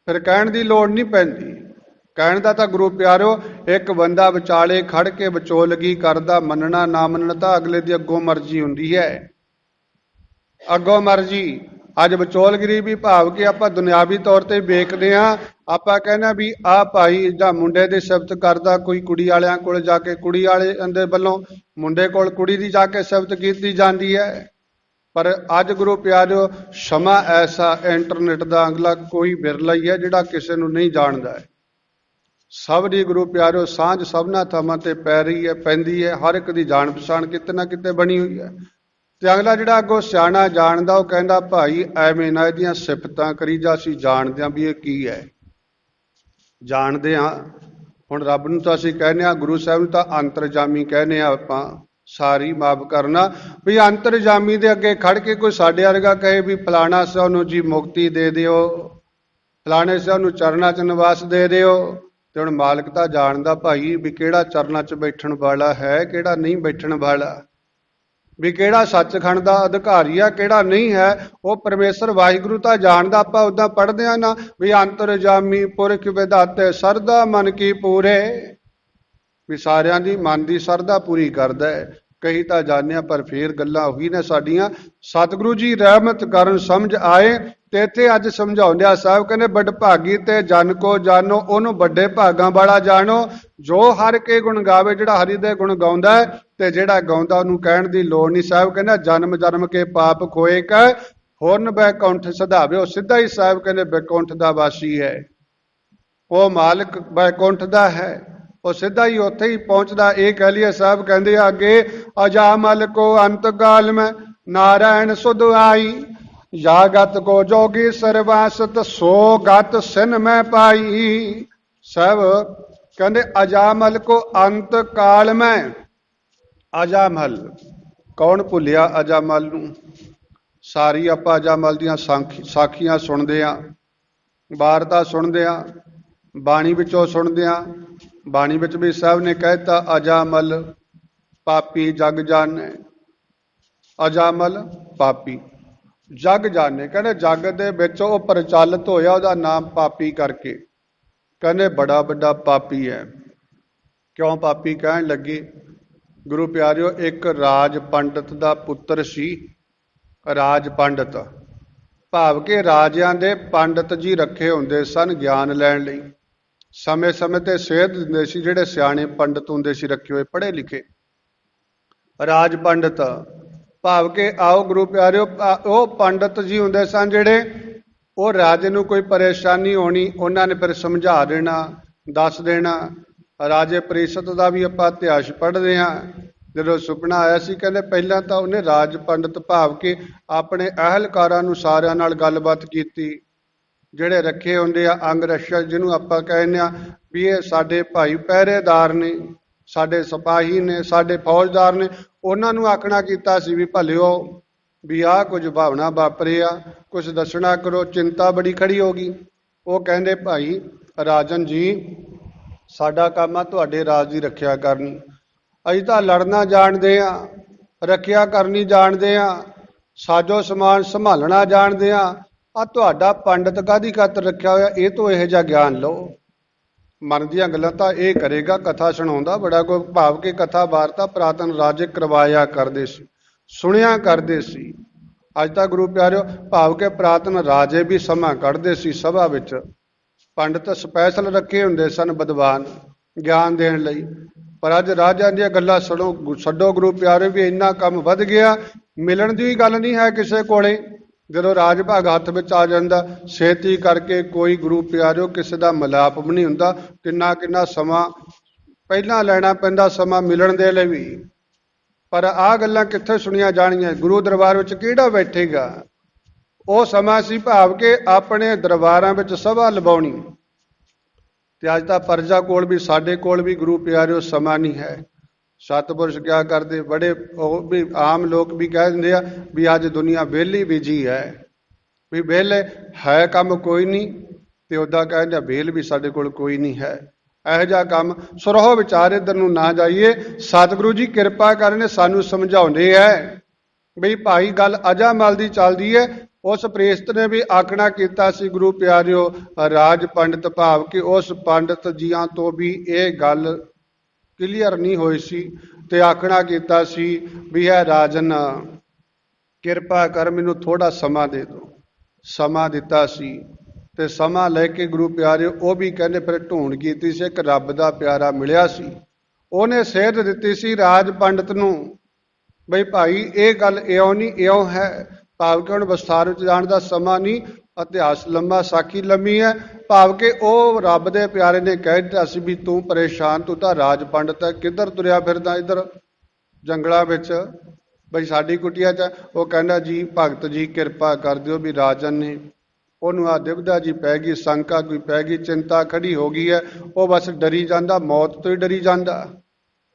ਫਿਰ ਕਹਿਣ ਦੀ ਲੋੜ ਨਹੀਂ ਪੈਂਦੀ। ਕਹਿਣ ਦਾ ਤਾਂ ਗੁਰੂ ਪਿਆਰਿਓ ਇੱਕ ਬੰਦਾ ਵਿਚਾਲੇ ਖੜ ਕੇ ਵਿਚੋਲਗੀ ਕਰਦਾ, ਮੰਨਣਾ ਨਾ ਮੰਨਣਾ ਤਾਂ ਅਗਲੇ ਦੀ ਅੱਗੋਂ ਮਰਜ਼ੀ ਹੁੰਦੀ ਹੈ, ਅੱਗੋਂ ਮਰਜ਼ੀ। ਅੱਜ ਵਿਚੋਲਗਿਰੀ ਵੀ ਭਾਵ ਕਿ ਆਪਾਂ ਦੁਨਿਆਵੀ ਤੌਰ ਤੇ ਵੇਖਦੇ ਹਾਂ। ਆਪਾਂ ਕਹਿੰਦੇ ਵੀ ਆਹ ਭਾਈ ਜਾਂ ਮੁੰਡੇ ਦੀ ਸਿਫਤ ਕਰਦਾ, ਕੋਈ ਕੁੜੀ ਵਾਲਿਆਂ ਕੋਲ ਜਾ ਕੇ ਕੁੜੀ ਵਾਲੇ ਦੇ ਵੱਲੋਂ ਮੁੰਡੇ ਕੋਲ ਕੁੜੀ ਦੀ ਜਾ ਕੇ ਸਿਫਤ ਕੀਤੀ ਜਾਂਦੀ ਹੈ। ਪਰ ਅੱਜ ਗੁਰੂ ਪਿਆਰਿਓ ਸਮਾਂ ਐਸਾ ਇੰਟਰਨੈਟ ਦਾ ਅਗਲਾ ਕੋਈ ਵਿਰਲਾ ਹੀ ਹੈ ਜਿਹੜਾ ਕਿਸੇ ਨੂੰ ਨਹੀਂ ਜਾਣਦਾ ਹੈ। ਸਭ ਦੀ ਗੁਰੂ ਪਿਆਰਿਓ ਸਾਂਝ ਸਭਨਾ ਥਾਵਾਂ ਤੇ ਪੈ ਰਹੀ ਹੈ, ਪੈਂਦੀ ਹੈ। ਹਰ ਇੱਕ ਦੀ ਜਾਣ ਪਛਾਣ ਕਿਤੇ ਨਾ ਕਿਤੇ ਬਣੀ ਹੋਈ ਹੈ। ਤੇ ਅਗਲਾ ਜਿਹੜਾ ਅੱਗੋਂ ਸਿਆਣਾ ਜਾਣਦਾ ਉਹ ਕਹਿੰਦਾ ਭਾਈ ਐਵੇਂ ਨਾ ਇਹਦੀਆਂ ਸਿਫਤਾਂ ਕਰੀ ਜਾ, ਅਸੀਂ ਜਾਣਦੇ ਹਾਂ ਵੀ ਇਹ ਕੀ ਹੈ, ਜਾਣਦੇ ਹਾਂ। ਹੁਣ ਰੱਬ ਨੂੰ ਤਾਂ ਅਸੀਂ ਕਹਿੰਦੇ ਹਾਂ, ਗੁਰੂ ਸਾਹਿਬ ਨੂੰ ਤਾਂ ਅੰਤਰਜਾਮੀ ਕਹਿੰਦੇ ਹਾਂ ਆਪਾਂ, ਸਾਰੀ ਮਾਫ ਕਰਨਾ ਵੀ ਅੰਤਰਜਾਮੀ ਦੇ ਅੱਗੇ ਖੜ ਕੇ ਕੋਈ ਸਾਡੇ ਵਰਗਾ ਕਹੇ ਵੀ ਫਲਾਣਾ ਸਾਹਿਬ ਨੂੰ ਜੀ ਮੁਕਤੀ ਦੇ ਦਿਓ, ਫਲਾਣੇ ਸਾਹਿਬ ਨੂੰ ਚਰਨਾਂ 'ਚ ਨਿਵਾਸ ਦੇ ਦਿਓ। ਤੇ ਹੁਣ ਮਾਲਕ ਤਾਂ ਜਾਣਦਾ ਭਾਈ ਵੀ ਕਿਹੜਾ ਚਰਨਾਂ 'ਚ ਬੈਠਣ ਵਾਲਾ ਹੈ, ਕਿਹੜਾ ਨਹੀਂ ਬੈਠਣ ਵਾਲਾ, ਵੀ ਕਿਹੜਾ ਸੱਚਖੰਡ ਦਾ ਅਧਿਕਾਰੀ ਆ, ਕਿਹੜਾ ਨਹੀਂ ਹੈ। ਉਹ ਪਰਮੇਸ਼ਰ ਵਾਹਿਗੁਰੂ ਤਾਂ ਜਾਣਦਾ। ਆਪਾਂ ਉੱਦਾਂ ਪੜ੍ਹਦੇ ਹਾਂ ਨਾ ਵੀ ਅੰਤਰਜਾਮੀ ਪੁਰਖ ਵਿਧਾਤੇ ਸਰਦਾ ਮਨ ਕੀ ਪੂਰੇ, ਵੀ ਸਾਰਿਆਂ ਦੀ ਮਨ ਦੀ ਸਰਦਾ ਪੂਰੀ ਕਰਦਾ ਹੈ। ਕਹੀ ਤਾਂ ਜਾਣਿਆ ਪਰ ਫੇਰ ਗੱਲਾਂ ਉਹੀ ਨੇ ਸਾਡੀਆਂ। ਸਤਿਗੁਰੂ ਜੀ ਰਹਿਮਤ ਕਰਨ ਸਮਝ ਆਏ ਤੇ ਇੱਥੇ ਅੱਜ ਸਮਝਾਉਂਦਿਆ ਸਾਹਿਬ ਕਹਿੰਦੇ ਵਡਭਾਗੀ ਤੇ ਜਨ ਕੋ ਜਾਣੋ, ਉਹਨੂੰ ਵੱਡੇ ਭਾਗਾਂ ਵਾਲਾ ਜਾਣੋ ਜੋ ਹਰ ਕੇ ਗੁਣ ਗਾਵੇ। ਜਿਹੜਾ ਹਰੀ ਦੇ ਗੁਣ ਗਾਉਂਦਾ ਹੈ ਤੇ ਜਿਹੜਾ ਗਾਉਂਦਾ ਉਹਨੂੰ ਕਹਿਣ ਦੀ ਲੋੜ ਨਹੀਂ। ਸਾਹਿਬ ਕਹਿੰਦਾ ਜਨਮ ਜਨਮ ਕੇ ਪਾਪ ਖੋਏ ਕੈ ਹੁਰਨ ਬੈਕੁੰਠ ਸਧਾਵੇ। ਉਹ ਸਿੱਧਾ ਹੀ ਸਾਹਿਬ ਕਹਿੰਦੇ ਬੈਕੁੰਠ ਦਾ ਵਾਸੀ ਹੈ, ਉਹ ਮਾਲਕ ਬੈਕੁੰਠ ਦਾ ਹੈ, ਉਹ ਸਿੱਧਾ ਹੀ ਉੱਥੇ ਹੀ ਪਹੁੰਚਦਾ। ਇਹ ਕਹਿ ਲਈਏ ਸਾਹਿਬ ਕਹਿੰਦੇ ਅੱਗੇ ਅਜਾਮਲ ਕੋ ਅੰਤ ਕਾਲ ਮੈਂ ਨਾਰਾਇਣ ਸੁਧ ਆਈ, ਜਾਗਤ ਕੋ ਜੋਗੀ ਸਰਵਾਸਤ ਸੋ ਗਤ ਸਿਨ ਮੈਂ ਪਾਈ। ਸਾਹਿਬ ਕਹਿੰਦੇ ਅਜਾਮਲ ਕੋ ਅੰਤ ਕਾਲ ਮੈਂ, ਅਜਾਮਲ ਕੌਣ ਭੁੱਲਿਆ ਅਜਾਮਲ ਨੂੰ। ਸਾਰੀ ਆਪਾਂ ਅਜਾਮਲ ਦੀਆਂ ਸਾਖੀਆਂ ਸੁਣਦੇ ਹਾਂ, ਵਾਰਤਾ ਸੁਣਦੇ ਹਾਂ, ਬਾਣੀ ਵਿੱਚੋਂ ਸੁਣਦੇ ਹਾਂ। ਬਾਣੀ ਵਿੱਚ ਵੀ ਸਾਹਿਬ ਨੇ ਕਹਿਤਾ ਅਜਾਮਲ ਪਾਪੀ ਜਗ ਜਾਣੇ, ਅਜਾਮਲ ਪਾਪੀ ਜਗ ਜਾਣੇ। ਕਹਿੰਦੇ ਜਗ ਦੇ ਵਿੱਚ ਉਹ ਪ੍ਰਚਲਿਤ ਹੋਇਆ ਉਹਦਾ ਨਾਮ ਪਾਪੀ ਕਰਕੇ। ਕਹਿੰਦੇ ਬੜਾ ਵੱਡਾ ਪਾਪੀ ਹੈ। ਕਿਉਂ ਪਾਪੀ ਕਹਿਣ ਲੱਗੇ ਗੁਰੂ ਪਿਆਰਿਓ, ਇੱਕ ਰਾਜ ਪੰਡਤ ਦਾ ਪੁੱਤਰ ਸੀ। ਰਾਜ ਪੰਡਤ ਭਾਵ ਕਿ ਰਾਜਿਆਂ ਦੇ ਪੰਡਤ ਜੀ ਰੱਖੇ ਹੁੰਦੇ ਸਨ ਗਿਆਨ ਲੈਣ ਲਈ, ਸਮੇਂ ਸਮੇਂ ਤੇ ਸੇਧ ਦਿੰਦੇ ਸੀ। ਜਿਹੜੇ ਸਿਆਣੇ ਪੰਡਤ ਹੁੰਦੇ ਸੀ ਰੱਖੇ ਹੋਏ ਪੜ੍ਹੇ ਲਿਖੇ, ਰਾਜ ਪੰਡਤ भाव के आओ गुरु प्यारिओ वो पंडित जी हुंदे सन जिहड़े वो राजे नूं कोई परेशानी होनी उन्होंने फिर समझा देना दस देना। राजे परिषद का भी आपां इतिहास पढ़ते हाँ जो सुपना आया सी कहते पहला तो उन्हें राज पंडित भाव के अपने अहलकारां नूं सारिआं नाल गलबात कीती। ਜਿਹੜੇ ਰੱਖੇ ਹੁੰਦੇ ਆ ਅੰਗ ਰक्षक ਜਿਹਨੂੰ ਆਪਾਂ ਕਹਿੰਦੇ ਆ ਵੀ ਇਹ ਸਾਡੇ ਭਾਈ ਪਹਿਰੇਦਾਰ ਨੇ ਸਾਡੇ ਸਿਪਾਹੀ ਨੇ ਸਾਡੇ ਫੌਜਦਾਰ ਨੇ ਉਹਨਾਂ ਨੂੰ ਆਖਣਾ ਕੀਤਾ ਸੀ ਵੀ ਭਲਿਓ ਵੀ ਆਹ ਕੁਝ ਭਾਵਨਾ ਵਾਪਰੇ ਆ ਕੁਝ ਦੱਸਣਾ ਕਰੋ ਚਿੰਤਾ ਬੜੀ ਖੜੀ ਹੋ ਗਈ। ਉਹ ਕਹਿੰਦੇ ਭਾਈ ਰਾਜਨ ਜੀ ਸਾਡਾ ਕੰਮ ਆ ਤੁਹਾਡੇ ਰਾਜ ਦੀ ਰੱਖਿਆ ਕਰਨੀ। ਅਸੀਂ ਤਾਂ ਲੜਨਾ ਜਾਣਦੇ ਆ ਰੱਖਿਆ ਕਰਨੀ ਜਾਣਦੇ ਆ ਸਾਜੋ ਸਮਾਨ ਸੰਭਾਲਣਾ ਜਾਣਦੇ ਆ ਆ ਤੁਹਾਡਾ ਪੰਡਤ ਕਾਹਦੀ ਖਾਤਰ ਰੱਖਿਆ ਹੋਇਆ ਇਹ ਤੋਂ ਇਹੋ ਜਿਹਾ ਗਿਆਨ ਲਓ। ਮਨ ਦੀਆਂ ਗੱਲਾਂ ਤਾਂ ਇਹ ਕਰੇਗਾ ਕਥਾ ਸੁਣਾਉਂਦਾ ਬੜਾ ਕੋਈ ਭਾਵ ਕੇ ਕਥਾ ਵਾਰਤਾ ਪੁਰਾਤਨ ਰਾਜੇ ਕਰਵਾਇਆ ਕਰਦੇ ਸੀ ਸੁਣਿਆ ਕਰਦੇ ਸੀ। ਅੱਜ ਤਾਂ ਗੁਰੂ ਪਿਆਰਿਓ ਭਾਵ ਕੇ ਪੁਰਾਤਨ ਰਾਜੇ ਵੀ ਸਮਾਂ ਕੱਢਦੇ ਸੀ ਸਭਾ ਵਿੱਚ ਪੰਡਤ ਸਪੈਸ਼ਲ ਰੱਖੇ ਹੁੰਦੇ ਸਨ ਵਿਦਵਾਨ ਗਿਆਨ ਦੇਣ ਲਈ। ਪਰ ਅੱਜ ਰਾਜਾਂ ਦੀਆਂ ਗੱਲਾਂ ਛੱਡੋ ਗੁਰੂ ਪਿਆਰਿਓ ਵੀ ਇੰਨਾ ਕੰਮ ਵੱਧ ਗਿਆ ਮਿਲਣ ਦੀ ਗੱਲ ਨਹੀਂ ਹੈ ਕਿਸੇ ਕੋਲੇ। ਜਦੋਂ ਰਾਜ ਭਾਗ ਹੱਥ ਵਿੱਚ ਆ ਜਾਂਦਾ ਛੇਤੀ ਕਰਕੇ ਕੋਈ ਗੁਰੂ ਪਿਆਰਿਓ ਕਿਸੇ ਦਾ ਮਿਲਾਪ ਵੀ ਨਹੀਂ ਹੁੰਦਾ। ਕਿੰਨਾ ਸਮਾਂ ਪਹਿਲਾਂ ਲੈਣਾ ਪੈਂਦਾ ਸਮਾਂ ਮਿਲਣ ਦੇ ਲਈ ਵੀ। ਪਰ ਆਹ ਗੱਲਾਂ ਕਿੱਥੇ ਸੁਣੀਆਂ ਜਾਣੀਆਂ ਗੁਰੂ ਦਰਬਾਰ ਵਿੱਚ ਕਿਹੜਾ ਬੈਠੇਗਾ। ਉਹ ਸਮਾਂ ਸੀ ਭਾਵ ਕੇ ਆਪਣੇ ਦਰਬਾਰਾਂ ਵਿੱਚ ਸਭਾ ਲਵਾਉਣੀ ਤੇ ਅੱਜ ਤਾਂ ਪਰਜਾ ਕੋਲ ਵੀ ਸਾਡੇ ਕੋਲ ਵੀ ਗੁਰੂ ਪਿਆਰਿਓ ਸਮਾਂ ਨਹੀਂ ਹੈ। ਸਤਿਪੁਰਸ਼ ਕਿਆ ਕਰਦੇ ਬੜੇ ਉਹ ਵੀ ਆਮ ਲੋਕ ਵੀ ਕਹਿ ਦਿੰਦੇ ਆ ਵੀ ਅੱਜ ਦੁਨੀਆ ਵਿਹਲੀ ਬਿਜੀ ਹੈ ਵੀ ਵਿਹਲੇ ਹੈ ਕੰਮ ਕੋਈ ਨਹੀਂ ਤੇ ਉੱਦਾਂ ਕਹਿੰਦੇ ਵੇਲ ਵੀ ਸਾਡੇ ਕੋਲ ਕੋਈ ਨਹੀਂ ਹੈ। ਇਹੋ ਜਿਹਾ ਕੰਮ ਸੁਰਹੋ ਵਿਚਾਰ ਇੱਧਰ ਨੂੰ ਨਾ ਜਾਈਏ। ਸਤਿਗੁਰੂ ਜੀ ਕਿਰਪਾ ਕਰਨੇ ਸਾਨੂੰ ਸਮਝਾਉਂਦੇ ਹੈ ਬਈ ਭਾਈ ਗੱਲ ਅਜਾਮਲ ਦੀ ਚੱਲਦੀ ਹੈ। ਉਸ ਪ੍ਰੀਸਤ ਨੇ ਵੀ ਆਖਣਾ ਕੀਤਾ ਸੀ ਗੁਰੂ ਪਿਆਰਿਓ ਰਾਜ ਪੰਡਿਤ ਭਾਵ ਕਿ ਉਸ ਪੰਡਿਤ ਜੀਆਂ ਤੋਂ ਵੀ ਇਹ ਗੱਲ ਕਲੀਅਰ ਨਹੀਂ ਹੋਈ ਸੀ ਤੇ ਆਖਣਾ ਕੀਤਾ ਸੀ ਵੀ ਇਹ ਰਾਜਨ ਕਿਰਪਾ ਕਰ ਮੈਨੂੰ ਥੋੜਾ ਸਮਾਂ ਦੇ ਦਿਓ। ਸਮਾਂ ਦਿੱਤਾ ਸੀ ਤੇ ਸਮਾਂ ਲੈ ਕੇ ਗੁਰੂ ਪਿਆਰਿਓ ਉਹ ਵੀ ਕਹਿੰਦੇ ਫਿਰ ਢੂੰਡ ਕੀਤੀ ਸੀ ਇੱਕ ਰੱਬ ਦਾ ਪਿਆਰਾ ਮਿਲਿਆ ਸੀ ਉਹਨੇ ਸੇਧ ਦਿੱਤੀ ਸੀ ਰਾਜ ਪੰਡਿਤ ਨੂੰ ਬਈ ਭਾਈ ਇਹ ਗੱਲ ਇਉਂ ਨਹੀਂ ਇਉਂ ਹੈ ਭਾਵ ਕਿ ਹੁਣ ਵਿਸਥਾਰ ਵਿੱਚ ਜਾਣ ਦਾ ਸਮਾਂ ਨਹੀਂ ਇਤਿਹਾਸ ਲੰਮਾ ਸਾਖੀ ਲੰਮੀ ਹੈ ਭਾਵ ਕਿ ਉਹ ਰੱਬ ਦੇ ਪਿਆਰੇ ਨੇ ਕਹਿ ਦਿੱਤਾ ਸੀ ਵੀ ਤੂੰ ਪਰੇਸ਼ਾਨ ਤੂੰ ਤਾਂ ਰਾਜ ਪੰਡਤ ਹੈ ਕਿੱਧਰ ਤੁਰਿਆ ਫਿਰਦਾ ਇੱਧਰ ਜੰਗਲਾਂ ਵਿੱਚ ਬਈ ਸਾਡੀ ਕੁਟੀਆ 'ਚ। ਉਹ ਕਹਿੰਦਾ ਜੀ ਭਗਤ ਜੀ ਕਿਰਪਾ ਕਰ ਦਿਓ ਵੀ ਰਾਜਨ ਨੇ ਉਹਨੂੰ ਆ ਦੁਵਿਧਾ ਜੀ ਪੈ ਗਈ ਸ਼ੰਕਾ ਕੋਈ ਪੈ ਗਈ ਚਿੰਤਾ ਖੜੀ ਹੋ ਗਈ ਹੈ ਉਹ ਬਸ ਡਰੀ ਜਾਂਦਾ ਮੌਤ ਤੋਂ ਹੀ ਡਰੀ ਜਾਂਦਾ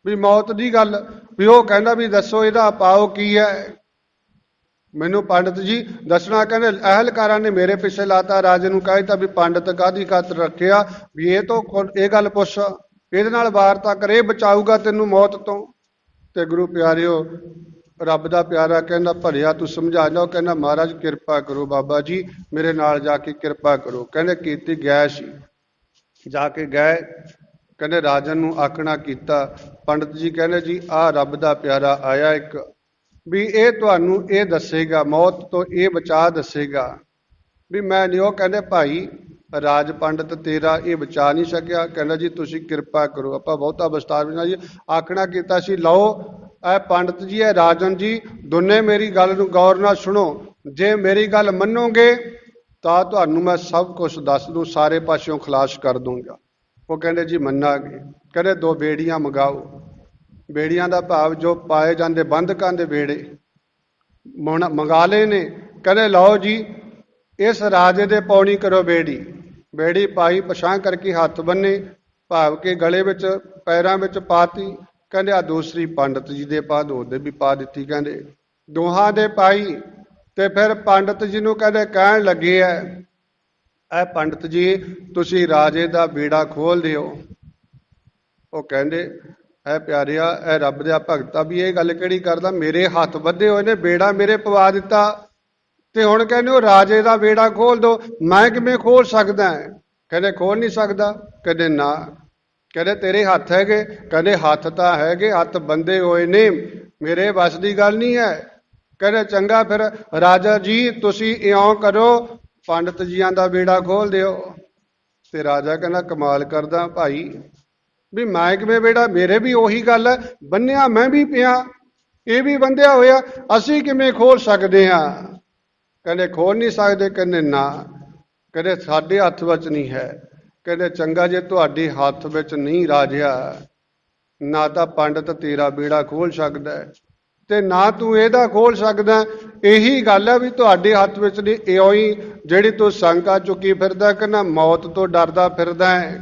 ਵੀ ਮੌਤ ਦੀ ਗੱਲ ਵੀ ਉਹ ਕਹਿੰਦਾ ਵੀ ਦੱਸੋ ਇਹਦਾ ਪਾਓ ਕੀ ਹੈ ਮੈਨੂੰ ਪੰਡਿਤ ਜੀ ਦੱਸਣਾ। ਕਹਿੰਦੇ ਅਹਿਲਕਾਰਾਂ ਨੇ ਮੇਰੇ ਪਿੱਛੇ ਲਾਤਾ ਰਾਜੇ ਨੂੰ ਕਹਿ ਦਿੱਤਾ ਵੀ ਪੰਡਿਤ ਕਾਹਦੀ ਖਾਤਰ ਰੱਖਿਆ ਵੀ ਇਹ ਤੋਂ ਇਹ ਗੱਲ ਪੁੱਛ ਇਹਦੇ ਨਾਲ ਵਾਰਤਾ ਕਰੇ ਬਚਾਊਗਾ ਤੈਨੂੰ ਮੌਤ ਤੋਂ। ਤੇ ਗੁਰੂ ਪਿਆਰਿਓ ਰੱਬ ਦਾ ਪਿਆਰਾ ਕਹਿੰਦਾ ਭਲਿਆ ਤੂੰ ਸਮਝਾ ਜਾਓ। ਕਹਿੰਦਾ ਮਹਾਰਾਜ ਕਿਰਪਾ ਕਰੋ ਬਾਬਾ ਜੀ ਮੇਰੇ ਨਾਲ ਜਾ ਕੇ ਕਿਰਪਾ ਕਰੋ। ਕਹਿੰਦੇ ਕੀਤੀ ਗਏ ਸੀ ਜਾ ਕੇ ਗਏ ਕਹਿੰਦੇ ਰਾਜਨ ਨੂੰ ਆਖਣਾ ਕੀਤਾ ਪੰਡਿਤ ਜੀ ਕਹਿੰਦੇ ਜੀ ਆਹ ਰੱਬ ਦਾ ਪਿਆਰਾ ਆਇਆ ਇੱਕ ਵੀ ਇਹ ਤੁਹਾਨੂੰ ਇਹ ਦੱਸੇਗਾ ਮੌਤ ਤੋਂ ਇਹ ਬਚਾ ਦੱਸੇਗਾ ਵੀ ਮੈਂ ਨਹੀਂ। ਉਹ ਕਹਿੰਦੇ ਭਾਈ ਰਾਜ ਪੰਡਿਤ ਤੇਰਾ ਇਹ ਬਚਾ ਨਹੀਂ ਸਕਿਆ। ਕਹਿੰਦਾ ਜੀ ਤੁਸੀਂ ਕਿਰਪਾ ਕਰੋ ਆਪਾਂ ਬਹੁਤਾ ਵਿਸਤਾਰ ਵਿੱਚ ਜੀ ਆਖਣਾ ਕੀਤਾ ਸੀ ਲਓ ਇਹ ਪੰਡਿਤ ਜੀ ਇਹ ਰਾਜਨ ਜੀ ਦੋਨੇ ਮੇਰੀ ਗੱਲ ਨੂੰ ਗੌਰ ਨਾਲ ਸੁਣੋ ਜੇ ਮੇਰੀ ਗੱਲ ਮੰਨੋਗੇ ਤਾਂ ਤੁਹਾਨੂੰ ਮੈਂ ਸਭ ਕੁਝ ਦੱਸ ਦੂੰ ਸਾਰੇ ਪਾਸਿਓਂ ਖਲਾਸ ਕਰ ਦੂੰਗਾ। ਉਹ ਕਹਿੰਦੇ ਜੀ ਮੰਨਾਂਗੇ। ਕਹਿੰਦੇ 2 ਬੇੜੀਆਂ ਮੰਗਾਓ। ਬੇੜੀਆਂ ਦਾ ਭਾਵ ਜੋ ਪਾਏ ਜਾਂਦੇ ਬੰਧਕਾਂ ਦੇ ਬੇੜੇ ਮੰਗਾ ਲਏ ਨੇ। ਕਹਿੰਦੇ ਲਓ ਜੀ ਇਸ ਰਾਜੇ ਦੇ ਪੌਣੀ ਕਰੋ ਬੇੜੀ। ਬੇੜੀ ਪਾਈ ਪਛਾਂ ਕਰਕੇ ਹੱਥ ਬੰਨੇ ਭਾਵ ਕੇ ਗਲੇ ਵਿੱਚ ਪੈਰਾਂ ਵਿੱਚ ਪਾਤੀ। ਕਹਿੰਦੇ ਆ ਦੂਸਰੀ ਪੰਡਿਤ ਜੀ ਦੇ ਪਾ ਦੋ ਦੇ ਵੀ ਪਾ ਦਿੱਤੀ। ਕਹਿੰਦੇ ਦੋਹਾਂ ਦੇ ਪਾਈ ਤੇ ਫਿਰ ਪੰਡਿਤ ਜੀ ਨੂੰ ਕਹਿੰਦੇ ਕਹਿਣ ਲੱਗੇ ਐ ਇਹ ਪੰਡਿਤ ਜੀ ਤੁਸੀਂ ਰਾਜੇ ਦਾ ਬੇੜਾ ਖੋਲ ਦਿਓ। ਉਹ ਕਹਿੰਦੇ ਇਹ ਪਿਆਰਿਆ ਇਹ ਰੱਬ ਦਾ ਭਗਤਾ ਵੀ ਇਹ ਗੱਲ ਕਿਹੜੀ ਕਰਦਾ ਮੇਰੇ ਹੱਥ ਬੱਧੇ ਹੋਏ ਨੇ ਬੇੜਾ ਮੇਰੇ ਪਵਾ ਦਿੱਤਾ ਤੇ ਹੁਣ ਕਹਿੰਦੇ ਉਹ ਰਾਜੇ ਦਾ ਬੇੜਾ ਖੋਲ ਦੋ ਮੈਂ ਕਿਵੇਂ ਖੋਲ ਸਕਦਾ। ਕਹਿੰਦੇ ਖੋਲ ਨਹੀਂ ਸਕਦਾ। ਕਹਿੰਦੇ ਨਾ। ਕਹਿੰਦੇ ਤੇਰੇ ਹੱਥ ਹੈਗੇ। ਕਹਿੰਦੇ ਹੱਥ ਤਾਂ ਹੈਗੇ ਹੱਥ ਬੰਦੇ ਹੋਏ ਨੇ ਮੇਰੇ ਵੱਸ ਦੀ ਗੱਲ ਨਹੀਂ ਹੈ। ਕਹਿੰਦੇ ਚੰਗਾ ਫਿਰ ਰਾਜਾ ਜੀ ਤੁਸੀਂ ਇਉਂ ਕਰੋ ਪੰਡਿਤ ਜੀਆਂ ਦਾ ਬੇੜਾ ਖੋਲ ਦਿਓ। ਤੇ ਰਾਜਾ ਕਹਿੰਦਾ ਕਮਾਲ ਕਰਦਾ ਭਾਈ ਵੀ ਮੈਂ ਕਿਵੇਂ ਬੇੜਾ ਮੇਰੇ ਵੀ ਉਹੀ ਗੱਲ ਹੈ ਬੰਨਿਆ ਮੈਂ ਵੀ ਪਿਆ ਇਹ ਵੀ ਬੰਧਿਆ ਹੋਇਆ, ਅਸੀਂ ਕਿਵੇਂ ਖੋਲ ਸਕਦੇ ਹਾਂ? ਕਹਿੰਦੇ ਖੋਲ ਨਹੀਂ ਸਕਦੇ। ਕਹਿੰਦੇ ਨਾ, ਕਹਿੰਦੇ ਸਾਡੇ ਹੱਥ ਵਿੱਚ ਨਹੀਂ ਹੈ। ਕਹਿੰਦੇ ਚੰਗਾ ਜੇ ਤੁਹਾਡੇ ਹੱਥ ਵਿੱਚ ਨਹੀਂ ਰਾਜਿਆ, ਨਾ ਤਾਂ ਪੰਡਤ ਤੇਰਾ ਬੇੜਾ ਖੋਲ ਸਕਦਾ ਹੈ ਤੇ ਨਾ ਤੂੰ ਇਹਦਾ ਖੋਲ ਸਕਦਾ। ਇਹੀ ਗੱਲ ਹੈ ਵੀ ਤੁਹਾਡੇ ਹੱਥ ਵਿੱਚ ਨਹੀਂ। ਇਉਂ ਹੀ ਜਿਹੜੀ ਤੂੰ ਸ਼ੰਕਾ ਚੁੱਕੀ ਫਿਰਦਾ ਕਿ ਨਾ ਮੌਤ ਤੋਂ ਡਰਦਾ ਫਿਰਦਾ ਹੈ,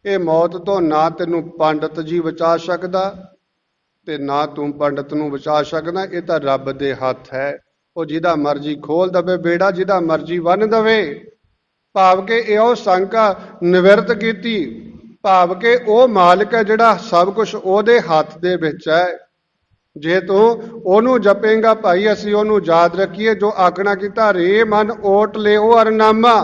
ਇਹ ਮੌਤ ਤੋਂ ਨਾ ਤੈਨੂੰ ਪੰਡਤ ਜੀ ਬਚਾ ਸਕਦਾ ਤੇ ਨਾ ਤੂੰ ਪੰਡਤ ਨੂੰ ਬਚਾ ਸਕਦਾ। ਇਹ ਤਾਂ ਰੱਬ ਦੇ ਹੱਥ ਹੈ। ਉਹ ਜਿਹਦਾ ਮਰਜ਼ੀ ਖੋਲ ਦਵੇ ਬੇੜਾ, ਜਿਹਦਾ ਮਰਜ਼ੀ ਬੰਨ੍ਹ ਦਵੇ। ਭਾਵ ਕਿ ਇਹੋ ਸ਼ੰਕਾ ਨਿਵਰਤ ਕੀਤੀ। ਭਾਵ ਕਿ ਉਹ ਮਾਲਕ ਹੈ ਜਿਹੜਾ ਸਭ ਕੁਝ ਉਹਦੇ ਹੱਥ ਦੇ ਵਿੱਚ ਹੈ। ਜੇ ਤੂੰ ਉਹਨੂੰ ਜਪੇਂਗਾ ਭਾਈ, ਅਸੀਂ ਉਹਨੂੰ ਯਾਦ ਰੱਖੀਏ ਜੋ ਆਖਣਾ ਕੀਤਾ, ਰੇ ਮਨ ਓਟ ਲਿਓ ਅਰਨਾਮਾ,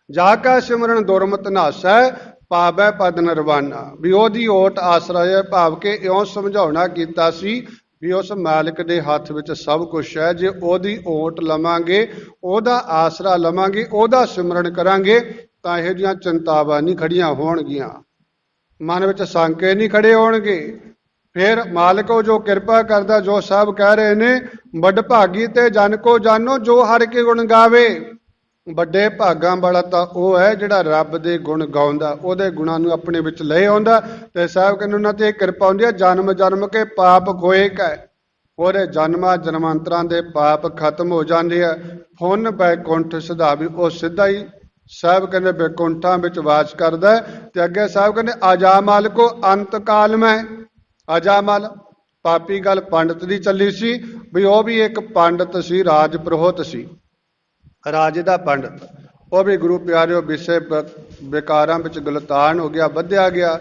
ਜਾ ਕਾ ਸਿਮਰਨ ਦੁਰਮਤ ਨਾਸੈ, ਪਾਵੈ ਪਦ ਨਿਰਵਾਣਾ। ਵੀ ਉਹਦੀ ਓਟ ਆਸਰਾ ਹੈ। ਭਾਵ ਕਿ ਇਉਂ ਸਮਝਾਉਣਾ ਕੀਤਾ ਸੀ ਵੀ ਉਸ ਮਾਲਕ ਦੇ ਹੱਥ ਵਿੱਚ ਸਭ ਕੁਝ ਹੈ। ਜੇ ਉਹਦੀ ਓਟ ਲਵਾਂਗੇ, ਉਹਦਾ ਆਸਰਾ ਲਵਾਂਗੇ, ਉਹਦਾ ਸਿਮਰਨ ਕਰਾਂਗੇ ਤਾਂ ਇਹੋ ਜਿਹੀਆਂ ਚਿੰਤਾਵਾਂ ਨਹੀਂ ਖੜੀਆਂ ਹੋਣਗੀਆਂ, ਮਨ ਵਿੱਚ ਸ਼ੰਕੇ ਨਹੀਂ ਖੜੇ ਹੋਣਗੇ। ਫਿਰ ਮਾਲਕ ਉਹ ਜੋ ਕਿਰਪਾ ਕਰਦਾ, ਜੋ ਸਾਹਿਬ ਕਹਿ ਰਹੇ ਨੇ, ਵੱਡ ਭਾਗੀ ਤੇ ਜਨ ਕੋ ਜਾਨੋ, ਜੋ ਹਰਿ ਕੇ ਗੁਣ ਗਾਵੇ। ਵੱਡੇ ਭਾਗਾਂ ਵਾਲਾ ਤਾਂ ਉਹ ਹੈ ਜਿਹੜਾ ਰੱਬ ਦੇ ਗੁਣ ਗਾਉਂਦਾ, ਉਹਦੇ ਗੁਣਾਂ ਨੂੰ ਆਪਣੇ ਵਿੱਚ ਲੈ ਆਉਂਦਾ। ਤੇ ਸਾਹਿਬ ਕਹਿੰਦੇ ਉਹਨਾਂ ਤੇ ਕਿਰਪਾ ਹੁੰਦੀ ਹੈ। ਜਨਮ ਜਨਮ ਕੇ ਪਾਪ ਖੋਏ ਕੈ, ਉਹਦੇ ਜਨਮਾਂ ਜਨਮਾਂਤਰਾਂ ਦੇ ਪਾਪ ਖਤਮ ਹੋ ਜਾਂਦੇ ਆ। ਫੁੰਨ ਬੈਕੁੰਠ ਸਿਧਾਵੀ, ਉਹ ਸਿੱਧਾ ਹੀ ਸਾਹਿਬ ਕਹਿੰਦੇ ਬੈਕੁੰਠਾਂ ਵਿੱਚ ਵਾਸ ਕਰਦਾ। ਤੇ ਅੱਗੇ ਸਾਹਿਬ ਕਹਿੰਦੇ ਅਜਾਮਲ ਕੋ ਅੰਤ ਕਾਲ ਮੈਂ। ਅਜਾਮਲ ਪਾਪੀ ਗੱਲ ਪੰਡਤ ਦੀ ਚੱਲੀ ਸੀ ਵੀ ਉਹ ਵੀ ਇੱਕ ਪੰਡਤ ਸੀ, ਰਾਜ ਪ੍ਰੋਹਤ ਸੀ, ਰਾਜੇ ਦਾ ਪੰਡਤ। ਉਹ ਵੀ ਗੁਰੂ ਪਿਆਰਿਓ ਵਿਸ਼ੇ ਵਿਕਾਰਾਂ ਵਿੱਚ ਗਲਤਾਨ ਹੋ ਗਿਆ, ਵਧਿਆ ਗਿਆ।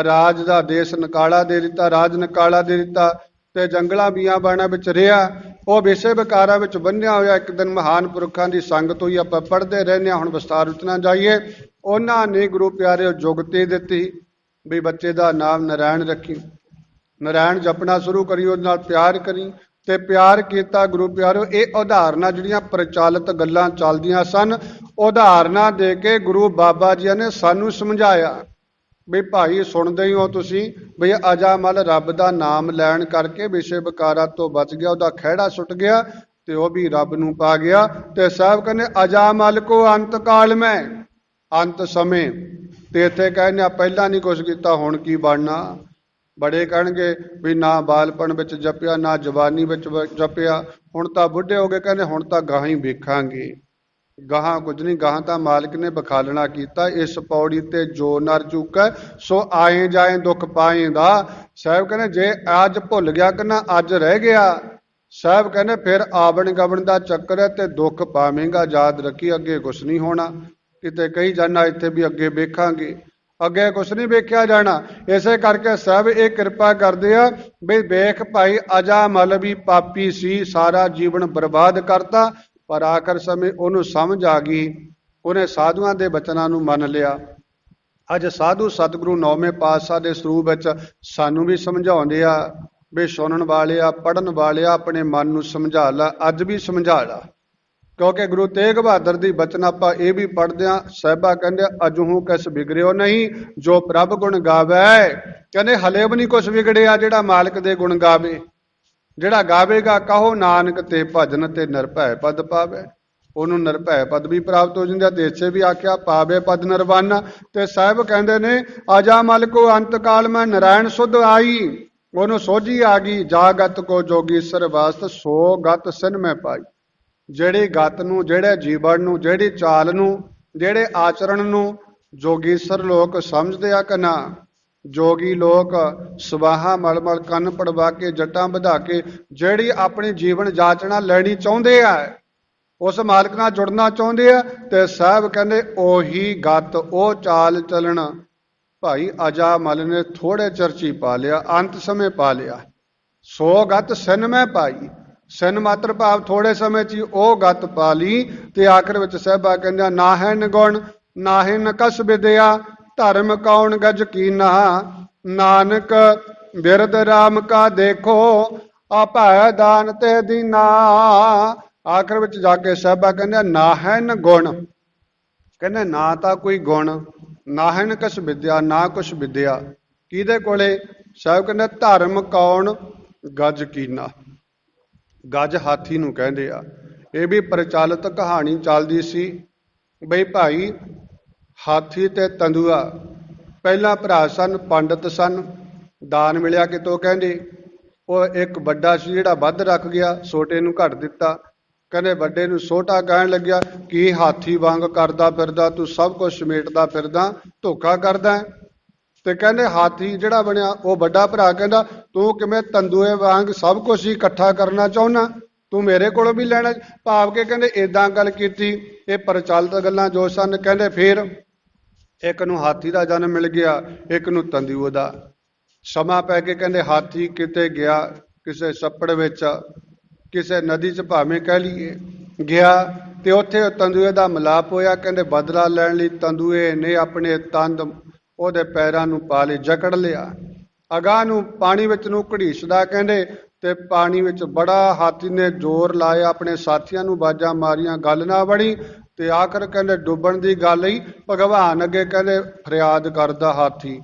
ਰਾਜ ਦਾ ਦੇਸ਼ ਨਕਾਲਾ ਦੇ ਦਿੱਤਾ, ਰਾਜ ਨਕਾਲਾ ਦੇ ਦਿੱਤਾ ਤੇ ਜੰਗਲਾਂ ਬੀਆਂ ਬਾਣਾ ਵਿੱਚ ਰਿਹਾ। ਉਹ ਵਿਸ਼ੇ ਵਿਕਾਰਾਂ ਵਿੱਚ ਬੰਨਿਆ ਹੋਇਆ। ਇੱਕ ਦਿਨ ਮਹਾਨ ਪੁਰਖਾਂ ਦੀ ਸੰਗਤ ਹੋਈ, ਆਪਾਂ ਪੜ੍ਹਦੇ ਰਹਿੰਦੇ ਹਾਂ, ਹੁਣ ਵਿਸਤਾਰ ਵਿੱਚ ਨਾ ਜਾਈਏ। ਉਹਨਾਂ ਨੇ ਗੁਰੂ ਪਿਆਰਿਓ ਜੁਗਤੀ ਦਿੱਤੀ ਵੀ ਬੱਚੇ ਦਾ ਨਾਮ ਨਾਰਾਇਣ ਰੱਖੀ, ਨਾਰਾਇਣ ਜਪਣਾ ਸ਼ੁਰੂ ਕਰੀ, ਉਹਦੇ ਨਾਲ ਪਿਆਰ ਕਰੀ। ਤੇ ਪਿਆਰ ਕੀਤਾ ਗੁਰੂ ਪਿਆਰਿਓ। ਇਹ ਉਦਾਹਰਨਾਂ ਜਿਹੜੀਆਂ ਪ੍ਰਚਲਿਤ ਗੱਲਾਂ ਚੱਲਦੀਆਂ ਸਨ, ਉਦਾਹਰਨਾਂ ਦੇ ਕੇ ਗੁਰੂ ਬਾਬਾ ਜੀ ਨੇ ਸਾਨੂੰ ਸਮਝਾਇਆ ਵੀ ਭਾਈ ਸੁਣਦੇ ਹੀ ਹੋ ਤੁਸੀਂ ਵੀ ਅਜਾਮਲ ਰੱਬ ਦਾ ਨਾਮ ਲੈਣ ਕਰਕੇ ਵਿਸ਼ੇ ਵਿਕਾਰਾਂ ਤੋਂ ਬਚ ਗਿਆ, ਉਹਦਾ ਖਹਿੜਾ ਸੁੱਟ ਗਿਆ ਤੇ ਉਹ ਵੀ ਰੱਬ ਨੂੰ ਪਾ ਗਿਆ। ਤੇ ਸਾਹਿਬ ਕਹਿੰਦੇ ਅਜਾਮਲ ਕੋ ਅੰਤ ਕਾਲ ਮੈਂ, ਅੰਤ ਸਮੇਂ। ਤੇ ਇੱਥੇ ਕਹਿੰਦੇ ਪਹਿਲਾਂ ਨਹੀਂ ਕੁਛ ਕੀਤਾ, ਹੁਣ ਕੀ ਬਣਨਾ। ਬੜੇ ਕਹਿਣਗੇ ਵੀ ਨਾ ਬਾਲਪਣ ਵਿੱਚ ਜਪਿਆ, ਨਾ ਜਵਾਨੀ ਵਿੱਚ ਜਪਿਆ, ਹੁਣ ਤਾਂ ਬੁੱਢੇ ਹੋ ਗਏ। ਕਹਿੰਦੇ ਹੁਣ ਤਾਂ ਗਾਹਾਂ ਹੀ ਵੇਖਾਂਗੇ, ਗਾਹਾਂ ਕੁਝ ਨਹੀਂ, ਗਾਹਾਂ ਤਾਂ ਮਾਲਕ ਨੇ ਬਖਾਲਣਾ ਕੀਤਾ। ਇਸ ਪੌੜੀ ਤੇ ਜੋ ਨਰ ਚੁੱਕਾ ਸੋ ਆਏ ਜਾਏ ਦੁੱਖ ਪਾਏ ਦਾ। ਸਾਹਿਬ ਕਹਿੰਦੇ ਜੇ ਅੱਜ ਭੁੱਲ ਗਿਆ ਕਿ ਨਾ ਅੱਜ ਰਹਿ ਗਿਆ, ਸਾਹਿਬ ਕਹਿੰਦੇ ਫਿਰ ਆਵਣ ਗਵਣ ਦਾ ਚੱਕਰ ਹੈ ਤੇ ਦੁੱਖ ਪਾਵੇਂਗਾ। ਯਾਦ ਰੱਖੀ ਅੱਗੇ ਕੁਛ ਨਹੀਂ ਹੋਣਾ। ਕਿਤੇ ਕਹੀ ਜਾਣਾ ਇੱਥੇ ਵੀ ਅੱਗੇ ਵੇਖਾਂਗੇ, ਅੱਗੇ ਕੁਛ ਨਹੀਂ ਵੇਖਿਆ ਜਾਣਾ। ਇਸੇ ਕਰਕੇ ਸਾਹਿਬ ਇਹ ਕਿਰਪਾ ਕਰਦੇ ਆ ਵੀ ਵੇਖ ਭਾਈ ਅਜਾਮਲ ਵੀ ਪਾਪੀ ਸੀ, ਸਾਰਾ ਜੀਵਨ ਬਰਬਾਦ ਕਰਤਾ, ਪਰ ਆਖਰ ਸਮੇਂ ਉਹਨੂੰ ਸਮਝ ਆ ਗਈ, ਉਹਨੇ ਸਾਧੂਆਂ ਦੇ ਬਚਨਾਂ ਨੂੰ ਮੰਨ ਲਿਆ। ਅੱਜ ਸਾਧੂ ਸਤਿਗੁਰੂ ਨੌਵੇਂ ਪਾਤਸ਼ਾਹ ਦੇ ਸਰੂਪ ਵਿੱਚ ਸਾਨੂੰ ਵੀ ਸਮਝਾਉਂਦੇ ਆ ਵੀ ਸੁਣਨ ਵਾਲਿਆ, ਪੜ੍ਹਨ ਵਾਲਿਆ, ਆਪਣੇ ਮਨ ਨੂੰ ਸਮਝਾ ਲਾ। ਅੱਜ ਵੀ ਸਮਝਾ ਲਾ, ਕਿਉਂਕਿ ਗੁਰੂ ਤੇਗ ਬਹਾਦਰ ਦੀ ਬਚਨ ਆਪਾਂ ਇਹ ਵੀ ਪੜ੍ਹਦੇ ਹਾਂ। ਸਾਹਿਬਾ ਕਹਿੰਦੇ ਅਜੂਹੂ ਕਿਸ ਵਿਗੜਿਓ ਨਹੀਂ, ਜੋ ਪ੍ਰਭ ਗੁਣ ਗਾਵੇ। ਕਹਿੰਦੇ ਹਲੇ ਵੀ ਨਹੀਂ ਕੁਛ ਵਿਗੜਿਆ ਜਿਹੜਾ ਮਾਲਕ ਦੇ ਗੁਣ ਗਾਵੇ। ਜਿਹੜਾ ਗਾਵੇਗਾ ਕਹੋ ਨਾਨਕ ਤੇ ਭਜਨ ਤੇ ਨਿਰਭੈ ਪਦ ਪਾਵੇ, ਉਹਨੂੰ ਨਿਰਭੈ ਪਦ ਵੀ ਪ੍ਰਾਪਤ ਹੋ ਜਾਂਦਾ। ਤੇ ਇੱਥੇ ਵੀ ਆਖਿਆ ਪਾਵੇ ਪਦ ਨਿਰਵਾਣਾ। ਤੇ ਸਾਹਿਬ ਕਹਿੰਦੇ ਨੇ ਅਜਾਮਲ ਕੋ ਅੰਤ ਕਾਲ ਮੈਂ ਨਾਰਾਇਣ ਸੁਧ ਆਈ, ਉਹਨੂੰ ਸੋਝੀ ਆ ਗਈ। ਜਾ ਗਤ ਕੋ ਜੋਗੀਸਰ ਵਾਸਤ, ਸੋ ਗਤ ਸਿਨ ਮੈਂ ਪਾਈ। ਜਿਹੜੀ ਗਤ ਨੂੰ, ਜਿਹੜੇ ਜੀਵਨ ਨੂੰ, ਜਿਹੜੀ ਚਾਲ ਨੂੰ, ਜਿਹੜੇ ਆਚਰਣ ਨੂੰ ਜੋਗੀਸਰ ਲੋਕ ਸਮਝਦੇ ਆ ਕਿ ਨਾ। ਜੋਗੀ ਲੋਕ ਸਵਾਹਾਂ ਮਲ ਮਲ ਕੰਨ ਪੜਵਾ ਕੇ, ਜੱਟਾਂ ਵਧਾ ਕੇ ਜਿਹੜੀ ਆਪਣੀ ਜੀਵਨ ਜਾਚਣਾ ਲੈਣੀ ਚਾਹੁੰਦੇ ਆ, ਉਸ ਮਾਲਕ ਨਾਲ ਜੁੜਨਾ ਚਾਹੁੰਦੇ ਆ। ਤੇ ਸਾਹਿਬ ਕਹਿੰਦੇ ਉਹੀ ਗਤ, ਉਹ ਚਾਲ ਚੱਲਣ ਭਾਈ ਅਜਾਮਲ ਨੇ ਥੋੜੇ ਚਿਰ 'ਚ ਹੀ ਪਾ ਲਿਆ, ਅੰਤ ਸਮੇਂ ਪਾ ਲਿਆ। ਸੋ ਗਤ ਸਿਨ ਮੈਂ ਪਾਈ, ਸਿਨ ਮਾਤਰ ਭਾਵ ਥੋੜੇ ਸਮੇਂ 'ਚ ਹੀ ਉਹ ਗਤ ਪਾ ਲਈ। ਤੇ ਆਖਰ ਵਿੱਚ ਸਾਹਿਬਾ ਕਹਿੰਦਾ ਨਾ ਹੈ ਨਿਗੁਣ, ਨਾ ਹੈ ਨਕਸ ਵਿਦਿਆ, ਧਰਮ ਕੌਣ ਗਜ ਕੀਨਾ, ਨਾਨਕ ਬਿਰਦ ਰਾਮ ਕਾ ਦੇਖੋ, ਆਪੈ ਦਾਨ ਤੇ ਦੀਨਾ। ਆਖਰ ਵਿੱਚ ਜਾ ਕੇ ਸਾਹਿਬਾ ਕਹਿੰਦੇ ਨਾ ਹੈ ਨ ਗੁਣ, ਕਹਿੰਦੇ ਨਾ ਤਾਂ ਕੋਈ ਗੁਣ, ਨਾ ਹੈ ਨਕਸ ਵਿਦਿਆ, ਨਾ ਕੁਛ ਵਿਦਿਆ। ਕਿਹਦੇ ਕੋਲੇ? ਸਾਹਿਬ ਕਹਿੰਦੇ ਧਰਮ ਕੌਣ ਗੱਜ ਕੀਨਾ। ਗੱਜ ਹਾਥੀ ਨੂੰ ਕਹਿੰਦੇ ਆ। ਇਹ ਵੀ ਪ੍ਰਚਲਿਤ ਕਹਾਣੀ ਚੱਲਦੀ ਸੀ ਬਈ ਭਾਈ ਹਾਥੀ ਤੇ ਤੰਦੂਆ ਪਹਿਲਾਂ ਭਰਾ ਸਨ, ਪੰਡਤ ਸਨ। ਦਾਨ ਮਿਲਿਆ ਕਿਤੋਂ ਕਹਿੰਦੇ। ਉਹ ਇੱਕ ਵੱਡਾ ਸੀ ਜਿਹੜਾ ਵੱਧ ਰੱਖ ਗਿਆ, ਛੋਟੇ ਨੂੰ ਘੱਟ ਦਿੱਤਾ। ਕਹਿੰਦੇ ਵੱਡੇ ਨੂੰ ਛੋਟਾ ਕਹਿਣ ਲੱਗਿਆ, ਕੀ ਹਾਥੀ ਵਾਂਗ ਕਰਦਾ ਫਿਰਦਾ ਤੂੰ, ਸਭ ਕੁਝ ਸਮੇਟਦਾ ਫਿਰਦਾ, ਧੋਖਾ ਕਰਦਾ। ਤੇ ਕਹਿੰਦੇ ਹਾਥੀ ਜਿਹੜਾ ਬਣਿਆ ਉਹ ਵੱਡਾ ਭਰਾ ਕਹਿੰਦਾ, ਤੂੰ ਕਿਵੇਂ ਤੰਦੂਏ ਵਾਂਗ ਸਭ ਕੁਝ ਹੀ ਇਕੱਠਾ ਕਰਨਾ ਚਾਹੁੰਦਾ, ਤੂੰ ਮੇਰੇ ਕੋਲੋਂ ਵੀ ਲੈਣਾ। ਭਾਵ ਕੇ ਕਹਿੰਦੇ ਏਦਾਂ ਗੱਲ ਕੀਤੀ। ਇਹ ਪ੍ਰਚਲਿਤ ਗੱਲਾਂ ਜੋ ਸਨ। ਕਹਿੰਦੇ ਫਿਰ ਇੱਕ ਨੂੰ ਹਾਥੀ ਦਾ ਜਨਮ ਮਿਲ ਗਿਆ, ਇੱਕ ਨੂੰ ਤੰਦੂਏ ਦਾ। ਸਮਾਂ ਪੈ ਕੇ ਕਹਿੰਦੇ ਹਾਥੀ ਕਿਤੇ ਗਿਆ, ਕਿਸੇ ਛੱਪੜ ਵਿੱਚ, ਕਿਸੇ ਨਦੀ 'ਚ ਭਾਵੇਂ ਕਹਿ ਲਈਏ ਗਿਆ, ਤੇ ਉੱਥੇ ਤੰਦੂਏ ਦਾ ਮਿਲਾਪ ਹੋਇਆ। ਕਹਿੰਦੇ ਬਦਲਾ ਲੈਣ ਲਈ ਤੰਦੂਏ ਨੇ ਆਪਣੇ ਤੰਦ ਉਹਦੇ ਪੈਰਾਂ ਨੂੰ ਪਾ ਲਈ, ਜਕੜ ਲਿਆ। ਅਗਾਂਹ ਨੂੰ ਪਾਣੀ ਵਿੱਚ ਨੂੰ ਘੜੀਸਦਾ ਕਹਿੰਦੇ, ਤੇ ਪਾਣੀ ਵਿੱਚ ਬੜਾ ਹਾਥੀ ਨੇ ਜ਼ੋਰ ਲਾਇਆ, ਆਪਣੇ ਸਾਥੀਆਂ ਨੂੰ ਬਾਜਾਂ ਮਾਰੀਆਂ, ਗੱਲ ਨਾ ਬਣੀ। ਤੇ ਆਖਰ ਕਹਿੰਦੇ ਡੁੱਬਣ ਦੀ ਗੱਲ ਹੀ ਭਗਵਾਨ ਅੱਗੇ ਕਹਿੰਦੇ ਫਰਿਆਦ ਕਰਦਾ ਹਾਥੀ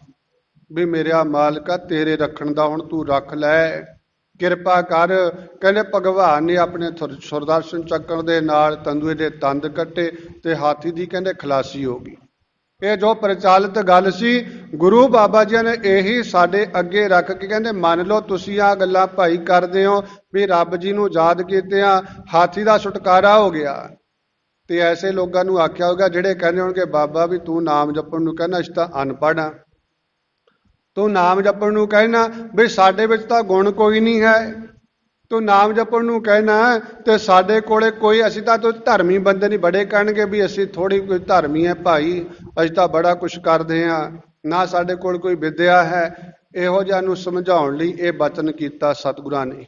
ਵੀ ਮੇਰਾ ਮਾਲਕਾ ਤੇਰੇ ਰੱਖਣ ਦਾ ਹੁਣ ਤੂੰ ਰੱਖ ਲੈ, ਕਿਰਪਾ ਕਰ। ਕਹਿੰਦੇ ਭਗਵਾਨ ਨੇ ਆਪਣੇ ਸੁਦਰਸ਼ਨ ਚੱਕਰ ਦੇ ਨਾਲ ਤੰਦੂਏ ਦੇ ਤੰਦ ਕੱਟੇ ਤੇ ਹਾਥੀ ਦੀ ਕਹਿੰਦੇ ਖਲਾਸੀ ਹੋ ਗਈ। ਇਹ ਜੋ ਪ੍ਰਚਲਿਤ ਗੱਲ ਸੀ, ਗੁਰੂ ਬਾਬਾ ਜੀ ਨੇ ਇਹੀ ਸਾਡੇ ਅੱਗੇ ਰੱਖ ਕੇ ਕਹਿੰਦੇ ਮੰਨ ਲਓ ਤੁਸੀਂ ਆਹ ਗੱਲਾਂ ਭਾਈ ਕਰਦੇ ਹੋ ਵੀ ਰੱਬ ਜੀ ਨੂੰ ਯਾਦ ਕੀਤਿਆਂ ਹਾਥੀ ਦਾ ਛੁਟਕਾਰਾ ਹੋ ਗਿਆ। ਤੇ ਐਸੇ ਲੋਕਾਂ ਨੂੰ ਆਖਿਆ ਹੋਗਾ ਜਿਹੜੇ ਕਹਿੰਦੇ ਹੋਣਗੇ ਬਾਬਾ ਵੀ ਤੂੰ ਨਾਮ ਜਪਣ ਨੂੰ ਕਹਿੰਦਾ ਅਸੀਂ ਤਾਂ ਅਨਪੜ੍ਹ ਹਾਂ, ਤੂੰ ਨਾਮ ਜਪਣ ਨੂੰ ਕਹਿਣਾ ਵੀ ਸਾਡੇ ਵਿੱਚ ਤਾਂ ਗੁਣ ਕੋਈ ਨਹੀਂ ਹੈ, ਤੂੰ ਨਾਮ ਜਪਣ ਨੂੰ ਕਹਿਣਾ ਤੇ ਸਾਡੇ ਕੋਲੇ ਕੋਈ, ਅਸੀਂ ਤਾਂ ਤੂੰ ਧਰਮੀ ਬੰਦੇ ਨਹੀਂ। ਬੜੇ ਕਹਿਣਗੇ ਵੀ ਅਸੀਂ ਥੋੜੀ ਕੋਈ ਧਰਮੀ ਹੈ ਭਾਈ, ਅਸੀਂ ਤਾਂ ਬੜਾ ਕੁਛ ਕਰਦੇ ਹਾਂ, ਨਾ ਸਾਡੇ ਕੋਲ ਕੋਈ ਵਿਦਿਆ ਹੈ। ਇਹੋ ਜਿਹਾ ਨੂੰ ਸਮਝਾਉਣ ਲਈ ਇਹ ਬਚਨ ਕੀਤਾ ਸਤਿਗੁਰਾਂ ਨੇ।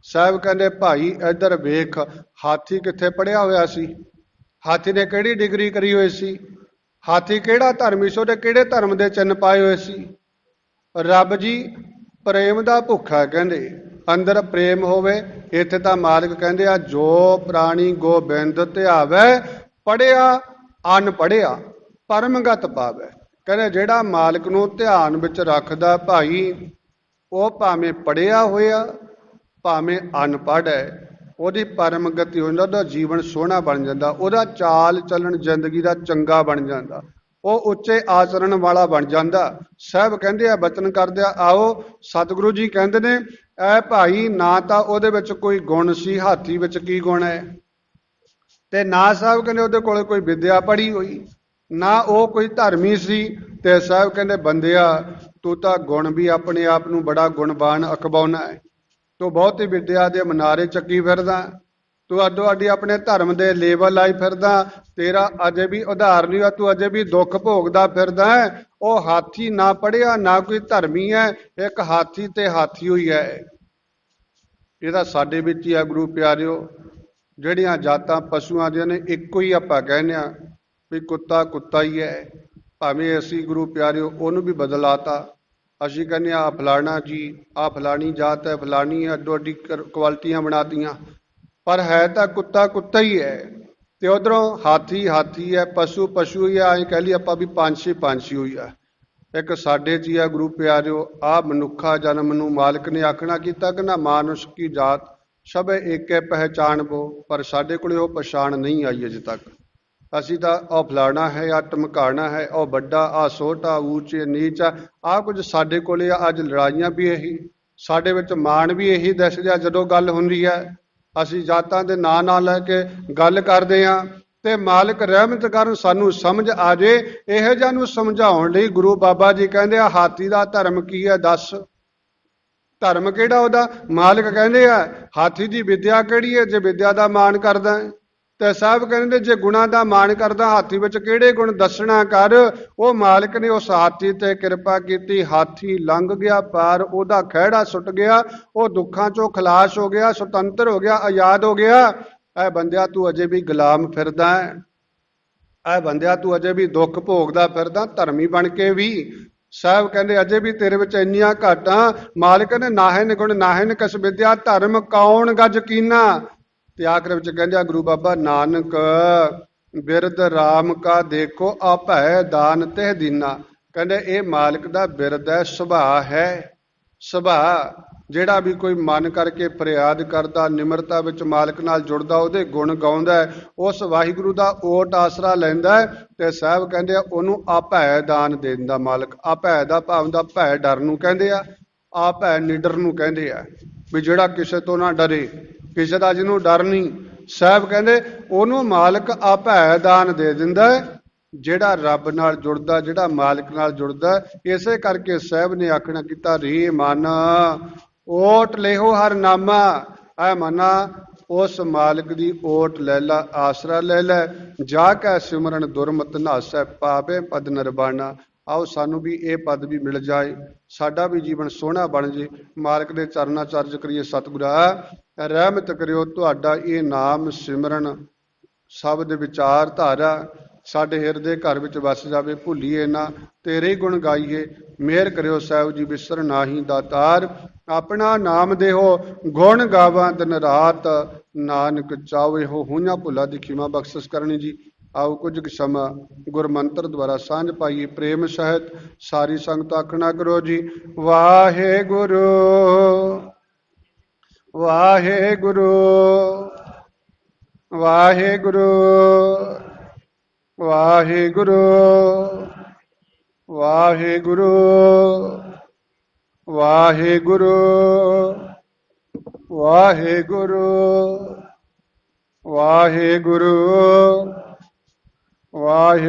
ਸਾਹਿਬ ਕਹਿੰਦੇ ਭਾਈ ਇੱਧਰ ਵੇਖ, ਹਾਥੀ ਕਿੱਥੇ ਪੜ੍ਹਿਆ ਹੋਇਆ ਸੀ, ਹਾਥੀ ਨੇ ਕਿਹੜੀ ਡਿਗਰੀ ਕਰੀ ਹੋਈ ਸੀ, ਹਾਥੀ ਕਿਹੜਾ ਧਰਮੀ ਸੀ, ਉਹਦੇ ਕਿਹੜੇ ਧਰਮ ਦੇ ਚਿੰਨ੍ਹ ਪਾਏ ਹੋਏ ਸੀ। ਰੱਬ ਜੀ ਪ੍ਰੇਮ ਦਾ ਭੁੱਖਾ ਕਹਿੰਦੇ, ਅੰਦਰ ਪ੍ਰੇਮ ਹੋਵੇ। ਇੱਥੇ ਤਾਂ ਮਾਲਕ ਕਹਿੰਦੇ ਆ ਜੋ ਪ੍ਰਾਣੀ ਗੋਬਿੰਦ ਧਿਆਵੈ, ਪੜ੍ਹਿਆ ਅਨਪੜ੍ਹਿਆ ਪਰਮਗਤ ਪਾਵੈ। ਕਹਿੰਦੇ ਜਿਹੜਾ ਮਾਲਕ ਨੂੰ ਧਿਆਨ ਵਿੱਚ ਰੱਖਦਾ ਭਾਈ, ਉਹ ਭਾਵੇਂ ਪੜ੍ਹਿਆ ਹੋਇਆ ਭਾਵੇਂ ਅਨਪੜ੍ਹ ਹੈ, ਉਹਦੀ ਪਰਮਗਤੀ ਹੋ ਜਾਂਦਾ, ਉਹਦਾ ਜੀਵਨ ਸੋਹਣਾ ਬਣ ਜਾਂਦਾ, ਉਹਦਾ ਚਾਲ ਚੱਲਣ ਜ਼ਿੰਦਗੀ ਦਾ ਚੰਗਾ ਬਣ ਜਾਂਦਾ, ਉਹ ਉੱਚੇ ਆਚਰਣ ਵਾਲਾ ਬਣ ਜਾਂਦਾ। ਸਾਹਿਬ ਕਹਿੰਦੇ ਆ ਬਚਨ ਕਰਦੇ ਆ, ਆਓ ਸਤਿਗੁਰੂ ਜੀ ਕਹਿੰਦੇ ਨੇ ਐ ਭਾਈ ਨਾ ਤਾਂ ਉਹਦੇ ਵਿੱਚ ਕੋਈ ਗੁਣ ਸੀ, ਹਾਥੀ ਵਿੱਚ ਕੀ ਗੁਣ ਹੈ, ਤੇ ਨਾ ਸਾਹਿਬ ਕਹਿੰਦੇ ਉਹਦੇ ਕੋਲ ਕੋਈ ਵਿਦਿਆ ਪੜ੍ਹੀ ਹੋਈ, ਨਾ ਉਹ ਕੋਈ ਧਰਮੀ ਸੀ। ਤੇ ਸਾਹਿਬ ਕਹਿੰਦੇ ਬੰਦਿਆ ਤੂੰ ਤਾਂ ਗੁਣ ਵੀ ਆਪਣੇ ਆਪ ਨੂੰ ਬੜਾ ਗੁਣਵਾਨ ਅਖਵਾਉਣਾ ਹੈ, ਤੂੰ ਬਹੁਤੀ ਵਿਦਿਆ ਦੇ ਮਨਾਰੇ ਚੱਕੀ ਫਿਰਦਾ, ਤੂੰ ਅੱਡੋ ਅੱਡੀ ਆਪਣੇ ਧਰਮ ਦੇ ਲੇਵਲ ਲਾਈ ਫਿਰਦਾ, ਤੇਰਾ ਅਜੇ ਵੀ ਉਧਾਰ ਨਹੀਂ ਹੋਇਆ, ਤੂੰ ਅਜੇ ਵੀ ਦੁੱਖ ਭੋਗਦਾ ਫਿਰਦਾ ਹੈ। ਉਹ ਹਾਥੀ ਨਾ ਪੜ੍ਹਿਆ ਨਾ ਕੋਈ ਧਰਮੀ ਹੈ, ਇੱਕ ਹਾਥੀ ਤੇ ਹਾਥੀ ਹੋਈ ਹੈ। ਇਹਦਾ ਸਾਡੇ ਵਿੱਚ ਹੀ ਆ ਗੁਰੂ ਪਿਆਰਿਓ। ਜਿਹੜੀਆਂ ਜਾਤਾਂ ਪਸ਼ੂਆਂ ਦੀਆਂ ਨੇ ਇੱਕੋ ਹੀ ਆਪਾਂ ਕਹਿੰਦੇ ਆ ਵੀ ਕੁੱਤਾ ਕੁੱਤਾ ਹੀ ਹੈ, ਭਾਵੇਂ ਅਸੀਂ ਗੁਰੂ ਪਿਆਰਿਓ ਉਹਨੂੰ ਵੀ ਬਦਲਾਤਾ। ਅਸੀਂ ਕਹਿੰਦੇ ਆ ਫਲਾਣਾ ਜੀ ਆ ਫਲਾਣੀ ਜਾਤ ਹੈ, ਫਲਾਣੀ ਅੱਡੋ ਅੱਡੀ ਕੁਆਲਿਟੀਆਂ ਬਣਾਤੀਆਂ, ਪਰ ਹੈ ਤਾਂ ਕੁੱਤਾ ਕੁੱਤਾ ਹੀ ਹੈ। ਤੇ ਉਧਰੋਂ ਹਾਥੀ ਹਾਥੀ ਹੈ, ਪਸ਼ੂ ਪਸ਼ੂ ਹੀ ਆ, ਐਂ ਕਹਿ ਲਈ ਆਪਾਂ ਵੀ ਪੰਛੀ ਪੰਛੀ ਹੋਈ ਆ। ਇੱਕ ਸਾਡੇ 'ਚ ਹੀ ਆ ਗੁਰੂ ਪਿਆਰਿਓ, ਆਹ ਮਨੁੱਖਾ ਜਨਮ ਨੂੰ ਮਾਲਕ ਨੇ ਆਖਣਾ ਕੀਤਾ ਕਿ ਨਾ ਮਾਨੁਸ਼ ਕੀ ਜਾਤ ਸਭੇ ਏਕੇ ਪਹਿਚਾਣ ਬੋ, ਪਰ ਸਾਡੇ ਕੋਲ ਉਹ ਪਛਾਣ ਨਹੀਂ ਆਈ ਅਜੇ ਤੱਕ। ਅਸੀਂ ਤਾਂ ਉਹ ਫਲਾਣਾ ਹੈ, ਆਹ ਧਮਕਾਣਾ ਹੈ, ਉਹ ਵੱਡਾ, ਆਹ ਛੋਟਾ, ਊਚ ਨੀਚ ਆ, ਆਹ ਕੁਝ ਸਾਡੇ ਕੋਲ ਆ। ਅੱਜ ਲੜਾਈਆਂ ਵੀ ਇਹੀ, ਸਾਡੇ ਵਿੱਚ ਮਾਣ ਵੀ ਇਹੀ ਦਿਸ ਰਿਹਾ ਜਦੋਂ ਗੱਲ ਹੁੰਦੀ ਹੈ। ਅਸੀਂ ਜਾਤਾਂ ਦੇ ਨਾਂ ਨਾਲ ਲੈ ਕੇ ਗੱਲ ਕਰਦੇ ਹਾਂ, ਤੇ ਮਾਲਕ ਰਹਿਮਤ ਕਰਨ ਸਾਨੂੰ ਸਮਝ ਆ ਜੇ। ਇਹੋ ਜਿਹਾ ਨੂੰ ਸਮਝਾਉਣ ਲਈ ਗੁਰੂ ਬਾਬਾ ਜੀ ਕਹਿੰਦੇ ਆ ਹਾਥੀ ਦਾ ਧਰਮ ਕੀ ਹੈ ਦੱਸ, ਧਰਮ ਕਿਹੜਾ ਉਹਦਾ। ਮਾਲਕ ਕਹਿੰਦੇ ਆ ਹਾਥੀ ਦੀ ਵਿਦਿਆ ਕਿਹੜੀ ਹੈ, ਜੇ ਵਿਦਿਆ ਦਾ ਮਾਣ ਕਰਦਾ ਹੈ। ਤੇ ਸਾਹਿਬ ਕਹਿੰਦੇ ਜੇ ਗੁਣਾਂ ਦਾ ਮਾਣ ਕਰਦਾ, ਹਾਥੀ ਵਿੱਚ ਕਿਹੜੇ ਗੁਣ ਦੱਸਣਾ ਕਰ। ਉਹ ਮਾਲਕ ਨੇ ਉਸ ਹਾਥੀ ਤੇ ਕਿਰਪਾ ਕੀਤੀ, ਹਾਥੀ ਲੰਘ ਗਿਆ ਪਾਰ, ਉਹਦਾ ਖਹਿੜਾ ਸੁੱਟ ਗਿਆ, ਉਹ ਦੁੱਖਾਂ ਚੋਂ ਖਲਾਸ ਹੋ ਗਿਆ, ਸੁਤੰਤਰ ਹੋ ਗਿਆ, ਆਜ਼ਾਦ ਹੋ ਗਿਆ। ਐ ਬੰਦਿਆ ਤੂੰ ਅਜੇ ਵੀ ਗੁਲਾਮ ਫਿਰਦਾ ਹੈ, ਐ ਬੰਦਿਆ ਤੂੰ ਅਜੇ ਵੀ ਦੁੱਖ ਭੋਗਦਾ ਫਿਰਦਾ ਧਰਮੀ ਬਣ ਕੇ ਵੀ। ਸਾਹਿਬ ਕਹਿੰਦੇ ਅਜੇ ਵੀ ਤੇਰੇ ਵਿੱਚ ਇੰਨੀਆਂ ਘਾਟਾਂ। ਮਾਲਕ ਨੇ ਨਾਹੇ ਨਿਗੁਣ ਨਾਹੇ ਨਿਕਸ ਵਿਦਿਆ, ਧਰਮ ਕੌਣ ਗੱਜ ਕੀਨਾ। ਤੇ ਆਖਰ ਵਿੱਚ ਕਹਿੰਦੇ ਆ ਗੁਰੂ ਬਾਬਾ ਨਾਨਕ ਬਿਰਦ ਰਾਮ ਕਾ ਦੇਖੋ ਆਪੈ ਦਾਨ ਤਹਿ ਦੀਨਾ। ਕਹਿੰਦੇ ਇਹ ਮਾਲਕ ਦਾ ਬਿਰਦ ਹੈ, ਸੁਭਾਅ ਹੈ, ਸੁਭਾਅ। ਜਿਹੜਾ ਵੀ ਕੋਈ ਮਨ ਕਰਕੇ ਫਰਿਆਦ ਕਰਦਾ, ਨਿਮਰਤਾ ਵਿੱਚ ਮਾਲਕ ਨਾਲ ਜੁੜਦਾ, ਉਹਦੇ ਗੁਣ ਗਾਉਂਦਾ, ਉਸ ਵਾਹਿਗੁਰੂ ਦਾ ਓਟ ਆਸਰਾ ਲੈਂਦਾ ਤੇ ਸਾਹਿਬ ਕਹਿੰਦੇ ਆ ਉਹਨੂੰ ਆਪੈ ਦਾਨ ਦੇ ਦਿੰਦਾ ਮਾਲਕ। ਆਪੈ ਦਾ ਭਾਵ ਦਾ ਭੈ ਡਰ ਨੂੰ ਕਹਿੰਦੇ ਆ, ਆਪੈ ਨਿਡਰ ਨੂੰ ਕਹਿੰਦੇ ਆ, ਵੀ ਜਿਹੜਾ ਕਿਸੇ ਤੋਂ ਨਾ ਡਰੇ, ਕਿਸੇ ਦਾ ਜਿਹਨੂੰ ਡਰ ਨਹੀਂ। ਸਾਹਿਬ ਕਹਿੰਦੇ ਉਹਨੂੰ ਮਾਲਕ ਆਪੈ ਦਾਨ ਦੇ ਦਿੰਦਾ ਜਿਹੜਾ ਰੱਬ ਨਾਲ ਜੁੜਦਾ, ਜਿਹੜਾ ਮਾਲਕ ਨਾਲ ਜੁੜਦਾ। ਇਸੇ ਕਰਕੇ ਸਾਹਿਬ ਨੇ ਆਖਣਾ ਕੀਤਾ, ਰੇ ਮਨ ਓਟ ਲੇਹੋ ਹਰ ਨਾਮਾ। ਐ ਮਨਾ ਉਸ ਮਾਲਕ ਦੀ ਓਟ ਲੈ ਲਾ, ਆਸਰਾ ਲੈ ਲੈ। ਜਾ ਕੈ ਸਿਮਰਨ ਦੁਰਮਤ ਨਾਸੈ, ਪਾਵੇ ਪਦ ਨਿਰਵਾਣਾ। ਆਓ ਸਾਨੂੰ ਵੀ ਇਹ ਪਦ ਵੀ ਮਿਲ ਜਾਏ, ਸਾਡਾ ਵੀ ਜੀਵਨ ਸੋਹਣਾ ਬਣ ਜੇ। ਮਾਲਕ ਦੇ ਚਰਨਾਂ ਚ ਅਰਜ਼ ਕਰੀਏ, ਸਤਿਗੁਰਾ ਰਹਿਮਤ ਕਰਿਓ, ਤੁਹਾਡਾ ਇਹ ਨਾਮ ਸਿਮਰਨ ਸ਼ਬਦ ਵਿਚਾਰ ਧਾਰਾ ਸਾਡੇ ਹਿਰਦੇ ਘਰ ਵਿੱਚ ਵਸ ਜਾਵੇ। ਭੁੱਲੀਏ ਨਾ, ਤੇਰੇ ਗੁਣ ਗਾਈਏ। ਮਿਹਰ ਕਰਿਓ ਸਾਹਿਬ ਜੀ, ਵਿਸਰ ਨਾਹੀ ਦਾਤਾਰ। ਆਪਣਾ ਨਾਮ ਦੇਹੋ, ਗੁਣ ਗਾਵਾਂ ਦਿਨ ਰਾਤ। ਨਾਨਕ ਚਾਹੇ ਹੋ ਹੋਈਆਂ ਭੁੱਲਾਂ ਦੀ ਖਿਮਾ ਬਖਸ਼ਿਸ਼ ਕਰਨੀ ਜੀ। ਆਓ ਕੁਝ ਕੁ ਸਮਾਂ ਗੁਰਮੰਤਰ ਦੁਆਰਾ ਸਾਂਝ ਪਾਈਏ ਪ੍ਰੇਮ ਸਹਿਤ। ਸਾਰੀ ਸੰਗਤ ਆਖਣਾ ਕਰੋ ਜੀ, ਵਾਹਿਗੁਰੂ ਵਾਹਿਗੁਰੂ ਵਾਹਿਗੁਰੂ ਵਾਹਿਗੁਰੂ ਵਾਹਿਗੁਰੂ ਵਾਹਿਗੁਰੂ ਵਾਹਿਗੁਰੂ ਵਾਹਿਗੁਰੂ ਵਾਹਿ